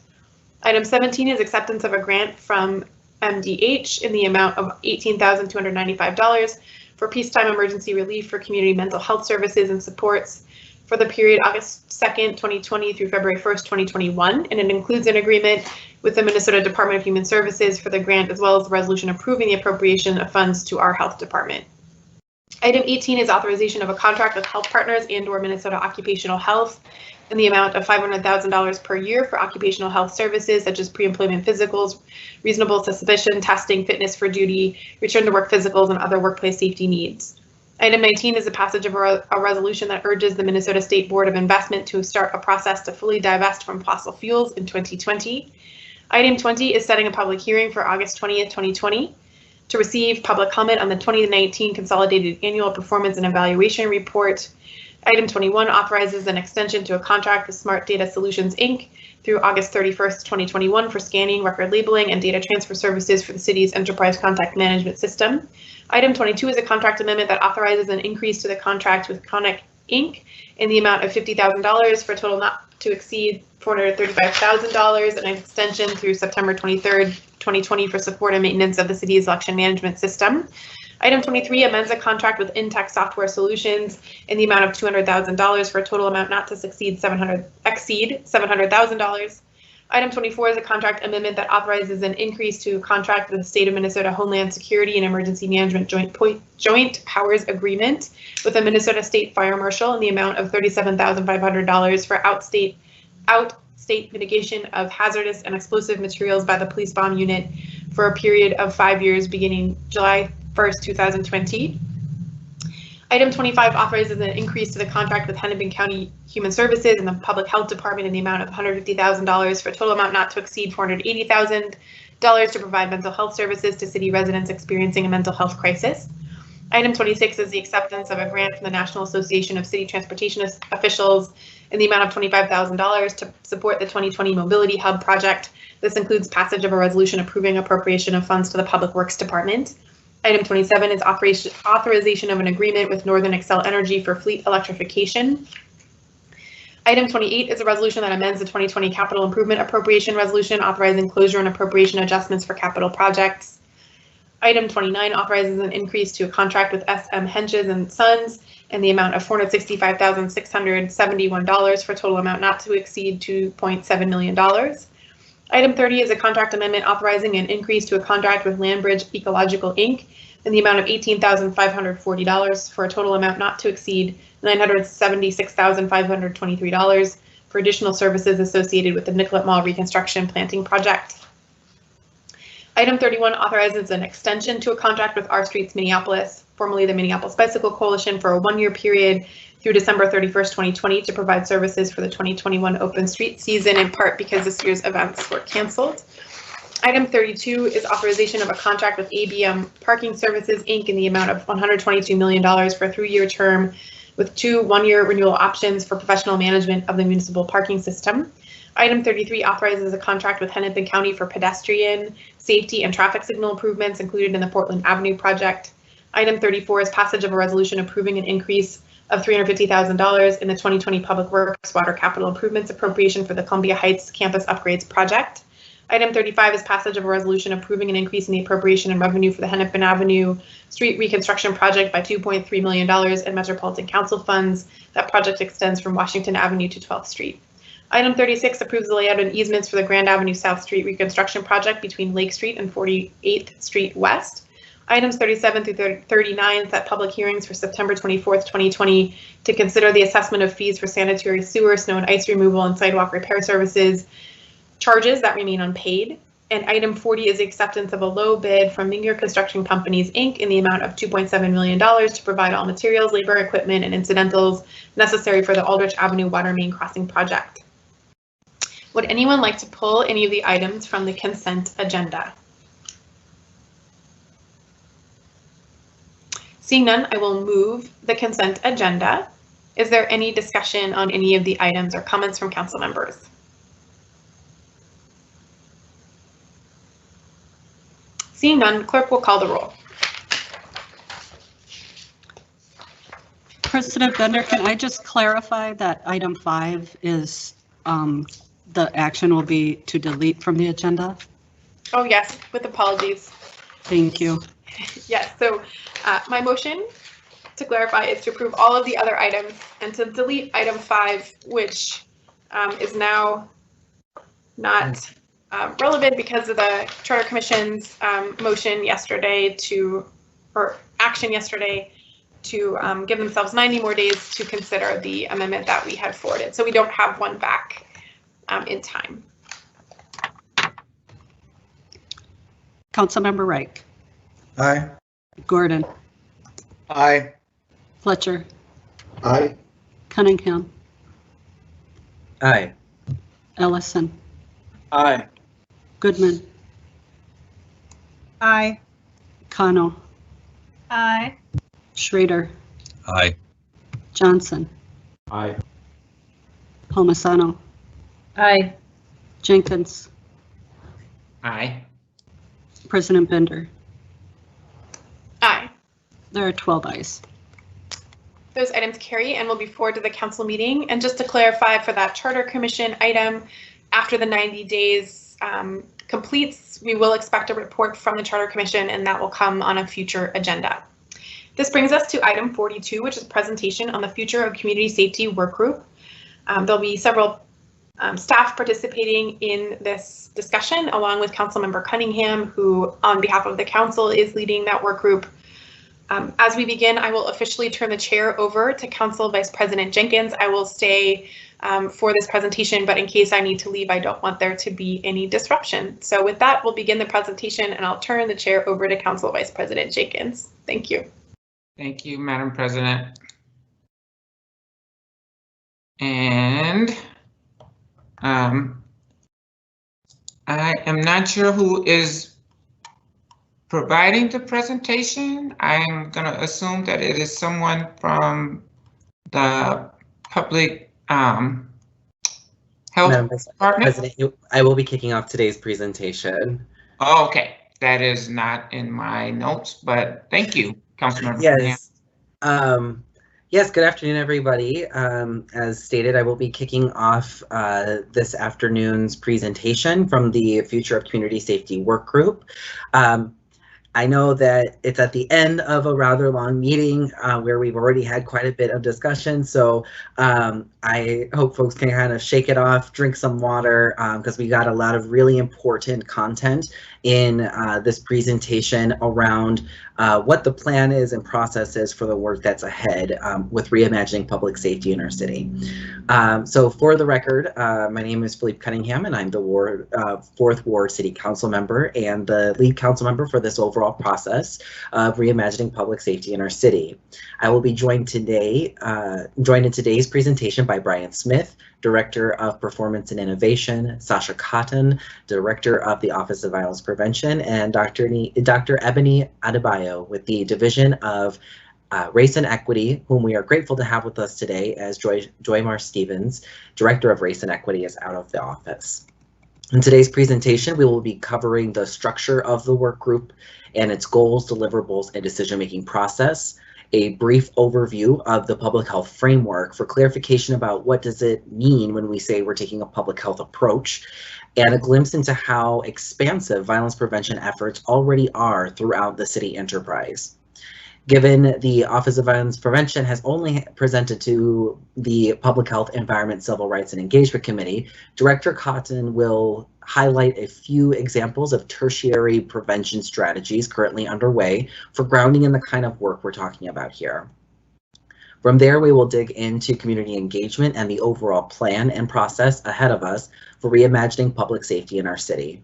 Item 17 is acceptance of a grant from MDH in the amount of $18,295 for peacetime emergency relief for community mental health services and supports for the period August 2nd, 2020 through February 1st, 2021, and it includes an agreement with the Minnesota Department of Human Services for the grant, as well as the resolution approving the appropriation of funds to our health department. Item 18 is authorization of a contract with Health Partners and/or Minnesota Occupational Health in the amount of $500,000 per year for occupational health services such as pre-employment physicals, reasonable suspicion testing, fitness for duty, return to work physicals, and other workplace safety needs. Item 19 is the passage of a resolution that urges the Minnesota State Board of Investment to start a process to fully divest from fossil fuels in 2020. Item 20 is setting a public hearing for August 20th, 2020 to receive public comment on the 2019 Consolidated Annual Performance and Evaluation Report. Item 21 authorizes an extension to a contract with Smart Data Solutions, Inc. through August 31st, 2021 for scanning, record labeling, and data transfer services for the city's enterprise contact management system. Item 22 is a contract amendment that authorizes an increase to the contract with Conic, Inc. in the amount of $50,000 for a total not to exceed $435,000, and an extension through September 23rd, 2020 for support and maintenance of the city's election management system. Item 23 amends a contract with Intech Software Solutions in the amount of $200,000 for a total amount not to exceed $700,000. Item 24 is a contract amendment that authorizes an increase to contract with the State of Minnesota Homeland Security and Emergency Management Joint Powers Agreement with the Minnesota State Fire Marshal in the amount of $37,500 for outstate mitigation of hazardous and explosive materials by the police bomb unit for a period of 5 years beginning July 1st, 2020. Item 25 authorizes an increase to the contract with Hennepin County Human Services and the Public Health Department in the amount of $150,000 for a total amount not to exceed $480,000 to provide mental health services to city residents experiencing a mental health crisis. Item 26 is the acceptance of a grant from the National Association of City Transportation Officials in the amount of $25,000 to support the 2020 Mobility Hub project. This includes passage of a resolution approving appropriation of funds to the Public Works Department. Item 27 is authorization of an agreement with Northern Excel Energy for fleet electrification. Item 28 is a resolution that amends the 2020 Capital Improvement Appropriation Resolution authorizing closure and appropriation adjustments for capital projects. Item 29 authorizes an increase to a contract with SM Henches and Sons in the amount of $465,671 for a total amount not to exceed $2.7 million. Item 30 is a contract amendment authorizing an increase to a contract with Landbridge Ecological, Inc. in the amount of $18,540 for a total amount not to exceed $976,523 for additional services associated with the Nicollet Mall reconstruction planting project. Item 31 authorizes an extension to a contract with R Streets Minneapolis, formerly the Minneapolis Bicycle Coalition, for a 1-year period through December 31st, 2020 to provide services for the 2021 open street season, in part because this year's events were canceled. Item 32 is authorization of a contract with ABM Parking Services, Inc. in the amount of $122 million for a 3-year term with 2 1-year renewal options for professional management of the municipal parking system. Item 33 authorizes a contract with Hennepin County for pedestrian safety and traffic signal improvements included in the Portland Avenue project. Item 34 is passage of a resolution approving an increase of $350,000 in the 2020 Public Works Water Capital Improvements appropriation for the Columbia Heights Campus Upgrades project. Item 35 is passage of a resolution approving an increase in the appropriation and revenue for the Hennepin Avenue Street Reconstruction Project by $2.3 million in Metropolitan Council funds. That project extends from Washington Avenue to 12th Street. Item 36 approves the layout and easements for the Grand Avenue South Street Reconstruction Project between Lake Street and 48th Street West. Items 37 through 39 set public hearings for September 24th, 2020 to consider the assessment of fees for sanitary sewer, snow and ice removal, and sidewalk repair services charges that remain unpaid. And item 40 is the acceptance of a low bid from Minger Construction Companies, Inc. in the amount of $2.7 million to provide all materials, labor, equipment, and incidentals necessary for the Aldrich Avenue Water Main Crossing project. Would anyone like to pull any of the items from the consent agenda? Seeing none, I will move the consent agenda. Is there any discussion on any of the items or comments from council members? Seeing none, clerk will call the roll. President Bender, can I just clarify that item 5 is the action will be to delete from the agenda? Oh yes, with apologies. Thank you. Yes, so my motion to clarify, is to approve all of the other items and to delete item 5, which is now not relevant because of the Charter Commission's motion yesterday or action yesterday to give themselves 90 more days to consider the amendment that we had forwarded. So we don't have one back in time. Councilmember Reich. Aye. Gordon. Aye. Fletcher. Aye. Cunningham. Aye. Ellison. Aye. Goodman. Aye. Cano. Aye. Schrader. Aye. Johnson. Aye. Palmisano. Aye. Jenkins. Aye. President Bender. Aye. There are 12 ayes. Those items carry and will be forwarded to the council meeting. And just to clarify for that Charter Commission item, after the 90 days completes, we will expect a report from the Charter Commission, and that will come on a future agenda. This brings us to item 42, which is presentation on the future of community safety work group. There'll be several staff participating in this discussion, along with Councilmember Cunningham, who on behalf of the council is leading that work group. As we begin, I will officially turn the chair over to Council Vice President Jenkins. I will stay for this presentation, but in case I need to leave, I don't want there to be any disruption. So with that, we'll begin the presentation, and I'll turn the chair over to Council Vice President Jenkins. Thank you. Thank you, Madam President. And I am not sure who is providing the presentation. I'm going to assume that it is someone from the public health department. President, I will be kicking off today's presentation. Oh, okay. That is not in my notes, but thank you, Councilmember. Yes. Yes, good afternoon, everybody. As stated, I will be kicking off this afternoon's presentation from the Future of Community Safety Work Group. I know that it's at the end of a rather long meeting where we've already had quite a bit of discussion, so I hope folks can kind of shake it off, drink some water, because we got a lot of really important content in this presentation around what the plan is and process is for the work that's ahead with reimagining public safety in our city. So for the record, my name is Philippe Cunningham, and I'm the 4th Ward City Council member and the lead council member for this overall process of reimagining public safety in our city. I will be joined in today's presentation by Brian Smith, Director of Performance and Innovation, Sasha Cotton, Director of the Office of Violence Prevention, and Dr. Ebony Adebayo with the Division of Race and Equity, whom we are grateful to have with us today, as Joymar Stevens, Director of Race and Equity, is out of the office. In today's presentation, we will be covering the structure of the work group and its goals, deliverables, and decision-making process, a brief overview of the public health framework for clarification about what does it mean when we say we're taking a public health approach, and a glimpse into how expansive violence prevention efforts already are throughout the city enterprise. Given the Office of Violence Prevention has only presented to the Public Health, Environment, Civil Rights, and Engagement Committee, Director Cotton will highlight a few examples of tertiary prevention strategies currently underway for grounding in the kind of work we're talking about here. From there, we will dig into community engagement and the overall plan and process ahead of us for reimagining public safety in our city.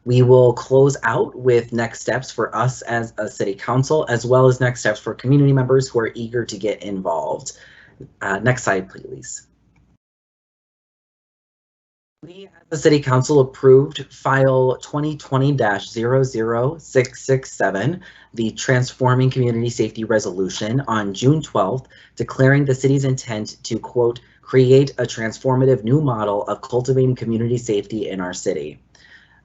We will close out with next steps for us as a city council, as well as next steps for community members who are eager to get involved. Next slide, please. We, as the City Council, approved File 2020-00667, the Transforming Community Safety Resolution, on June 12th, declaring the city's intent to, quote, create a transformative new model of cultivating community safety in our city.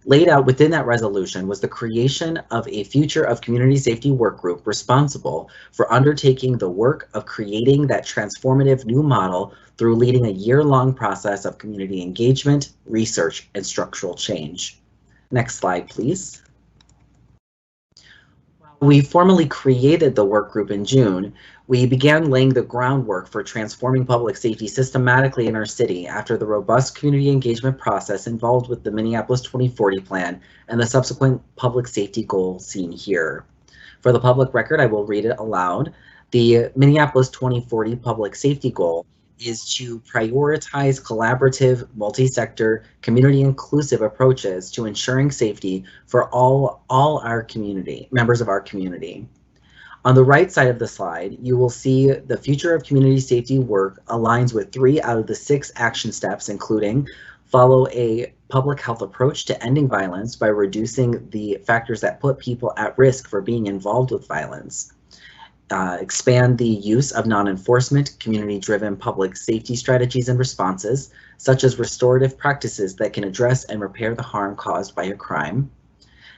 Laid out within that resolution was the creation of a Future of Community Safety work group responsible for undertaking the work of creating that transformative new model through leading a year-long process of community engagement, research, and structural change. Next slide, please. While We formally created the work group in June. We began laying the groundwork for transforming public safety systematically in our city after the robust community engagement process involved with the Minneapolis 2040 plan and the subsequent public safety goal seen here. For the public record, I will read it aloud. The Minneapolis 2040 public safety goal is to prioritize collaborative, multi-sector, community-inclusive approaches to ensuring safety for all our community, members of our community. On the right side of the slide, you will see the future of community safety work aligns with 3 out of the 6 action steps, including follow a public health approach to ending violence by reducing the factors that put people at risk for being involved with violence. Expand the use of non-enforcement, community-driven public safety strategies and responses, such as restorative practices that can address and repair the harm caused by a crime.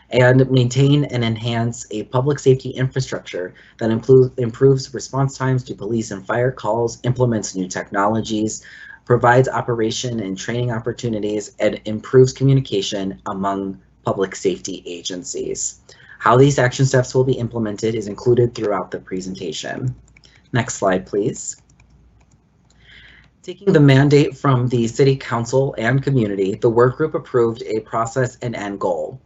And maintain and enhance a public safety infrastructure that improves response times to police and fire calls, implements new technologies, provides operation and training opportunities, and improves communication among public safety agencies. How these action steps will be implemented is included throughout the presentation. Next slide, please. Taking the mandate from the City Council and community, the work group approved a process and end goal.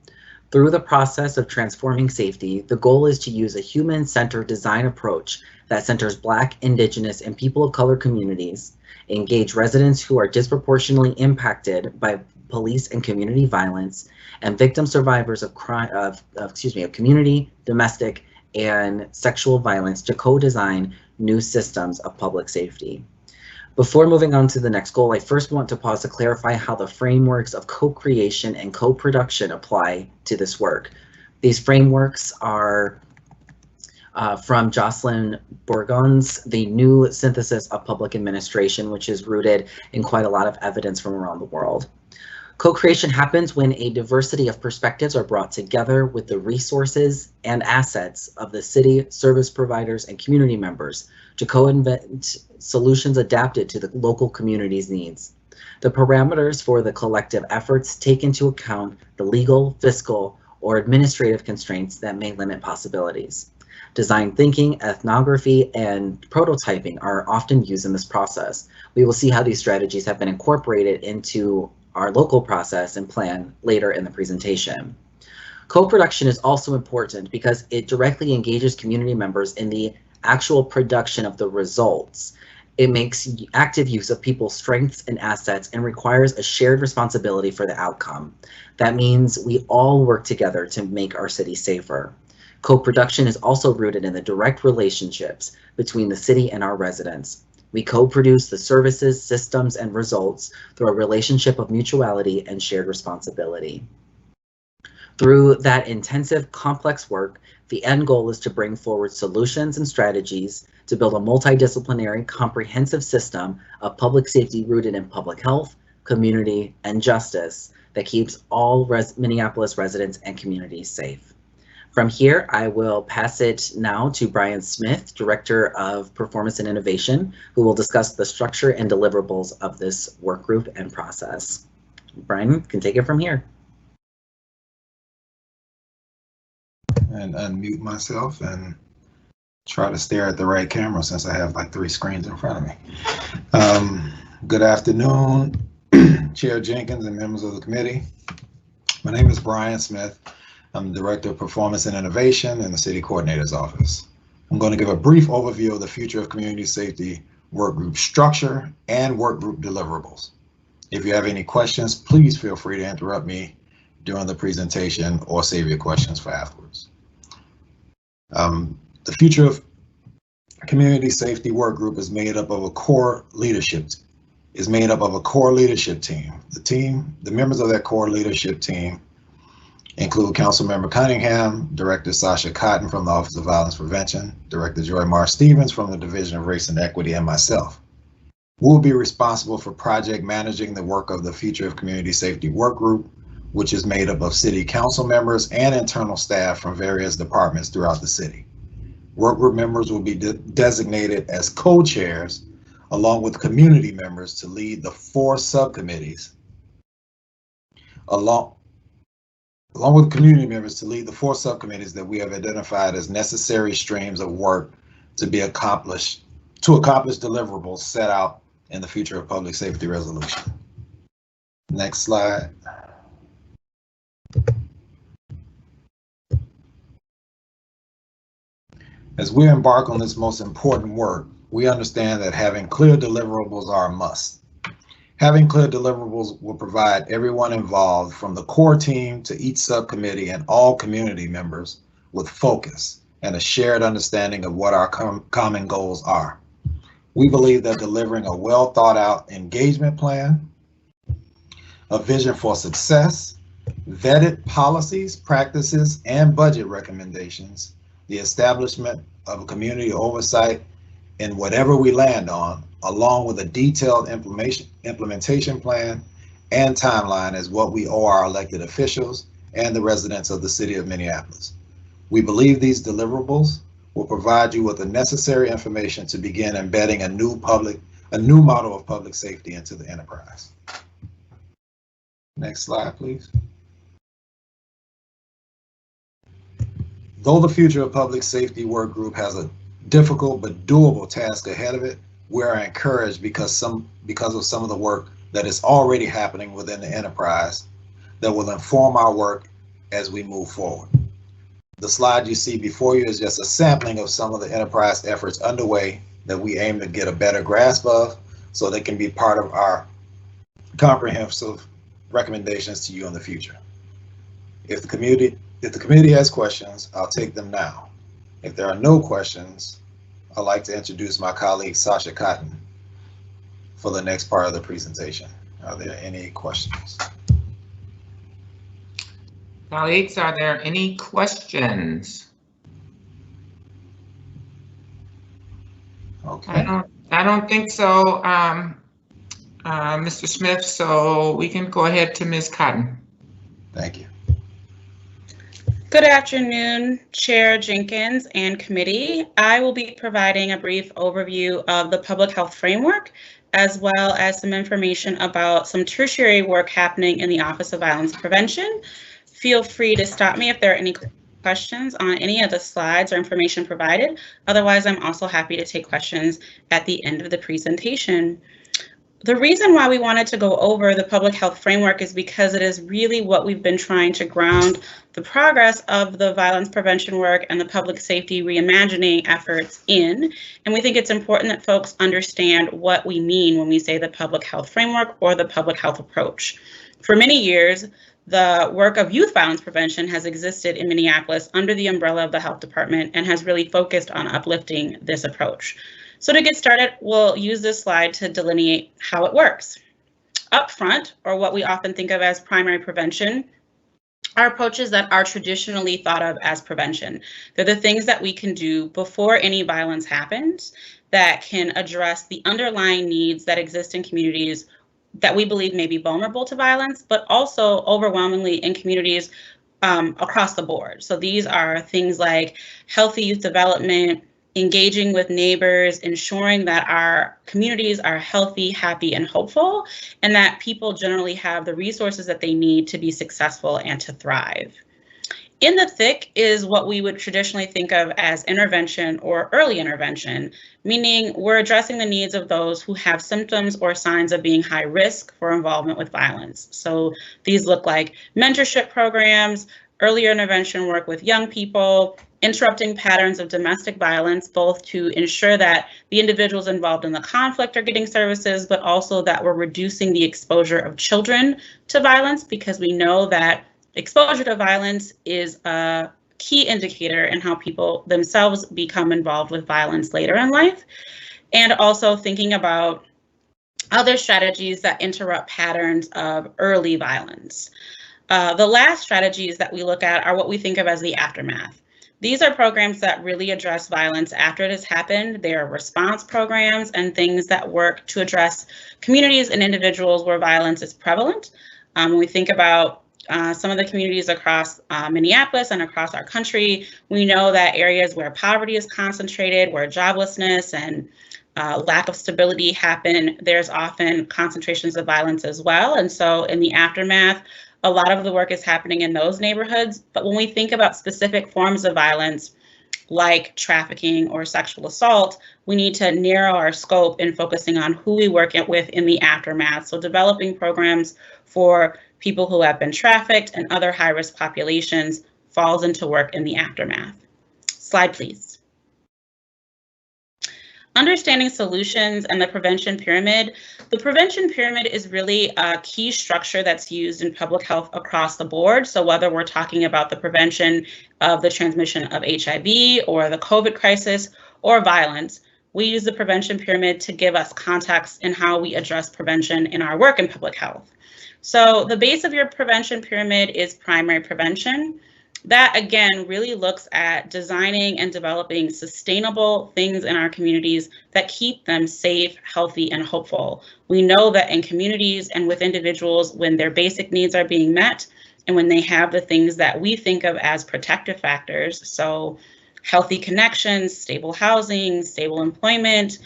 Through the process of transforming safety, the goal is to use a human-centered design approach that centers Black, Indigenous, and people of color communities, engage residents who are disproportionately impacted by police and community violence, and victim survivors of crime, of community, domestic, and sexual violence to co-design new systems of public safety. Before moving on to the next goal, I first want to pause to clarify how the frameworks of co-creation and co-production apply to this work. These frameworks are from Jocelyn Bourgon's The New Synthesis of Public Administration, which is rooted in quite a lot of evidence from around the world. Co-creation happens when a diversity of perspectives are brought together with the resources and assets of the city, service providers, and community members to co-invent solutions adapted to the local community's needs. The parameters for the collective efforts take into account the legal, fiscal, or administrative constraints that may limit possibilities. Design thinking, ethnography, and prototyping are often used in this process. We will see how these strategies have been incorporated into our local process and plan later in the presentation. Co-production is also important because it directly engages community members in the actual production of the results. It makes active use of people's strengths and assets and requires a shared responsibility for the outcome. That means we all work together to make our city safer. Co-production is also rooted in the direct relationships between the city and our residents. We co-produce the services, systems, and results through a relationship of mutuality and shared responsibility. Through that intensive, complex work, the end goal is to bring forward solutions and strategies to build a multidisciplinary, comprehensive system of public safety rooted in public health, community, and justice that keeps all Minneapolis residents and communities safe. From here, I will pass it now to Brian Smith, Director of Performance and Innovation, who will discuss the structure and deliverables of this work group and process. Brian can take it from here. And unmute myself and try to stare at the right camera since I have like 3 screens in front of me. Good afternoon, Chair Jenkins and members of the committee. My name is Brian Smith. I'm the Director of Performance and Innovation in the City Coordinator's Office. I'm going to give a brief overview of the Future of Community Safety work group structure and work group deliverables. If you have any questions, please feel free to interrupt me during the presentation or save your questions for afterwards. The Future of Community Safety work group is made up of a core leadership team. The members of that core leadership team include Councilmember Cunningham, Director Sasha Cotton from the Office of Violence Prevention, Director Joy Marr Stevens from the Division of Race and Equity, and myself. We'll be responsible for project managing the work of the Future of Community Safety work group, which is made up of city council members and internal staff from various departments throughout the city. Work group members will be designated as co-chairs along with community members to lead the 4 subcommittees along with community members, to lead the 4 subcommittees that we have identified as necessary streams of work to accomplish deliverables set out in the Future of Public Safety Resolution. Next slide. As we embark on this most important work, we understand that having clear deliverables are a must. Having clear deliverables will provide everyone involved, from the core team to each subcommittee and all community members, with focus and a shared understanding of what our common goals are. We believe that delivering a well thought out engagement plan, a vision for success, vetted policies, practices, and budget recommendations, the establishment of a community oversight in whatever we land on, along with a detailed implementation plan and timeline, is what we owe our elected officials and the residents of the city of Minneapolis. We believe these deliverables will provide you with the necessary information to begin embedding a new model of public safety into the enterprise. Next slide, please. Though the Future of Public Safety Work Group has a difficult but doable task ahead of it, we are encouraged because of some of the work that is already happening within the enterprise that will inform our work as we move forward. The slide you see before you is just a sampling of some of the enterprise efforts underway that we aim to get a better grasp of, so they can be part of our comprehensive recommendations to you in the future. If the committee has questions, I'll take them now. If there are no questions, I'd like to introduce my colleague Sasha Cotton for the next part of the presentation. Are there any questions? Colleagues, are there any questions? Okay. I don't think so, Mr. Smith, so we can go ahead to Ms. Cotton. Thank you. Good afternoon, Chair Jenkins and committee. I will be providing a brief overview of the public health framework, as well as some information about some tertiary work happening in the Office of Violence Prevention. Feel free to stop me if there are any questions on any of the slides or information provided. Otherwise, I'm also happy to take questions at the end of the presentation. The reason why we wanted to go over the public health framework is because it is really what we've been trying to ground the progress of the violence prevention work and the public safety reimagining efforts in. And we think it's important that folks understand what we mean when we say the public health framework or the public health approach. For many years, the work of youth violence prevention has existed in Minneapolis under the umbrella of the health department and has really focused on uplifting this approach. So to get started, we'll use this slide to delineate how it works. Up front, or what we often think of as primary prevention, are approaches that are traditionally thought of as prevention. They're the things that we can do before any violence happens that can address the underlying needs that exist in communities that we believe may be vulnerable to violence, but also overwhelmingly in communities across the board. So these are things like healthy youth development, engaging with neighbors, ensuring that our communities are healthy, happy, and hopeful, and that people generally have the resources that they need to be successful and to thrive. In the thick is what we would traditionally think of as intervention or early intervention, meaning we're addressing the needs of those who have symptoms or signs of being high risk for involvement with violence. So these look like mentorship programs, earlier intervention work with young people, interrupting patterns of domestic violence, both to ensure that the individuals involved in the conflict are getting services, but also that we're reducing the exposure of children to violence, because we know that exposure to violence is a key indicator in how people themselves become involved with violence later in life. And also thinking about other strategies that interrupt patterns of early violence. The last strategies that we look at are what we think of as the aftermath. These are programs that really address violence after it has happened. They are response programs and things that work to address communities and individuals where violence is prevalent. When we think about some of the communities across Minneapolis and across our country, we know that areas where poverty is concentrated, where joblessness and lack of stability happen, there's often concentrations of violence as well. And so in the aftermath a lot of the work is happening in those neighborhoods. But when we think about specific forms of violence, like trafficking or sexual assault, we need to narrow our scope in focusing on who we work with in the aftermath. So developing programs for people who have been trafficked and other high-risk populations falls into work in the aftermath. Slide, please. Understanding solutions and the prevention pyramid. The prevention pyramid is really a key structure that's used in public health across the board. So whether we're talking about the prevention of the transmission of HIV or the COVID crisis or violence, we use the prevention pyramid to give us context in how we address prevention in our work in public health. So the base of your prevention pyramid is primary prevention. That, again, really looks at designing and developing sustainable things in our communities that keep them safe, healthy, and hopeful. We know that in communities and with individuals, when their basic needs are being met and when they have the things that we think of as protective factors, so healthy connections, stable housing, stable employment,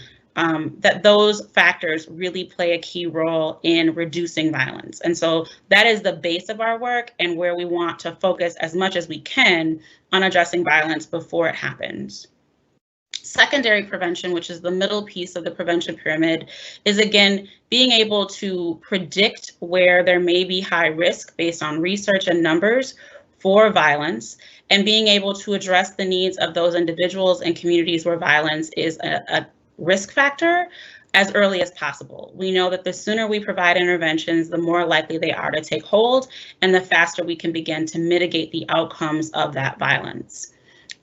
that those factors really play a key role in reducing violence. And so that is the base of our work and where we want to focus as much as we can on addressing violence before it happens. Secondary prevention, which is the middle piece of the prevention pyramid, is again being able to predict where there may be high risk based on research and numbers for violence, and being able to address the needs of those individuals and communities where violence is a risk factor as early as possible. We know that the sooner we provide interventions, the more likely they are to take hold, and the faster we can begin to mitigate the outcomes of that violence.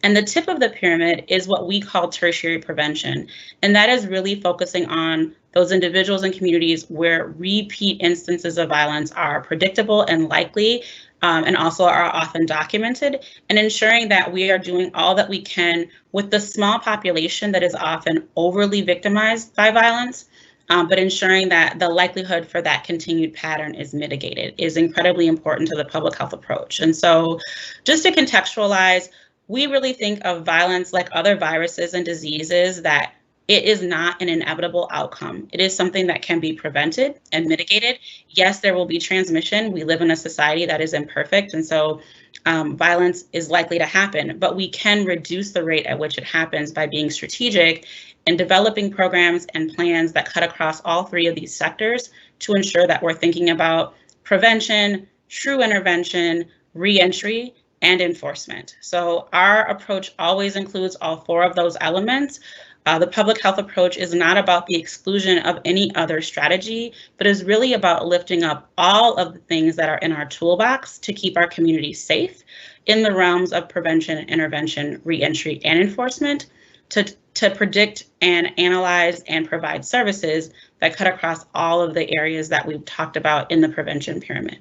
And the tip of the pyramid is what we call tertiary prevention, and that is really focusing on those individuals and communities where repeat instances of violence are predictable and likely, and also are often documented, and ensuring that we are doing all that we can with the small population that is often overly victimized by violence, but ensuring that the likelihood for that continued pattern is mitigated is incredibly important to the public health approach. And so just to contextualize, we really think of violence like other viruses and diseases, that it is not an inevitable outcome. It is something that can be prevented and mitigated. Yes, there will be transmission. We live in a society that is imperfect, and so violence is likely to happen, but we can reduce the rate at which it happens by being strategic and developing programs and plans that cut across all three of these sectors to ensure that we're thinking about prevention, true intervention, reentry, and enforcement. So our approach always includes all four of those elements. The public health approach is not about the exclusion of any other strategy, but is really about lifting up all of the things that are in our toolbox to keep our communities safe in the realms of prevention, intervention, reentry, and enforcement, to predict and analyze and provide services that cut across all of the areas that we've talked about in the prevention pyramid.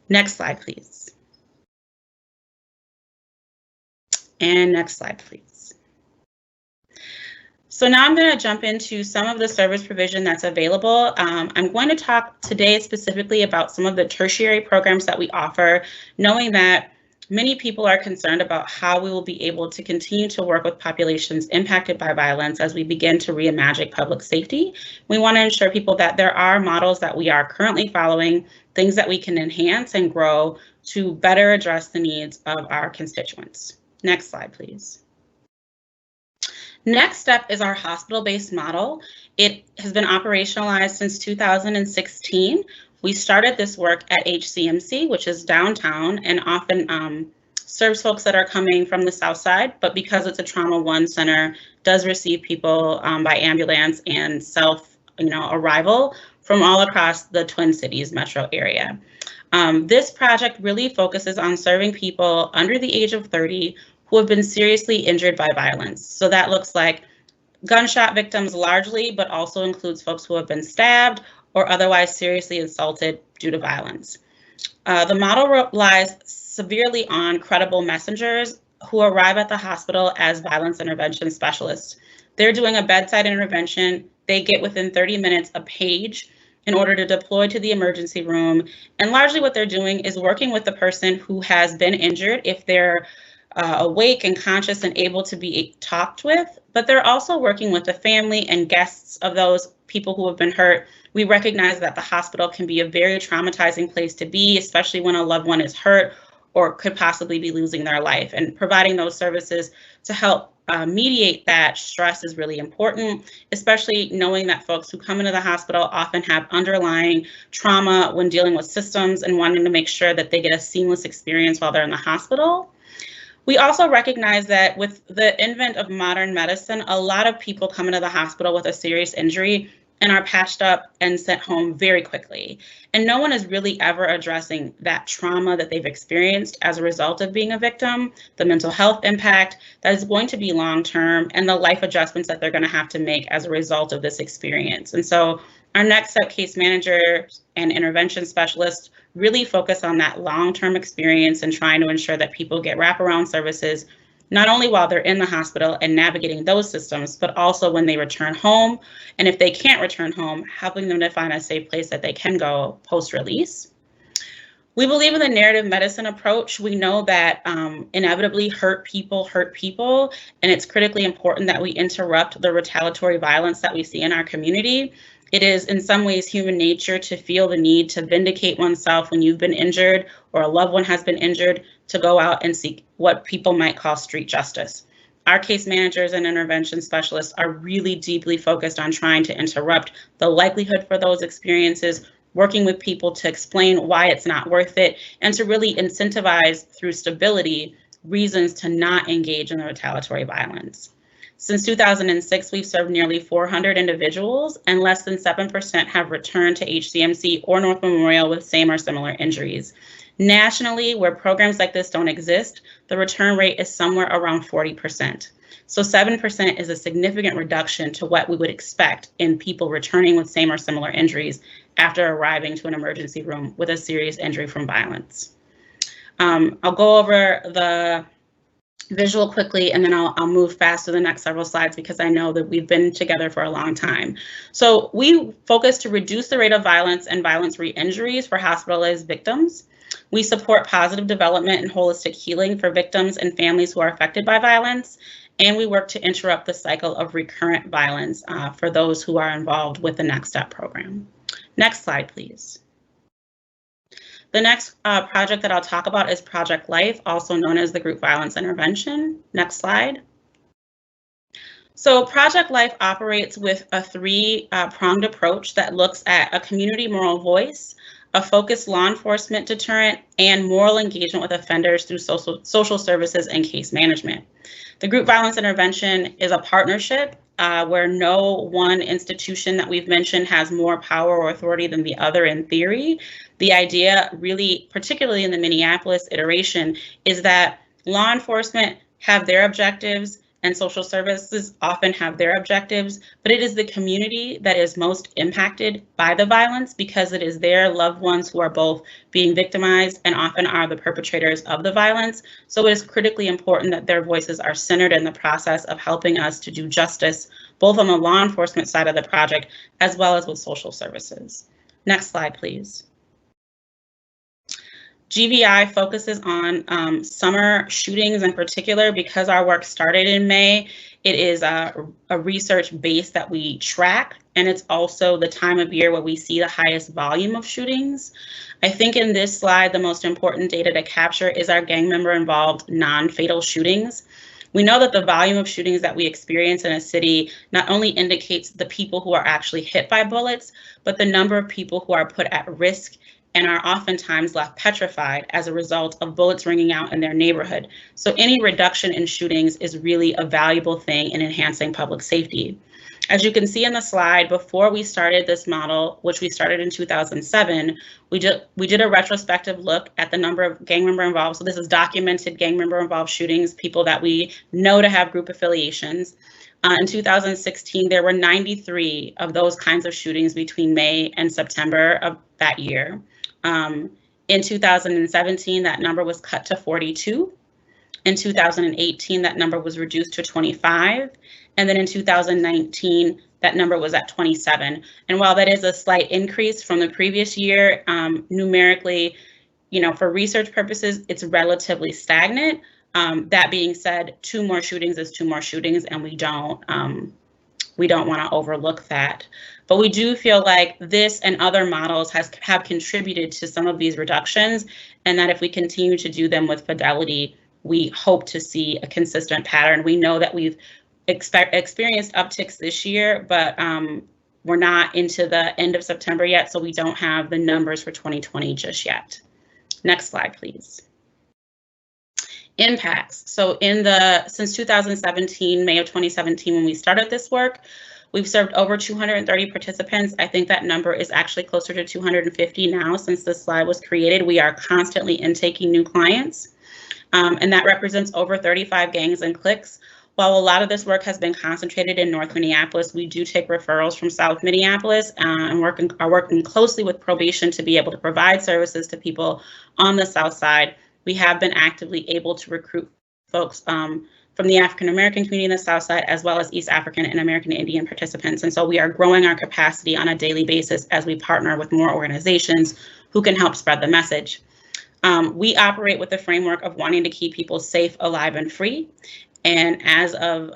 Next slide, please. And next slide, please. So now I'm going to jump into some of the service provision that's available. I'm going to talk today specifically about some of the tertiary programs that we offer, knowing that many people are concerned about how we will be able to continue to work with populations impacted by violence as we begin to reimagine public safety. We want to ensure people that there are models that we are currently following, things that we can enhance and grow to better address the needs of our constituents. Next slide, please. Next step is our hospital-based model. It has been operationalized since 2016. We started this work at HCMC, which is downtown, and often serves folks that are coming from the south side, but because it's a Trauma One center, does receive people by ambulance and self-arrival from all across the Twin Cities metro area. This project really focuses on serving people under the age of 30 who have been seriously injured by violence. So that looks like gunshot victims largely, but also includes folks who have been stabbed or otherwise seriously assaulted due to violence. The model relies severely on credible messengers who arrive at the hospital as violence intervention specialists. They're doing a bedside intervention. They get within 30 minutes a page in order to deploy to the emergency room. And largely what they're doing is working with the person who has been injured. If they're awake and conscious and able to be talked with, but they're also working with the family and guests of those people who have been hurt. We recognize that the hospital can be a very traumatizing place to be, especially when a loved one is hurt or could possibly be losing their life. And providing those services to help mediate that stress is really important, especially knowing that folks who come into the hospital often have underlying trauma when dealing with systems and wanting to make sure that they get a seamless experience while they're in the hospital. We also recognize that with the advent of modern medicine, a lot of people come into the hospital with a serious injury and are patched up and sent home very quickly. And no one is really ever addressing that trauma that they've experienced as a result of being a victim, the mental health impact that is going to be long-term, and the life adjustments that they're going to have to make as a result of this experience. And so our next step case managers and intervention specialists really focus on that long-term experience and trying to ensure that people get wraparound services, not only while they're in the hospital and navigating those systems, but also when they return home. And if they can't return home, helping them to find a safe place that they can go post-release. We believe in the narrative medicine approach. We know that inevitably hurt people, and it's critically important that we interrupt the retaliatory violence that we see in our community. It is in some ways human nature to feel the need to vindicate oneself when you've been injured or a loved one has been injured, to go out and seek what people might call street justice. Our case managers and intervention specialists are really deeply focused on trying to interrupt the likelihood for those experiences, working with people to explain why it's not worth it, and to really incentivize through stability reasons to not engage in the retaliatory violence. Since 2006, we've served nearly 400 individuals, and less than 7% have returned to HCMC or North Memorial with same or similar injuries. Nationally, where programs like this don't exist, the return rate is somewhere around 40%. So 7% is a significant reduction to what we would expect in people returning with same or similar injuries after arriving to an emergency room with a serious injury from violence. I'll go over the visual quickly, and then I'll move fast to the next several slides because I know that we've been together for a long time. So we focus to reduce the rate of violence and violence re-injuries for hospitalized victims. We support positive development and holistic healing for victims and families who are affected by violence, and we work to interrupt the cycle of recurrent violence for those who are involved with the Next Step program. Next slide, please. The next project that I'll talk about is Project Life, also known as the Group Violence Intervention. Next slide. So Project Life operates with a three-pronged approach that looks at a community moral voice, a focused law enforcement deterrent, and moral engagement with offenders through social services and case management. The Group Violence Intervention is a partnership where no one institution that we've mentioned has more power or authority than the other in theory. The idea really, particularly in the Minneapolis iteration, is that law enforcement have their objectives and social services often have their objectives, but it is the community that is most impacted by the violence because it is their loved ones who are both being victimized and often are the perpetrators of the violence. So it is critically important that their voices are centered in the process of helping us to do justice, both on the law enforcement side of the project, as well as with social services. Next slide, please. GVI focuses on summer shootings in particular because our work started in May. It is a research base that we track, and it's also the time of year where we see the highest volume of shootings. I think in this slide, the most important data to capture is our gang member involved non-fatal shootings. We know that the volume of shootings that we experience in a city not only indicates the people who are actually hit by bullets, but the number of people who are put at risk and are oftentimes left petrified as a result of bullets ringing out in their neighborhood. So any reduction in shootings is really a valuable thing in enhancing public safety. As you can see in the slide, before we started this model, which we started in 2007, we did a retrospective look at the number of gang member involved. So this is documented gang member involved shootings, people that we know to have group affiliations. In 2016, there were 93 of those kinds of shootings between May and September of that year. In 2017, that number was cut to 42. In 2018, that number was reduced to 25. And then in 2019, that number was at 27. And while that is a slight increase from the previous year, numerically, for research purposes, it's relatively stagnant. That being said, 2 more shootings is 2 more shootings, and we don't want to overlook that. But we do feel like this and other models have contributed to some of these reductions, and that if we continue to do them with fidelity, we hope to see a consistent pattern. We know that we've experienced upticks this year, but we're not into the end of September yet, so we don't have the numbers for 2020 just yet. Next slide, please. Impacts. So since 2017, May of 2017, when we started this work, we've served over 230 participants. I think that number is actually closer to 250 now since this slide was created. We are constantly intaking new clients, and that represents over 35 gangs and cliques. While a lot of this work has been concentrated in North Minneapolis, we do take referrals from South Minneapolis and are working closely with probation to be able to provide services to people on the South Side. We have been actively able to recruit folks from the African American community in the South Side, as well as East African and American Indian participants. And so we are growing our capacity on a daily basis as we partner with more organizations who can help spread the message. We operate with the framework of wanting to keep people safe, alive, and free. And as of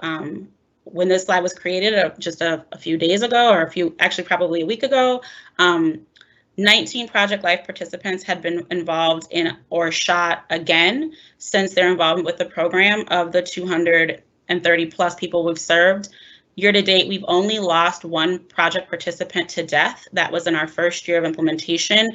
when this slide was created just a few days ago, or actually probably a week ago, 19 Project Life participants have been involved in or shot again since their involvement with the program. Of the 230 plus people we've served, year to date, we've only lost 1 project participant to death. That was in our first year of implementation.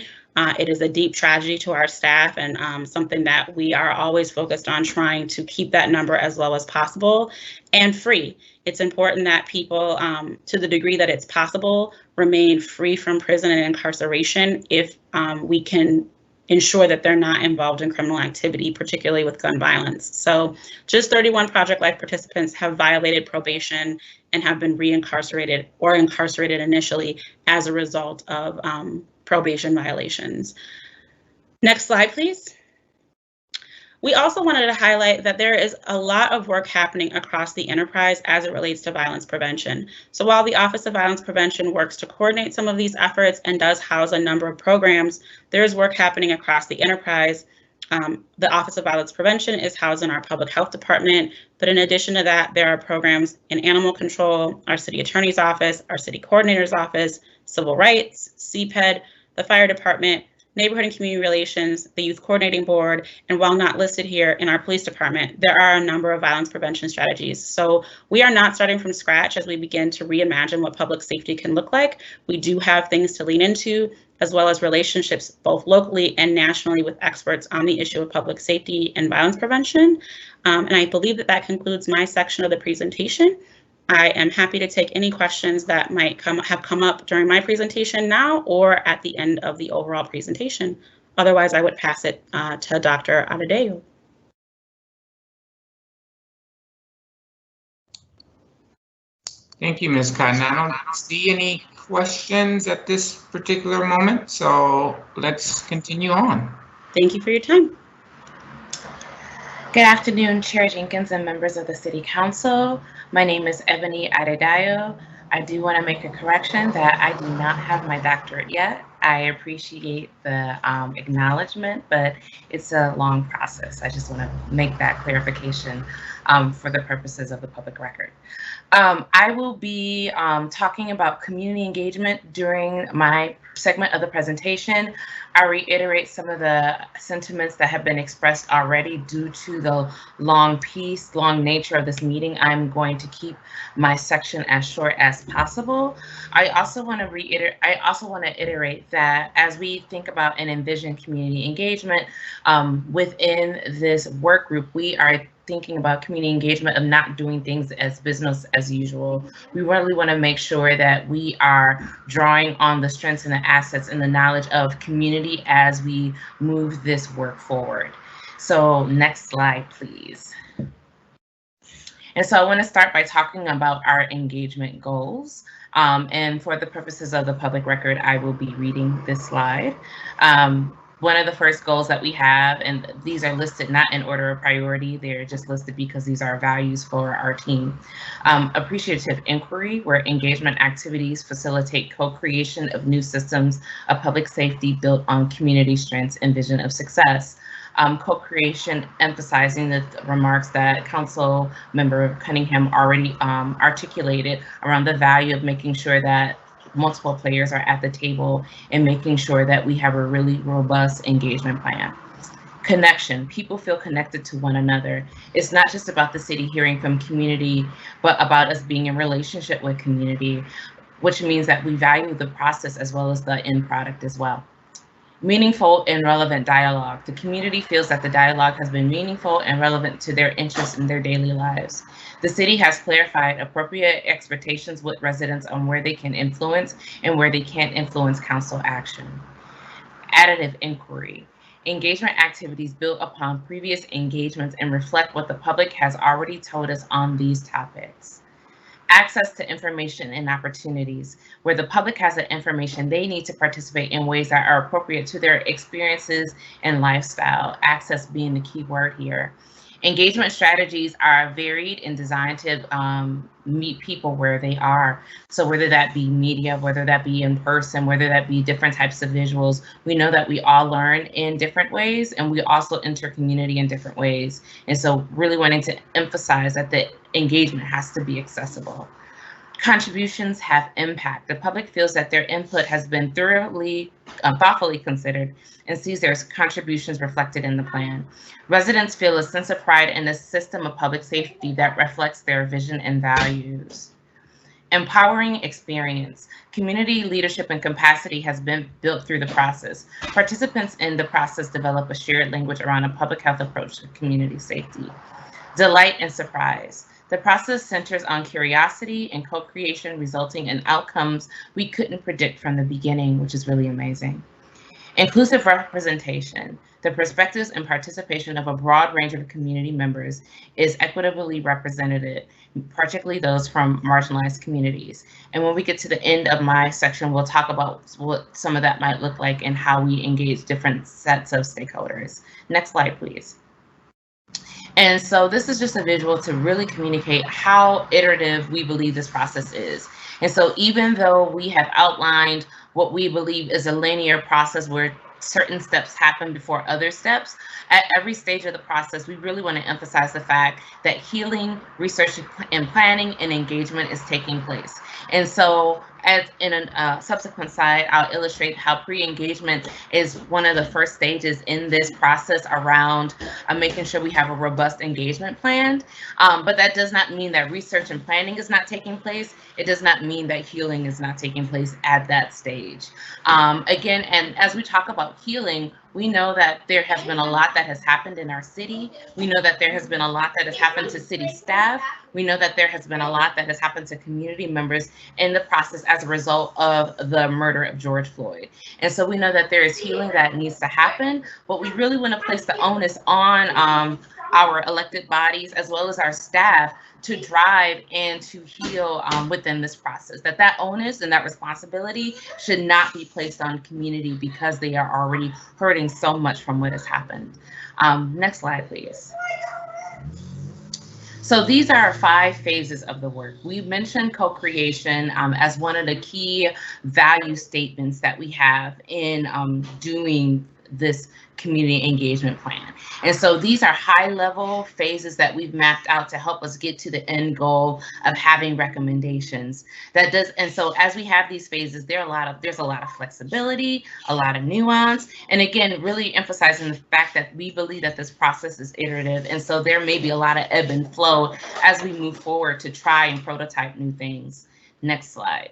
It is a deep tragedy to our staff, and something that we are always focused on trying to keep that number as low as possible and free. It's important that people, to the degree that it's possible, remain free from prison and incarceration if we can ensure that they're not involved in criminal activity, particularly with gun violence. So just 31 Project Life participants have violated probation and have been reincarcerated or incarcerated initially as a result of probation violations. Next slide, please. We also wanted to highlight that there is a lot of work happening across the enterprise as it relates to violence prevention. So while the Office of Violence Prevention works to coordinate some of these efforts and does house a number of programs, there is work happening across the enterprise. The Office of Violence Prevention is housed in our Public Health Department, but in addition to that, there are programs in Animal Control, our City Attorney's Office, our City Coordinator's Office, Civil Rights, CPED, the Fire Department, Neighborhood and Community Relations, the Youth Coordinating Board, and while not listed here, in our Police Department, there are a number of violence prevention strategies. So we are not starting from scratch as we begin to reimagine what public safety can look like. We do have things to lean into, as well as relationships both locally and nationally with experts on the issue of public safety and violence prevention. And I believe that concludes my section of the presentation. I am happy to take any questions that might have come up during my presentation now or at the end of the overall presentation. Otherwise, I would pass it to Dr. Adedayo. Thank you, Ms. Cotton. I don't see any questions at this particular moment, so let's continue on. Thank you for your time. Good afternoon, Chair Jenkins and members of the City Council. My name is Ebony Adedayo. I do want to make a correction that I do not have my doctorate yet. I appreciate the acknowledgement, but it's a long process. I just want to make that clarification for the purposes of the public record. I will be talking about community engagement during my segment of the presentation. I reiterate some of the sentiments that have been expressed already due to the long nature of this meeting. I'm going to keep my section as short as possible. I also want to iterate that as we think about and envision community engagement within this work group, we are thinking about community engagement of not doing things as business as usual. We really want to make sure that we are drawing on the strengths and the assets and the knowledge of community as we move this work forward. So next slide, please. And so I want to start by talking about our engagement goals. And for the purposes of the public record, I will be reading this slide. One of the first goals that we have, and these are listed not in order of priority, they're just listed because these are values for our team. Appreciative inquiry, where engagement activities facilitate co-creation of new systems of public safety built on community strengths and vision of success. co-creation, emphasizing the remarks that Council Member Cunningham already articulated around the value of making sure that multiple players are at the table and making sure that we have a really robust engagement plan. Connection, people feel connected to one another. It's not just about the city hearing from community, but about us being in relationship with community, which means that we value the process as well as the end product as well. Meaningful and relevant dialogue. The community feels that the dialogue has been meaningful and relevant to their interests in their daily lives. The city has clarified appropriate expectations with residents on where they can influence and where they can't influence council action. Additive inquiry. Engagement activities build upon previous engagements and reflect what the public has already told us on these topics. Access to information and opportunities, where the public has the information they need to participate in ways that are appropriate to their experiences and lifestyle, access being the key word here. Engagement strategies are varied and designed to meet people where they are. So whether that be media, whether that be in person, whether that be different types of visuals, we know that we all learn in different ways and we also enter community in different ways. And so really wanting to emphasize that the engagement has to be accessible. Contributions have impact. The public feels that their input has been thoroughly, thoughtfully considered and sees their contributions reflected in the plan. Residents feel a sense of pride in a system of public safety that reflects their vision and values. Empowering experience. Community leadership and capacity has been built through the process. Participants in the process develop a shared language around a public health approach to community safety. Delight and surprise. The process centers on curiosity and co-creation, resulting in outcomes we couldn't predict from the beginning, which is really amazing. Inclusive representation. The perspectives and participation of a broad range of community members is equitably represented, particularly those from marginalized communities. And when we get to the end of my section, we'll talk about what some of that might look like and how we engage different sets of stakeholders. Next slide, please. And so this is just a visual to really communicate how iterative we believe this process is. And so even though we have outlined what we believe is a linear process where certain steps happen before other steps, at every stage of the process, we really want to emphasize the fact that healing, research and planning and engagement is taking place. And so as in a subsequent slide, I'll illustrate how pre-engagement is one of the first stages in this process around making sure we have a robust engagement plan. But that does not mean that research and planning is not taking place. It does not mean that healing is not taking place at that stage. Again, and as we talk about healing, we know that there has been a lot that has happened in our city. We know that there has been a lot that has happened to city staff. We know that there has been a lot that has happened to community members in the process as a result of the murder of George Floyd. And so we know that there is healing that needs to happen, but we really want to place the onus on our elected bodies as well as our staff to drive and to heal within this process. That onus and that responsibility should not be placed on community because they are already hurting so much from what has happened. Next slide, please. So these are 5 phases of the work. We mentioned co-creation as one of the key value statements that we have in doing this community engagement plan. And so these are high-level phases that we've mapped out to help us get to the end goal of having recommendations. And so as we have these phases, there's a lot of flexibility, a lot of nuance, and again, really emphasizing the fact that we believe that this process is iterative, and so there may be a lot of ebb and flow as we move forward to try and prototype new things. Next slide.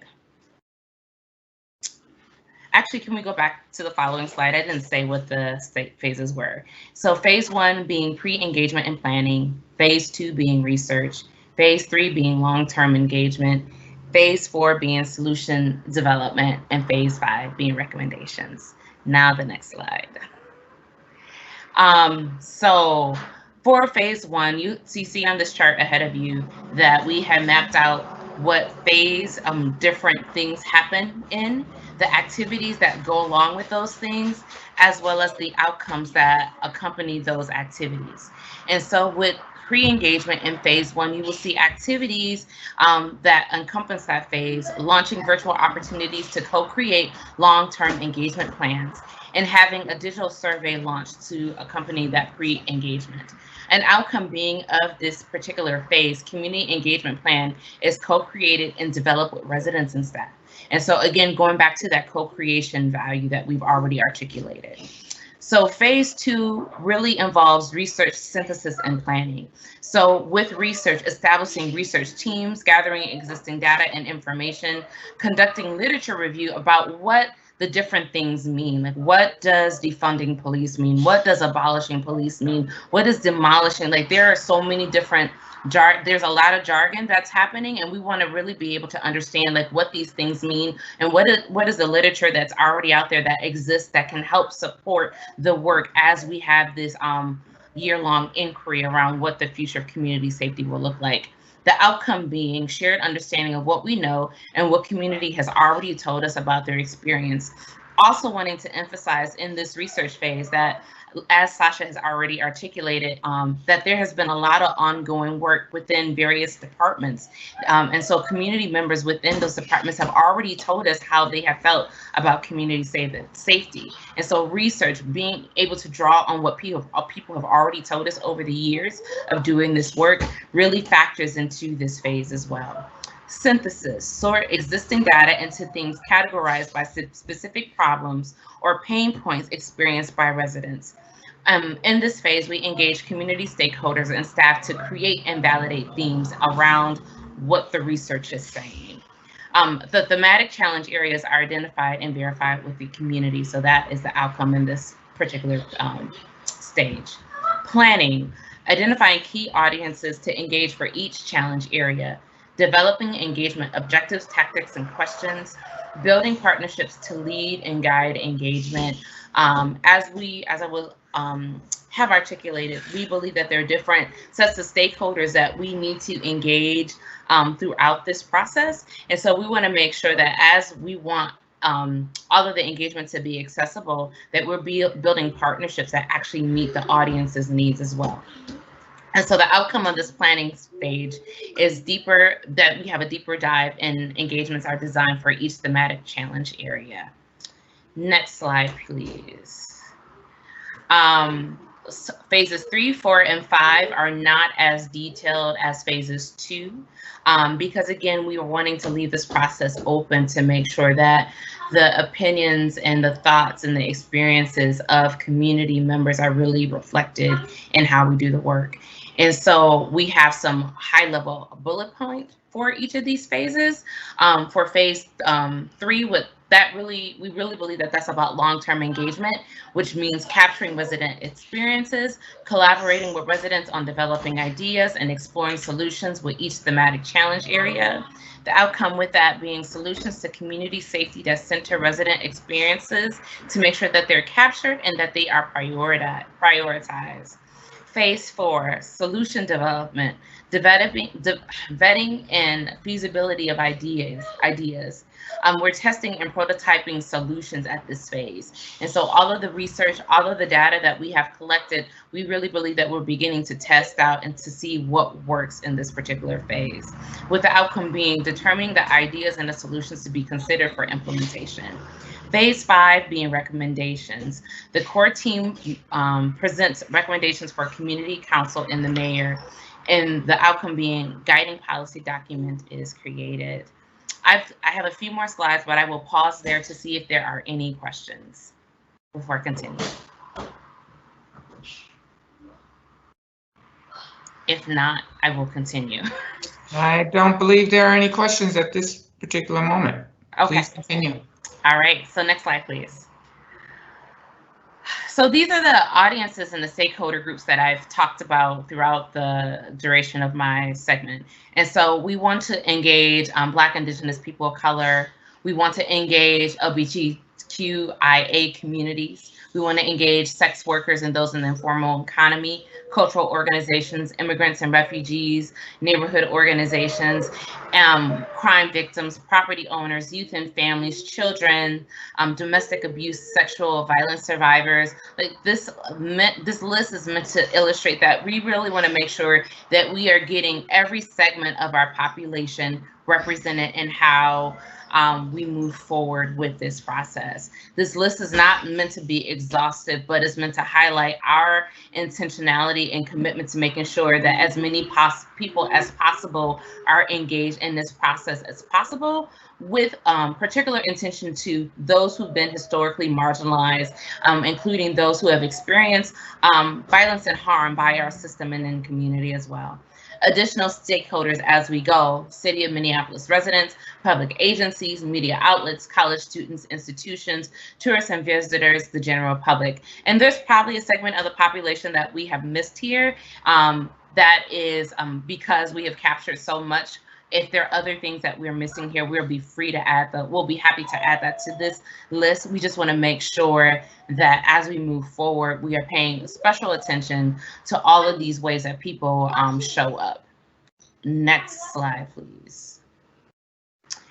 Actually, can we go back to the following slide? I didn't say what the phases were. So phase 1 being pre-engagement and planning, phase 2 being research, phase 3 being long-term engagement, phase 4 being solution development, and phase 5 being recommendations. Now the next slide. So for phase 1, you see on this chart ahead of you that we have mapped out what phase different things happen in, the activities that go along with those things, as well as the outcomes that accompany those activities. And so with pre-engagement in phase 1, you will see activities that encompass that phase, launching virtual opportunities to co-create long-term engagement plans, and having a digital survey launched to accompany that pre-engagement. An outcome being of this particular phase, community engagement plan is co-created and developed with residents and staff. And so again, going back to that co-creation value that we've already articulated. So phase 2 really involves research, synthesis, and planning. So with research, establishing research teams, gathering existing data and information, conducting literature review about what the different things mean. Like, what does defunding police mean? What does abolishing police mean? What is demolishing? Like, there are so many different there's a lot of jargon that's happening, and we want to really be able to understand like what these things mean and what is the literature that's already out there that exists that can help support the work as we have this year-long inquiry around what the future of community safety will look like. The outcome being shared understanding of what we know and what community has already told us about their experience. Also wanting to emphasize in this research phase that, as Sasha has already articulated, that there has been a lot of ongoing work within various departments. And so community members within those departments have already told us how they have felt about community safety. And so research, being able to draw on what people have already told us over the years of doing this work, really factors into this phase as well. Synthesis, sort existing data into things categorized by specific problems or pain points experienced by residents. In this phase, we engage community stakeholders and staff to create and validate themes around what the research is saying. The thematic challenge areas are identified and verified with the community, so that is the outcome in this particular stage. Planning, identifying key audiences to engage for each challenge area. Developing engagement objectives, tactics, and questions, building partnerships to lead and guide engagement. As I will have articulated, we believe that there are different sets of stakeholders that we need to engage throughout this process. And so we want to make sure that as we want all of the engagement to be accessible, that we're building partnerships that actually meet the audience's needs as well. And so the outcome of this planning stage is that we have a deeper dive and engagements are designed for each thematic challenge area. Next slide, please. Phases 3, 4, and 5 are not as detailed as phases 2, because again, we were wanting to leave this process open to make sure that the opinions and the thoughts and the experiences of community members are really reflected in how we do the work. And so we have some high-level bullet points for each of these phases. For phase 3, we really believe that that's about long-term engagement, which means capturing resident experiences, collaborating with residents on developing ideas, and exploring solutions with each thematic challenge area. The outcome with that being solutions to community safety that center resident experiences to make sure that they're captured and that they are prioritized. Phase 4, solution development, vetting and feasibility of ideas. We're testing and prototyping solutions at this phase. And so all of the research, all of the data that we have collected, we really believe that we're beginning to test out and to see what works in this particular phase, with the outcome being determining the ideas and the solutions to be considered for implementation. Phase 5 being recommendations. The core team presents recommendations for community council and the mayor, and the outcome being guiding policy document is created. I have a few more slides, but I will pause there to see if there are any questions before continuing. If not, I will continue. I don't believe there are any questions at this particular moment. Okay. Please continue. All right, so next slide, please. So these are the audiences and the stakeholder groups that I've talked about throughout the duration of my segment. And so we want to engage Black, Indigenous people of color. We want to engage LGBTQIA communities. We want to engage sex workers and those in the informal economy, cultural organizations, immigrants and refugees, neighborhood organizations, crime victims, property owners, youth and families, children, domestic abuse, sexual violence survivors. Like this list is meant to illustrate that we really want to make sure that we are getting every segment of our population represented in how we move forward with this process. This list is not meant to be exhaustive, but it's meant to highlight our intentionality and commitment to making sure that as many people as possible are engaged in this process as possible, with particular intention to those who've been historically marginalized, including those who have experienced violence and harm by our system and in community as well. Additional stakeholders as we go: City of Minneapolis residents, public agencies, media outlets, college students, institutions, tourists and visitors, the general public. And there's probably a segment of the population that we have missed here. That is because we have captured so much. If there are other things that we're missing here, we'll be free to add that. We'll be happy to add that to this list. We just want to make sure that as we move forward, we are paying special attention to all of these ways that people show up. Next slide, please.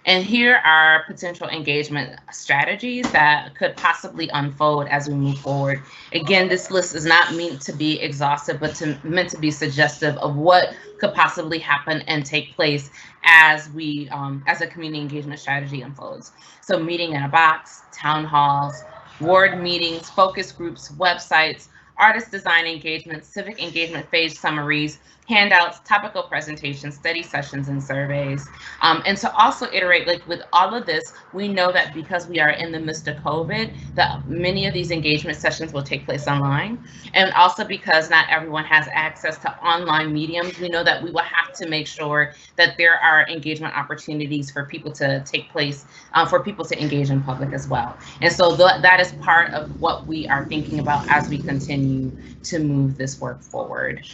And here are potential engagement strategies that could possibly unfold as we move forward. Again, this list is not meant to be exhaustive, but meant to be suggestive of what could possibly happen and take place as we, as a community engagement strategy unfolds. So meeting in a box, town halls, ward meetings, focus groups, websites, artist design engagement, civic engagement phase summaries, handouts, topical presentations, study sessions, and surveys. And to also iterate, like with all of this, we know that because we are in the midst of COVID, that many of these engagement sessions will take place online. And also because not everyone has access to online mediums, we know that we will have to make sure that there are engagement opportunities for people to take place, for people to engage in public as well. And so that is part of what we are thinking about as we continue to move this work forward.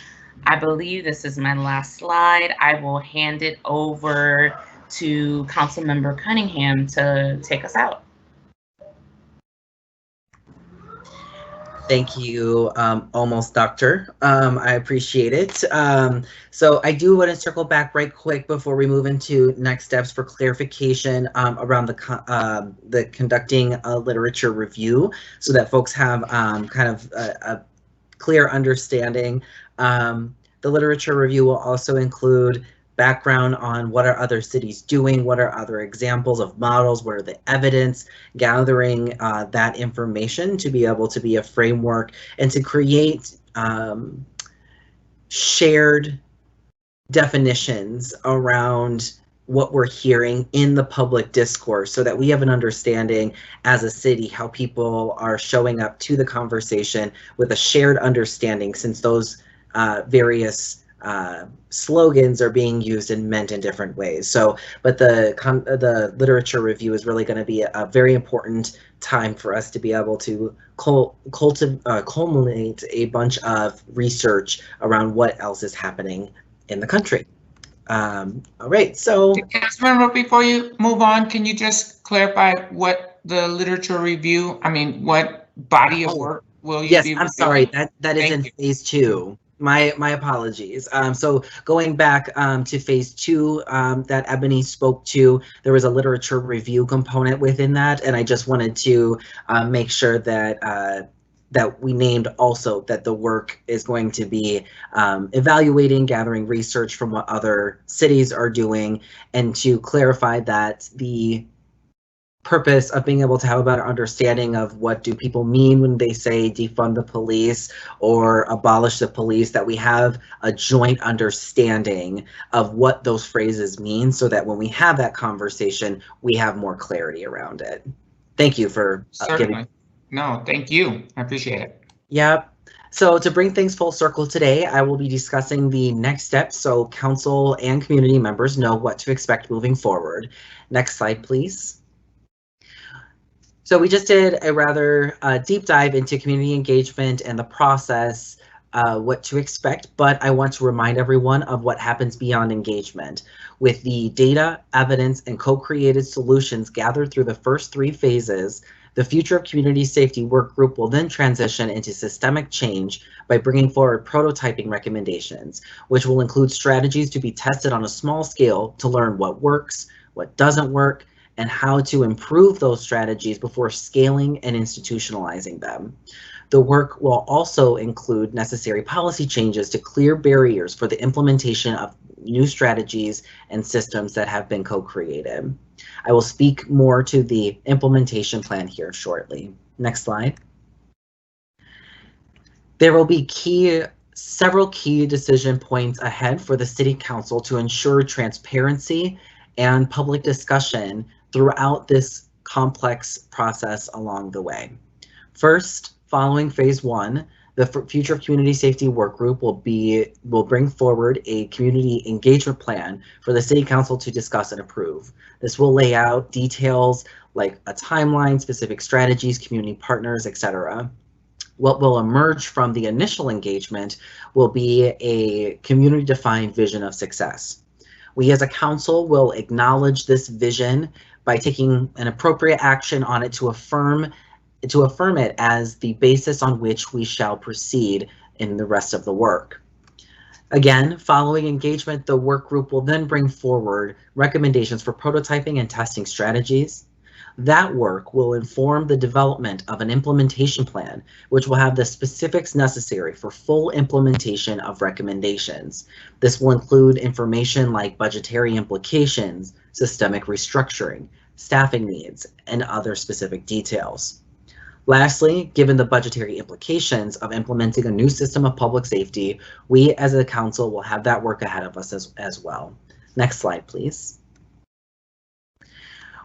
I believe this is my last slide. I will hand it over to Councilmember Cunningham to take us out. Thank you, almost doctor. I appreciate it. So I do want to circle back right quick before we move into next steps for clarification around the conducting a literature review, so that folks have kind of a clear understanding. The literature review will also include background on what are other cities doing, what are other examples of models, what are the evidence, gathering that information to be able to be a framework and to create shared definitions around what we're hearing in the public discourse, so that we have an understanding as a city how people are showing up to the conversation with a shared understanding, since those various slogans are being used and meant in different ways. So, but the literature review is really going to be a very important time for us to be able to culminate a bunch of research around what else is happening in the country. All right, so. Councilmember, before you move on, can you just clarify what the literature review, I mean, what body of work will you be reviewing? Yes, I'm sorry, that is in phase 2. My apologies. So going back to phase 2 that Ebony spoke to, there was a literature review component within that, and I just wanted to make sure that that we named also that the work is going to be evaluating, gathering research from what other cities are doing, and to clarify that the purpose of being able to have a better understanding of what do people mean when they say defund the police or abolish the police, that we have a joint understanding of what those phrases mean, so that when we have that conversation, we have more clarity around it. Thank you for giving. No, thank you. I appreciate it. Yep. So to bring things full circle today, I will be discussing the next steps so council and community members know what to expect moving forward. Next slide, please. So we just did a rather deep dive into community engagement and the process, what to expect, but I want to remind everyone of what happens beyond engagement. With the data, evidence, and co-created solutions gathered through the first 3 phases, The Future of Community Safety Work Group will then transition into systemic change by bringing forward prototyping recommendations, which will include strategies to be tested on a small scale to learn what works, what doesn't work, and how to improve those strategies before scaling and institutionalizing them. The work will also include necessary policy changes to clear barriers for the implementation of new strategies and systems that have been co-created. I will speak more to the implementation plan here shortly. Next slide. There will be several key decision points ahead for the City Council to ensure transparency and public discussion throughout this complex process along the way. First, following phase 1, the Future of Community Safety Work Group will bring forward a community engagement plan for the City Council to discuss and approve. This will lay out details like a timeline, specific strategies, community partners, etc. What will emerge from the initial engagement will be a community-defined vision of success. We as a council will acknowledge this vision by taking an appropriate action on it to affirm it as the basis on which we shall proceed in the rest of the work. Again, following engagement, the work group will then bring forward recommendations for prototyping and testing strategies. That work will inform the development of an implementation plan, which will have the specifics necessary for full implementation of recommendations. This will include information like budgetary implications, systemic restructuring, staffing needs, and other specific details. Lastly, given the budgetary implications of implementing a new system of public safety, we as a council will have that work ahead of us as well. Next slide, please.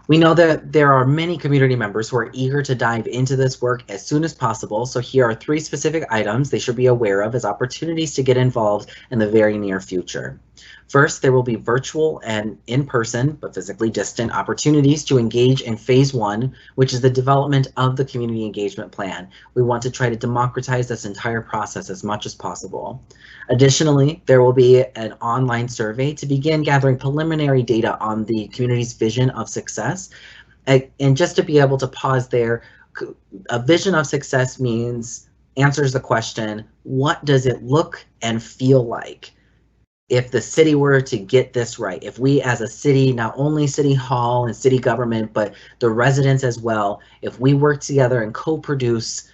We know that there are many community members who are eager to dive into this work as soon as possible, so here are 3 specific items they should be aware of as opportunities to get involved in the very near future. First, there will be virtual and in-person, but physically distant, opportunities to engage in phase 1, which is the development of the community engagement plan. We want to try to democratize this entire process as much as possible. Additionally, there will be an online survey to begin gathering preliminary data on the community's vision of success. And just to be able to pause there, a vision of success answers the question, what does it look and feel like if the city were to get this right? If we as a city, not only City Hall and city government, but the residents as well, if we work together and co-produce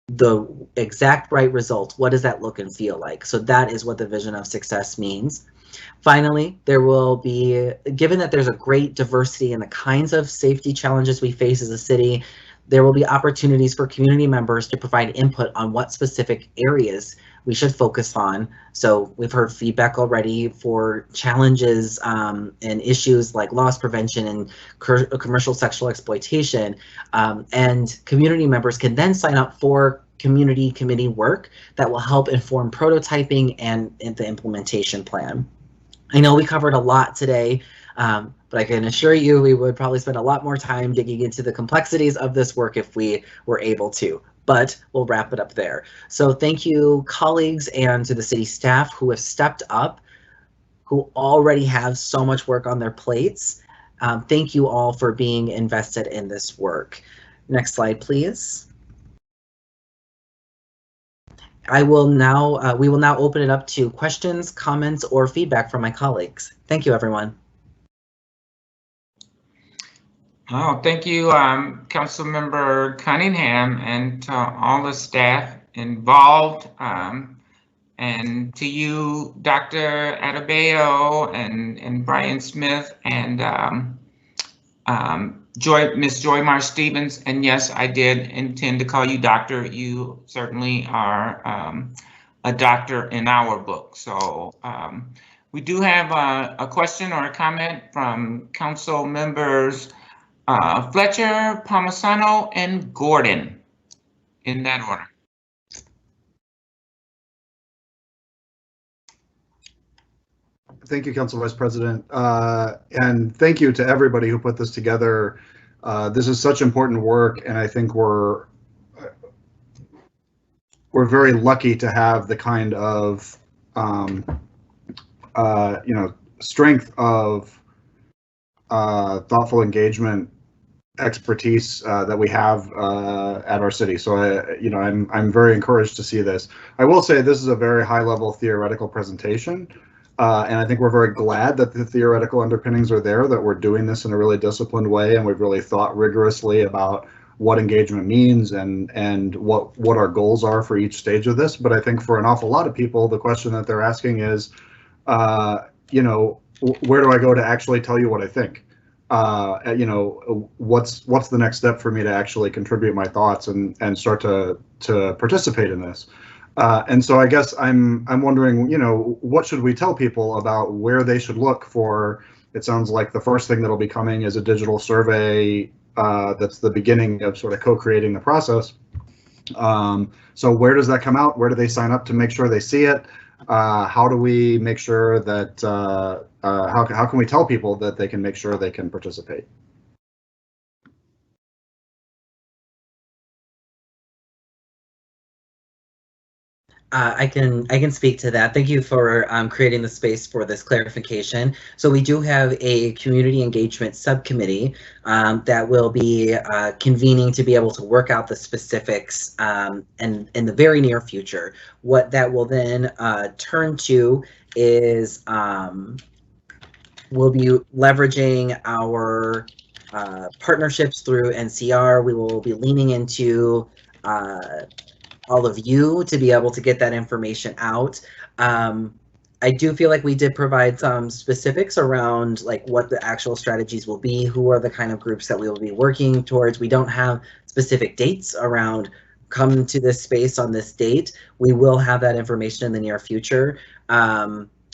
the exact right results, what does that look and feel like? So that is what the vision of success means. Finally, there will be, given that there's a great diversity in the kinds of safety challenges we face as a city, there will be opportunities for community members to provide input on what specific areas we should focus on. So we've heard feedback already for challenges and issues like loss prevention and commercial sexual exploitation. And community members can then sign up for community committee work that will help inform prototyping and the implementation plan. I know we covered a lot today, but I can assure you we would probably spend a lot more time digging into the complexities of this work if we were able to. But we'll wrap it up there. So thank you, colleagues, and to the city staff who have stepped up, who already have so much work on their plates. Thank you all for being invested in this work. Next slide, please. We will now open it up to questions, comments, or feedback from my colleagues. Thank you, everyone. Oh, thank you, Councilmember Cunningham, and to all the staff involved, and to you, Dr. Adebayo and Brian Smith, and Miss Joy Mar Stevens. And yes, I did intend to call you doctor. You certainly are a doctor in our book. So we do have a question or a comment from council members Fletcher, Palmisano, and Gordon, in that order. Thank you, Council Vice President, and thank you to everybody who put this together. This is such important work, and I think we're very lucky to have the kind of strength of thoughtful engagement expertise that we have at our city. So I'm very encouraged to see this. I will say this is a very high level theoretical presentation. And I think we're very glad that the theoretical underpinnings are there, that we're doing this in a really disciplined way, and we've really thought rigorously about what engagement means and what our goals are for each stage of this. But I think for an awful lot of people, the question that they're asking is, where do I go to actually tell you what I think? What's the next step for me to actually contribute my thoughts and start to participate in this? And so I guess I'm wondering, what should we tell people about where they should look for? It sounds like the first thing that'll be coming is a digital survey that's the beginning of sort of co-creating the process. So where does that come out? Where do they sign up to make sure they see it? How do we make sure that, how can we tell people that they can make sure they can participate? I can speak to that. Thank you for creating the space for this clarification. So we do have a community engagement subcommittee that will be convening to be able to work out the specifics and in the very near future. What that will then turn to is we'll be leveraging our partnerships through NCR. We will be leaning into all of you to be able to get that information out. I do feel like we did provide some specifics around like what the actual strategies will be, who are the kind of groups that we will be working towards. We don't have specific dates around come to this space on this date. We will have that information in the near future.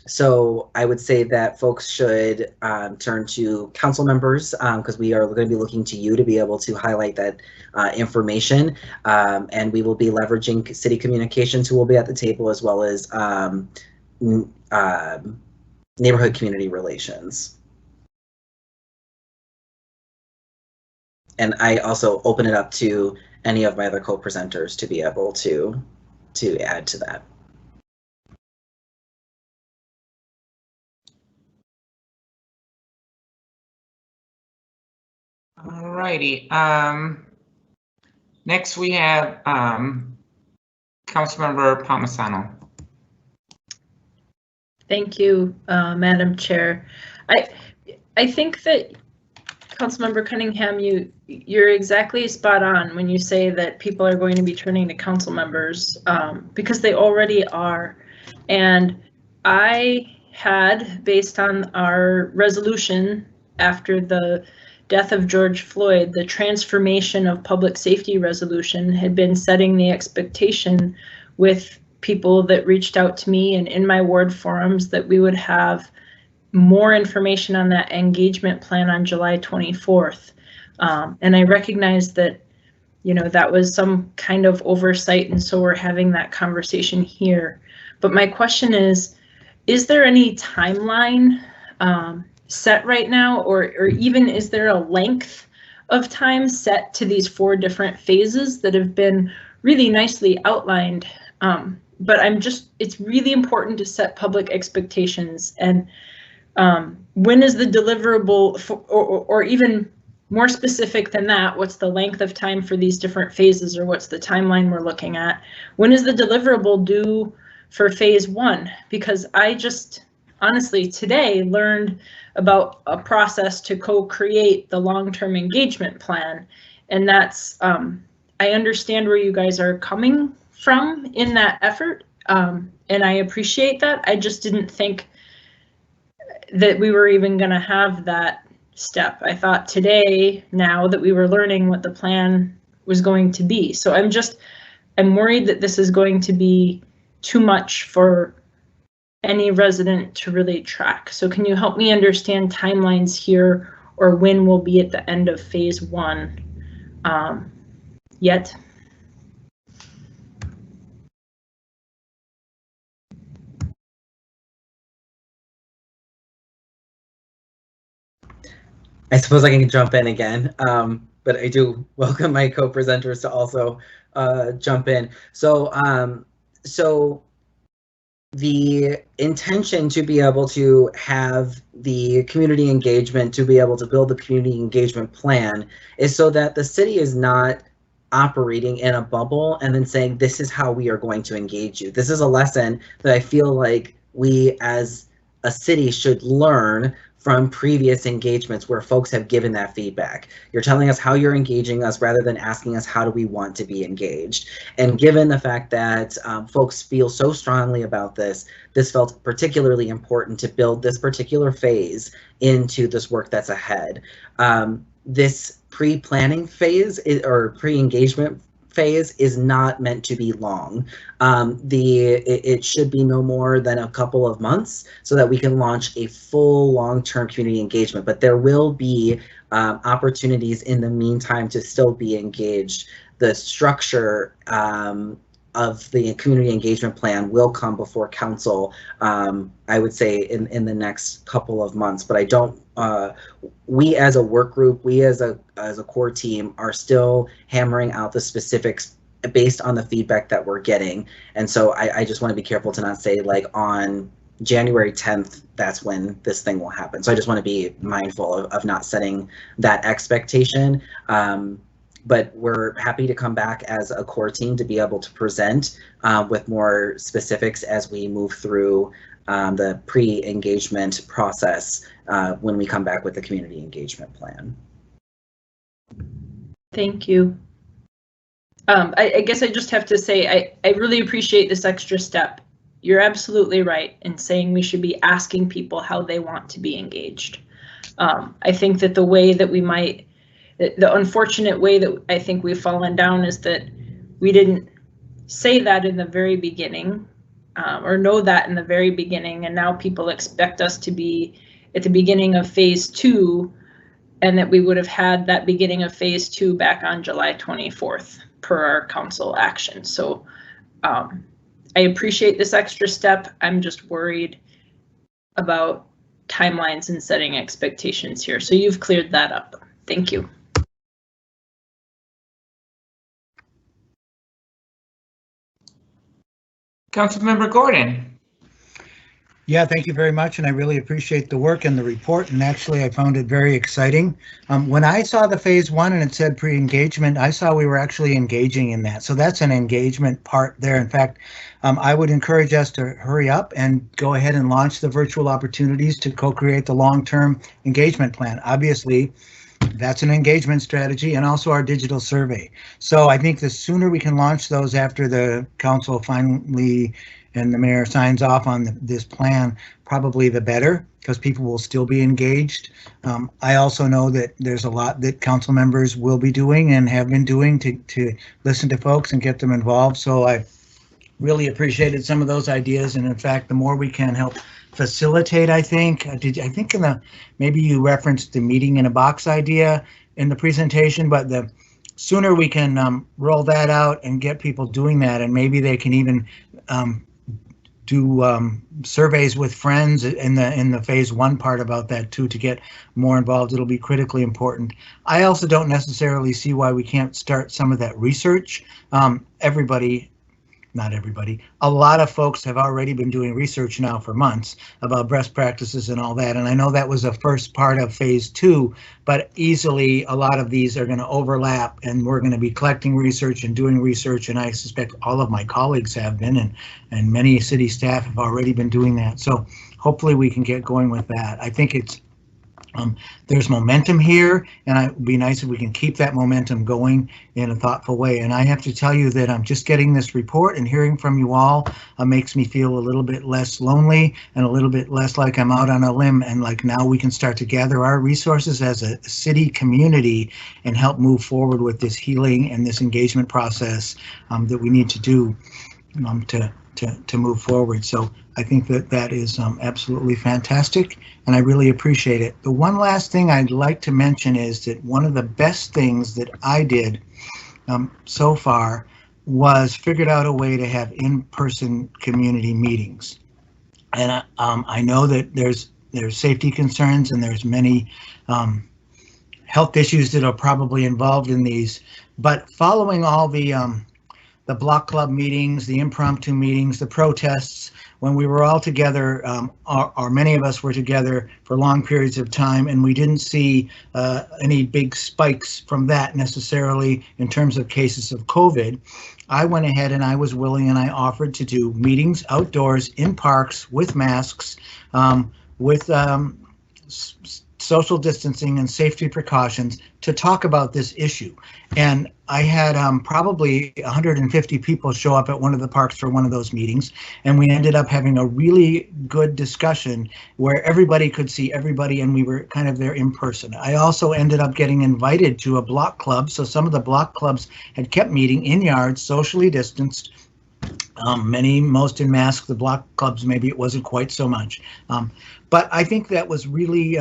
So I would say that folks should turn to council members because we are going to be looking to you to be able to highlight that information. And we will be leveraging city communications who will be at the table, as well as neighborhood community relations. And I also open it up to any of my other co-presenters to be able to add to that. All righty. Next we have Councilmember Palmisano. Thank you, Madam Chair. I think that Councilmember Cunningham, you're exactly spot on when you say that people are going to be turning to council members because they already are. And I had, based on our resolution after the death of George Floyd, the transformation of public safety resolution had been setting the expectation with people that reached out to me and in my ward forums that we would have more information on that engagement plan on July 24th. And I recognize that, that was some kind of oversight, and so we're having that conversation here. But my question is there any timeline set right now, or even is there a length of time set to these 4 different phases that have been really nicely outlined? But it's really important to set public expectations. And when is the deliverable, or even more specific than that, what's the length of time for these different phases, or what's the timeline we're looking at? When is the deliverable due for phase 1? Because I just honestly today learned about a process to co-create the long-term engagement plan. And that's, I understand where you guys are coming from in that effort. And I appreciate that. I just didn't think that we were even gonna have that step. I thought today, now that we were learning what the plan was going to be. So I'm worried that this is going to be too much for any resident to really track. So can you help me understand timelines here, or when we'll be at the end of phase 1 yet? I suppose I can jump in again, but I do welcome my co-presenters to also jump in. So the intention to be able to have the community engagement, to be able to build the community engagement plan, is so that the city is not operating in a bubble and then saying, this is how we are going to engage you. This is a lesson that I feel like we as a city should learn from previous engagements where folks have given that feedback. You're telling us how you're engaging us rather than asking us how do we want to be engaged. And given the fact that folks feel so strongly about this, this felt particularly important to build this particular phase into this work that's ahead. This pre-planning phase or pre-engagement phase is not meant to be long. It should be no more than a couple of months so that we can launch a full long-term community engagement, but there will be opportunities in the meantime to still be engaged. The structure of the community engagement plan will come before council, I would say in the next couple of months, but I don't, we as a work group, we as a core team are still hammering out the specifics based on the feedback that we're getting. And so I just want to be careful to not say like on January 10th, that's when this thing will happen. So I just want to be mindful of not setting that expectation. But we're happy to come back as a core team to be able to present with more specifics as we move through the pre-engagement process when we come back with the community engagement plan. Thank you. I guess I just have to say I really appreciate this extra step. You're absolutely right in saying we should be asking people how they want to be engaged. I think that the way that we might, the unfortunate way that I think we've fallen down is that we didn't say that in the very beginning or know that in the very beginning, and now people expect us to be at the beginning of phase 2, and that we would have had that beginning of phase 2 back on July 24th per our council action. So I appreciate this extra step. I'm just worried about timelines and setting expectations here. So you've cleared that up. Thank you. Councilmember Gordon. Yeah, thank you very much, and I really appreciate the work and the report, and actually I found it very exciting. When I saw the phase 1 and it said pre-engagement, I saw we were actually engaging in that. So that's an engagement part there. In fact, I would encourage us to hurry up and go ahead and launch the virtual opportunities to co-create the long-term engagement plan. Obviously, that's an engagement strategy, and also our digital survey. So I think the sooner we can launch those after the council finally and the mayor signs off on this plan, probably the better, because people will still be engaged. I also know that there's a lot that council members will be doing and have been doing to listen to folks and get them involved. So I really appreciated some of those ideas, and in fact, the more we can help facilitate, I think in the, maybe you referenced the meeting in a box idea in the presentation, but the sooner we can roll that out and get people doing that, and maybe they can even do surveys with friends in the phase 1 part about that too, to get more involved. It'll be critically important. I also don't necessarily see why we can't start some of that research. Not everybody, a lot of folks have already been doing research now for months about best practices and all that. And I know that was the first part of phase 2, but easily a lot of these are going to overlap, and we're going to be collecting research and doing research. And I suspect all of my colleagues have been, and many city staff have already been doing that. So hopefully we can get going with that. I think it's there's momentum here, and it would be nice if we can keep that momentum going in a thoughtful way. And I have to tell you that I'm just getting this report and hearing from you all makes me feel a little bit less lonely and a little bit less like I'm out on a limb, and like now we can start to gather our resources as a city community and help move forward with this healing and this engagement process that we need to do to move forward. So I think that is absolutely fantastic, and I really appreciate it. The one last thing I'd like to mention is that one of the best things that I did so far was figured out a way to have in-person community meetings. And I know that there's safety concerns and there's many health issues that are probably involved in these, but following all the the block club meetings, the impromptu meetings, the protests, when we were all together, or many of us were together for long periods of time, and we didn't see any big spikes from that necessarily in terms of cases of COVID. I went ahead and I was willing and I offered to do meetings outdoors in parks with masks, with social distancing and safety precautions to talk about this issue. And I had probably 150 people show up at one of the parks for one of those meetings, and we ended up having a really good discussion where everybody could see everybody, and we were kind of there in person. I also ended up getting invited to a block club, so some of the block clubs had kept meeting in yards, socially distanced, most in masks. The block clubs, maybe it wasn't quite so much. But I think that was really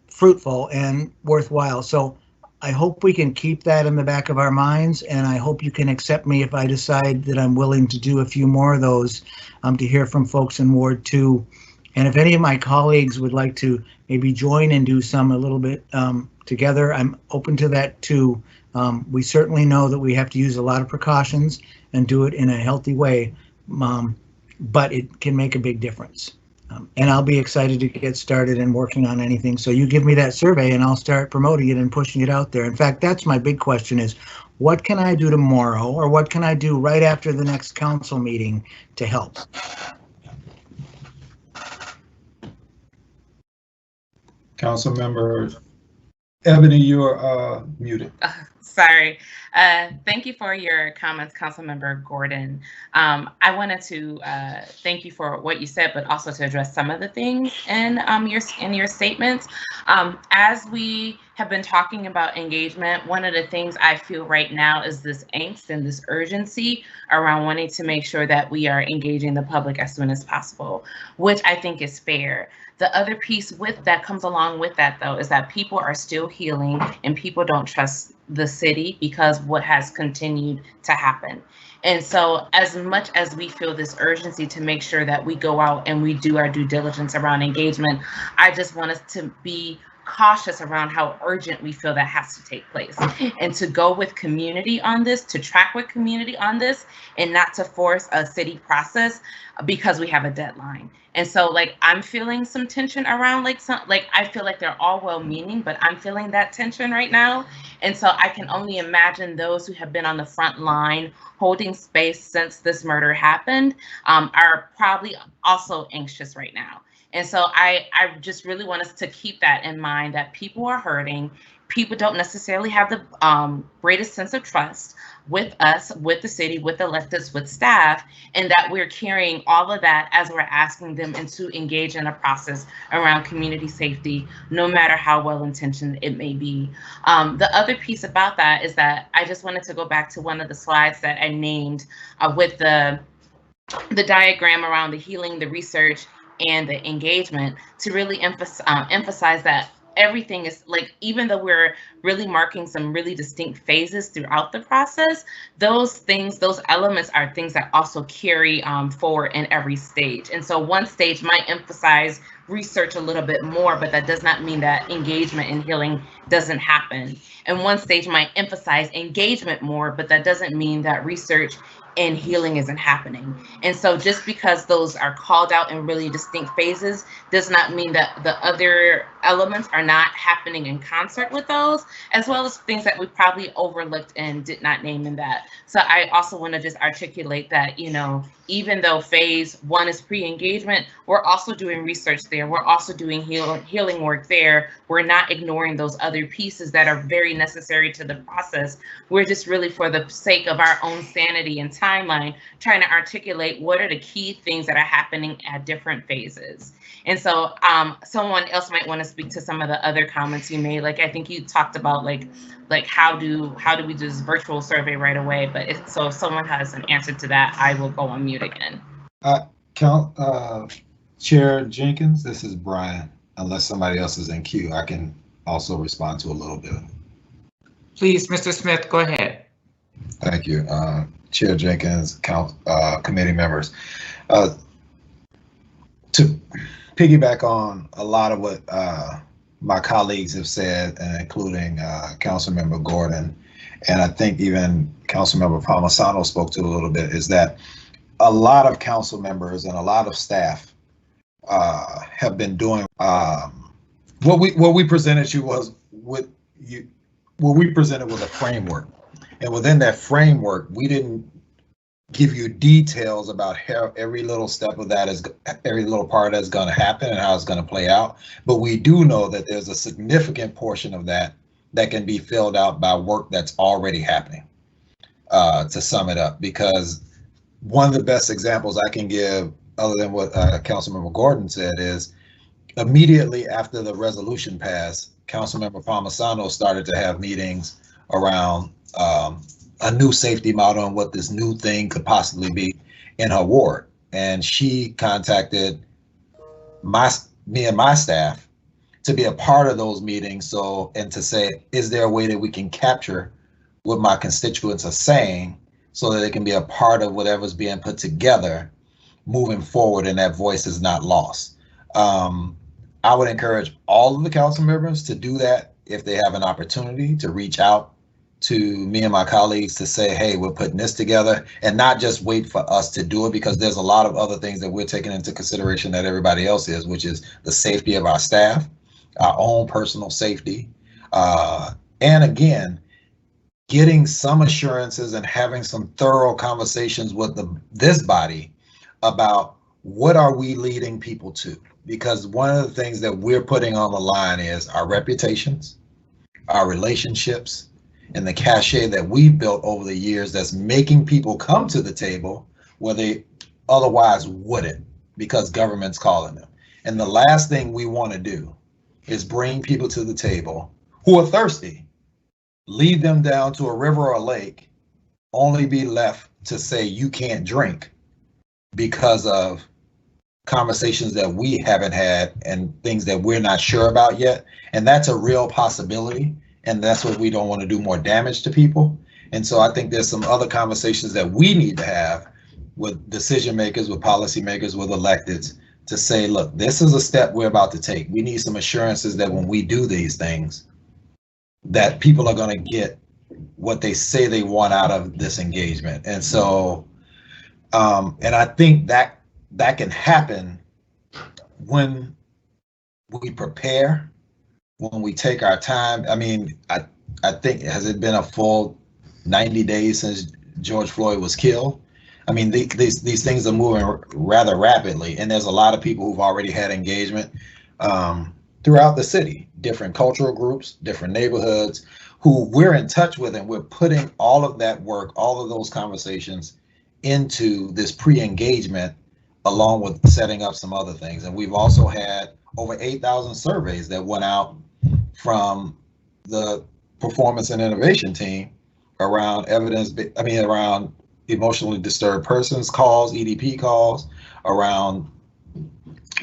fruitful and worthwhile. So I hope we can keep that in the back of our minds, and I hope you can accept me if I decide that I'm willing to do a few more of those to hear from folks in Ward 2. And if any of my colleagues would like to maybe join and do some a little bit together, I'm open to that too. We certainly know that we have to use a lot of precautions and do it in a healthy way, but it can make a big difference. And I'll be excited to get started and working on anything. So you give me that survey and I'll start promoting it and pushing it out there. In fact, that's my big question is, what can I do tomorrow, or what can I do right after the next council meeting to help? Councilmember Ebony, you're muted. Sorry. Thank you for your comments, Councilmember Gordon. I wanted to thank you for what you said, but also to address some of the things in your statements. As we have been talking about engagement, one of the things I feel right now is this angst and this urgency around wanting to make sure that we are engaging the public as soon as possible, which I think is fair. The other piece with that comes along with that, though, is that people are still healing and people don't trust the city because what has continued to happen. And so as much as we feel this urgency to make sure that we go out and we do our due diligence around engagement, I just want us to be cautious around how urgent we feel that has to take place, and to go with community on this, to track with community on this, and not to force a city process because we have a deadline. And so like I'm feeling some tension around I feel like they're all well-meaning, but I'm feeling that tension right now. And so I can only imagine those who have been on the front line holding space since this murder happened are probably also anxious right now. And so I just really want us to keep that in mind, that people are hurting. People don't necessarily have the greatest sense of trust with us, with the city, with electeds, with staff, and that we're carrying all of that as we're asking them to engage in a process around community safety, no matter how well-intentioned it may be. The other piece about that is that I just wanted to go back to one of the slides that I named with the diagram around the healing, the research, and the engagement, to really emphasize that everything is like, even though we're really marking some really distinct phases throughout the process, those things, those elements are things that also carry forward in every stage. And so one stage might emphasize research a little bit more, but that does not mean that engagement and healing doesn't happen. And one stage might emphasize engagement more, but that doesn't mean that research and healing isn't happening. And so just because those are called out in really distinct phases does not mean that the other elements are not happening in concert with those, as well as things that we probably overlooked and did not name in that. So I also want to just articulate that, you know, even though phase 1 is pre-engagement, we're also doing research there. We're also doing healing work there. We're not ignoring those other pieces that are very necessary to the process. We're just really, for the sake of our own sanity and timeline, trying to articulate what are the key things that are happening at different phases. And so someone else might want to speak to some of the other comments you made. Like I think you talked about like how do we do this virtual survey right away? But if someone has an answer to that, I will go on mute again. Chair Jenkins, this is Brian. Unless somebody else is in queue, I can also respond to a little bit. Please, Mr. Smith, go ahead. Thank you, Chair Jenkins, committee members. To piggyback on a lot of what my colleagues have said, including Councilmember Gordon, and I think even Councilmember Palmisano spoke to a little bit, is that a lot of council members and a lot of staff have been doing what we presented you was what we presented was a framework, and within that framework, we didn't give you details about how every little step of that is, every little part that's going to happen and how it's going to play out. But we do know that there's a significant portion of that that can be filled out by work that's already happening. To sum it up, because one of the best examples I can give, other than what Councilmember Gordon said, is immediately after the resolution passed, Councilmember Palmisano started to have meetings around a new safety model and what this new thing could possibly be in her ward. And she contacted me and my staff to be a part of those meetings. So, and to say, is there a way that we can capture what my constituents are saying so that they can be a part of whatever's being put together moving forward and that voice is not lost. I would encourage all of the council members to do that if they have an opportunity to reach out to me and my colleagues to say, hey, we're putting this together, and not just wait for us to do it, because there's a lot of other things that we're taking into consideration that everybody else is, which is the safety of our staff, our own personal safety, and again, getting some assurances and having some thorough conversations with this body about what are we leading people to? Because one of the things that we're putting on the line is our reputations, our relationships, and the cachet that we've built over the years that's making people come to the table where they otherwise wouldn't, because government's calling them. And the last thing we want to do is bring people to the table who are thirsty, lead them down to a river or a lake, only be left to say you can't drink because of conversations that we haven't had and things that we're not sure about yet. And that's a real possibility. And that's what we don't want to do, more damage to people. And so I think there's some other conversations that we need to have with decision makers, with policy makers, with electeds to say, look, this is a step we're about to take. We need some assurances that when we do these things, that people are going to get what they say they want out of this engagement. And so, and I think that can happen when we prepare, when we take our time. I mean, I think, has it been a full 90 days since George Floyd was killed? I mean, these things are moving rather rapidly, and there's a lot of people who've already had engagement throughout the city, different cultural groups, different neighborhoods, who we're in touch with, and we're putting all of that work, all of those conversations into this pre-engagement, along with setting up some other things. And we've also had over 8,000 surveys that went out from the performance and innovation team around around emotionally disturbed persons calls, EDP calls, around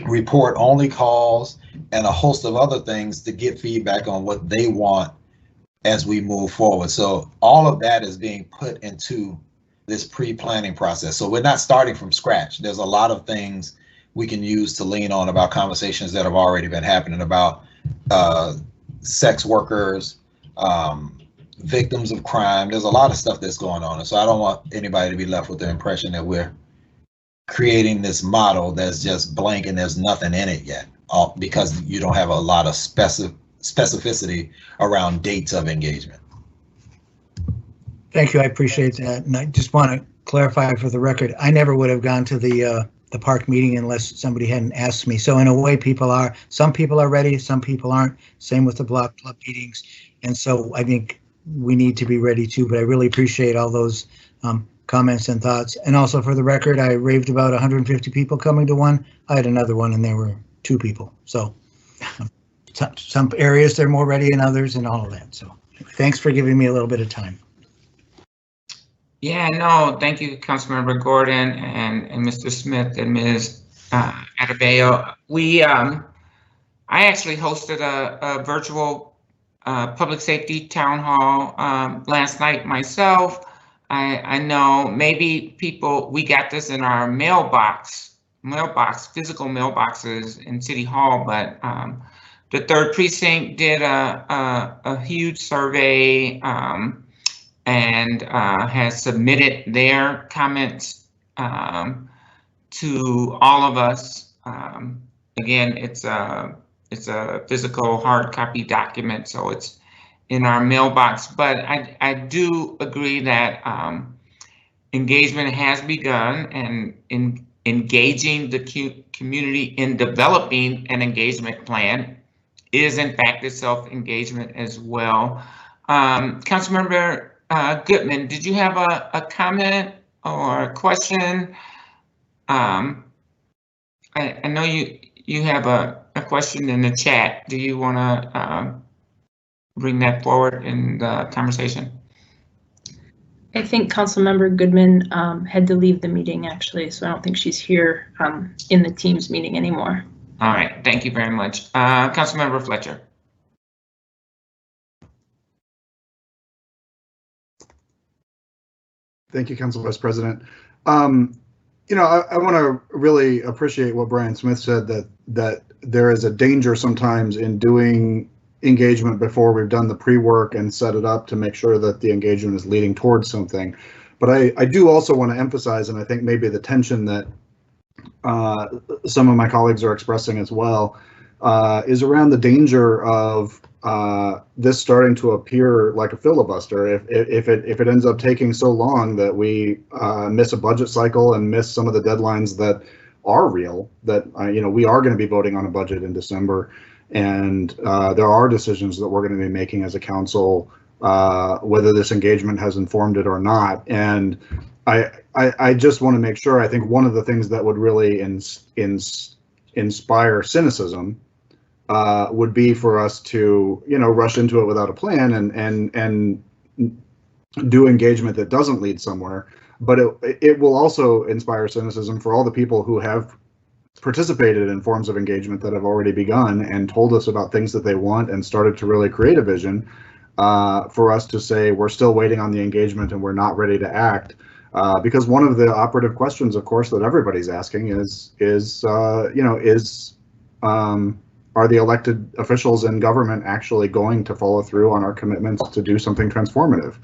report only calls, and a host of other things to get feedback on what they want as we move forward. So all of that is being put into this pre-planning process. So we're not starting from scratch. There's a lot of things we can use to lean on about conversations that have already been happening about sex workers, victims of crime. There's a lot of stuff that's going on. And so I don't want anybody to be left with the impression that we're creating this model that's just blank and there's nothing in it yet, because you don't have a lot of specificity around dates of engagement. Thank you. I appreciate that. And I just want to clarify for the record, I never would have gone to the park meeting unless somebody hadn't asked me. So in a way, some people are ready, some people aren't. Same with the block club meetings. And so I think we need to be ready too, but I really appreciate all those comments and thoughts. And also for the record, I raved about 150 people coming to one. I had another one and there were 2 people. So some areas they're more ready than others and all of that. So thanks for giving me a little bit of time. Yeah, no, thank you, Councilmember Gordon and Mr. Smith and Ms. Adebayo. I actually hosted a virtual public safety town hall last night myself. I know maybe we got this in our mailbox, physical mailboxes in City Hall, but the 3rd Precinct did a huge survey and has submitted their comments to all of us. Again, it's a physical hard copy document, so it's in our mailbox. But I do agree that engagement has begun, and in engaging the community in developing an engagement plan is in fact itself engagement as well. Councilmember Goodman, did you have a comment or a question? I know you have a question in the chat. Do you want to bring that forward in the conversation? I think Councilmember Goodman had to leave the meeting actually, so I don't think she's here in the Teams meeting anymore. All right, thank you very much. Councilmember Fletcher. Thank you, Council Vice President. You know, I want to really appreciate what Brian Smith said, that there is a danger sometimes in doing engagement before we've done the pre-work and set it up to make sure that the engagement is leading towards something. But I do also want to emphasize, and I think maybe the tension that some of my colleagues are expressing as well, is around the danger of this starting to appear like a filibuster if it ends up taking so long that we miss a budget cycle and miss some of the deadlines that are real, that you know, we are going to be voting on a budget in December, and there are decisions that we're going to be making as a council, whether this engagement has informed it or not. And I just want to make sure, I think one of the things that would really inspire cynicism would be for us to, you know, rush into it without a plan and do engagement that doesn't lead somewhere. But it will also inspire cynicism for all the people who have participated in forms of engagement that have already begun and told us about things that they want and started to really create a vision, for us to say we're still waiting on the engagement and we're not ready to act. Because one of the operative questions, of course, that everybody's asking is you know, are the elected officials in government actually going to follow through on our commitments to do something transformative?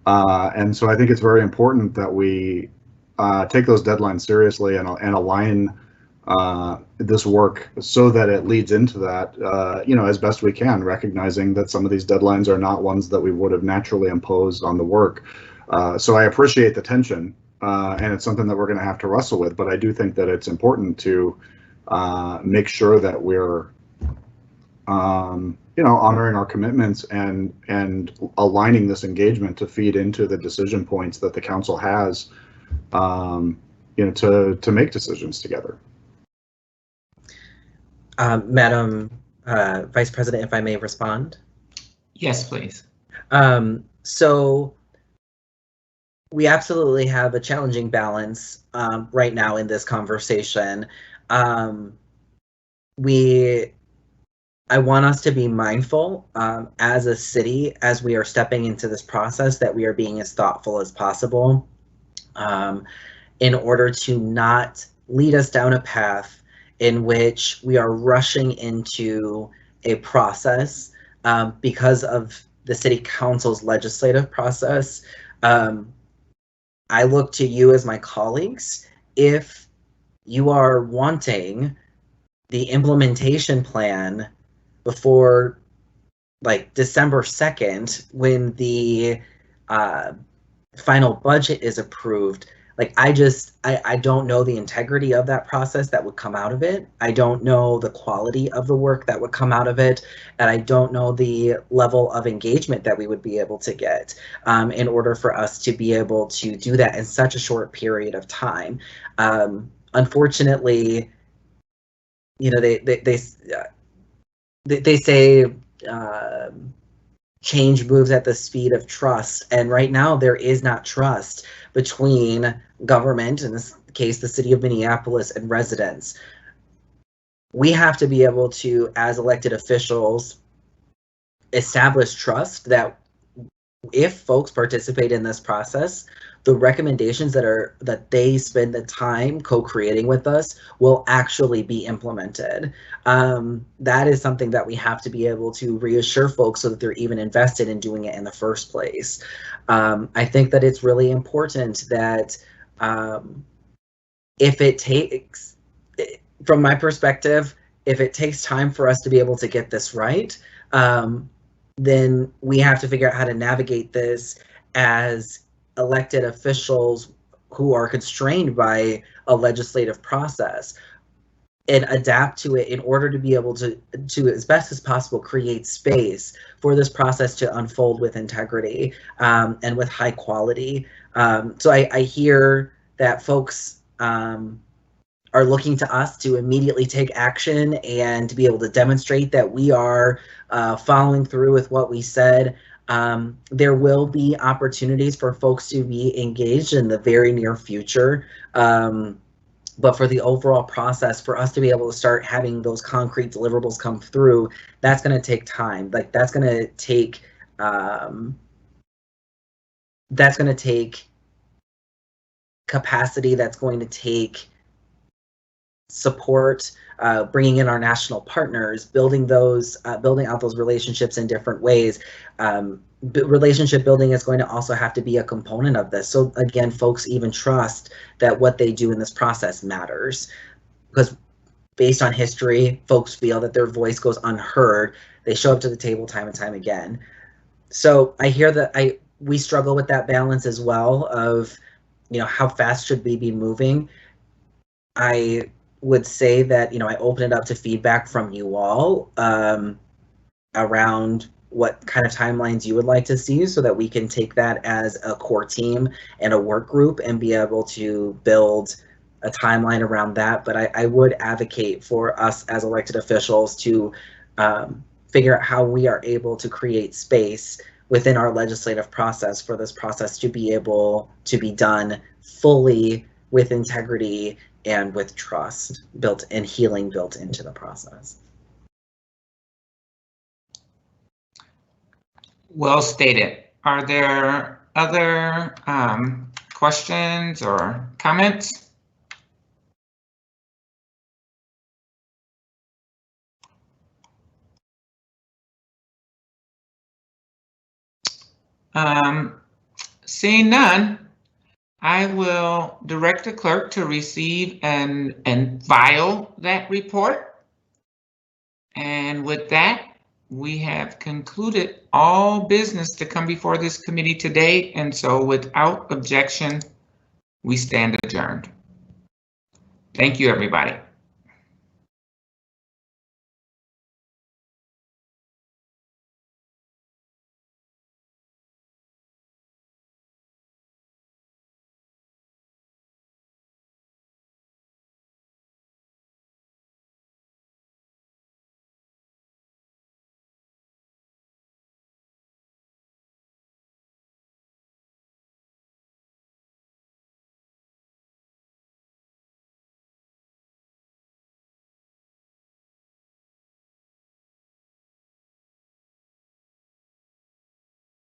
And so I think it's very important that we take those deadlines seriously and align this work so that it leads into that, you know, as best we can, recognizing that some of these deadlines are not ones that we would have naturally imposed on the work. So I appreciate the tension, and it's something that we're going to have to wrestle with, but I do think that it's important to make sure that we're you know, honoring our commitments and aligning this engagement to feed into the decision points that the council has, you know, to make decisions together. Madam Vice President, if I may respond. Yes, please. So we absolutely have a challenging balance right now in this conversation. I want us to be mindful as a city, as we are stepping into this process, that we are being as thoughtful as possible in order to not lead us down a path in which we are rushing into a process because of the city council's legislative process. I look to you as my colleagues. If you are wanting the implementation plan before like December 2nd, when the final budget is approved, like I don't know the integrity of that process that would come out of it. I don't know the quality of the work that would come out of it. And I don't know the level of engagement that we would be able to get in order for us to be able to do that in such a short period of time. Unfortunately, you know, they say change moves at the speed of trust, and right now there is not trust between government, in this case the city of Minneapolis, and residents. We have to be able to, as elected officials, establish trust that if folks participate in this process, the recommendations that they spend the time co-creating with us will actually be implemented. That is something that we have to be able to reassure folks so that they're even invested in doing it in the first place. I think that it's really important that if it takes, from my perspective, if it takes time for us to be able to get this right, then we have to figure out how to navigate this as elected officials who are constrained by a legislative process and adapt to it in order to be able to as best as possible, create space for this process to unfold with integrity and with high quality. So I hear that folks are looking to us to immediately take action and to be able to demonstrate that we are following through with what we said. There will be opportunities for folks to be engaged in the very near future. But for the overall process, for us to be able to start having those concrete deliverables come through, that's going to take time. Like that's going to take capacity. That's going to take support, bringing in our national partners, building out those relationships in different ways. Relationship building is going to also have to be a component of this. So again, folks even trust that what they do in this process matters, because based on history, folks feel that their voice goes unheard. They show up to the table time and time again. So I hear that we struggle with that balance as well of, how fast should we be moving? I would say that, I open it up to feedback from you all around what kind of timelines you would like to see so that we can take that as a core team and a work group and be able to build a timeline around that. But I would advocate for us as elected officials to figure out how we are able to create space within our legislative process for this process to be able to be done fully with integrity and with trust built and healing built into the process. Well stated. Are there other questions or comments? Seeing none, I will direct the clerk to receive and file that report. And with that, we have concluded all business to come before this committee today. And so without objection, we stand adjourned. Thank you, everybody.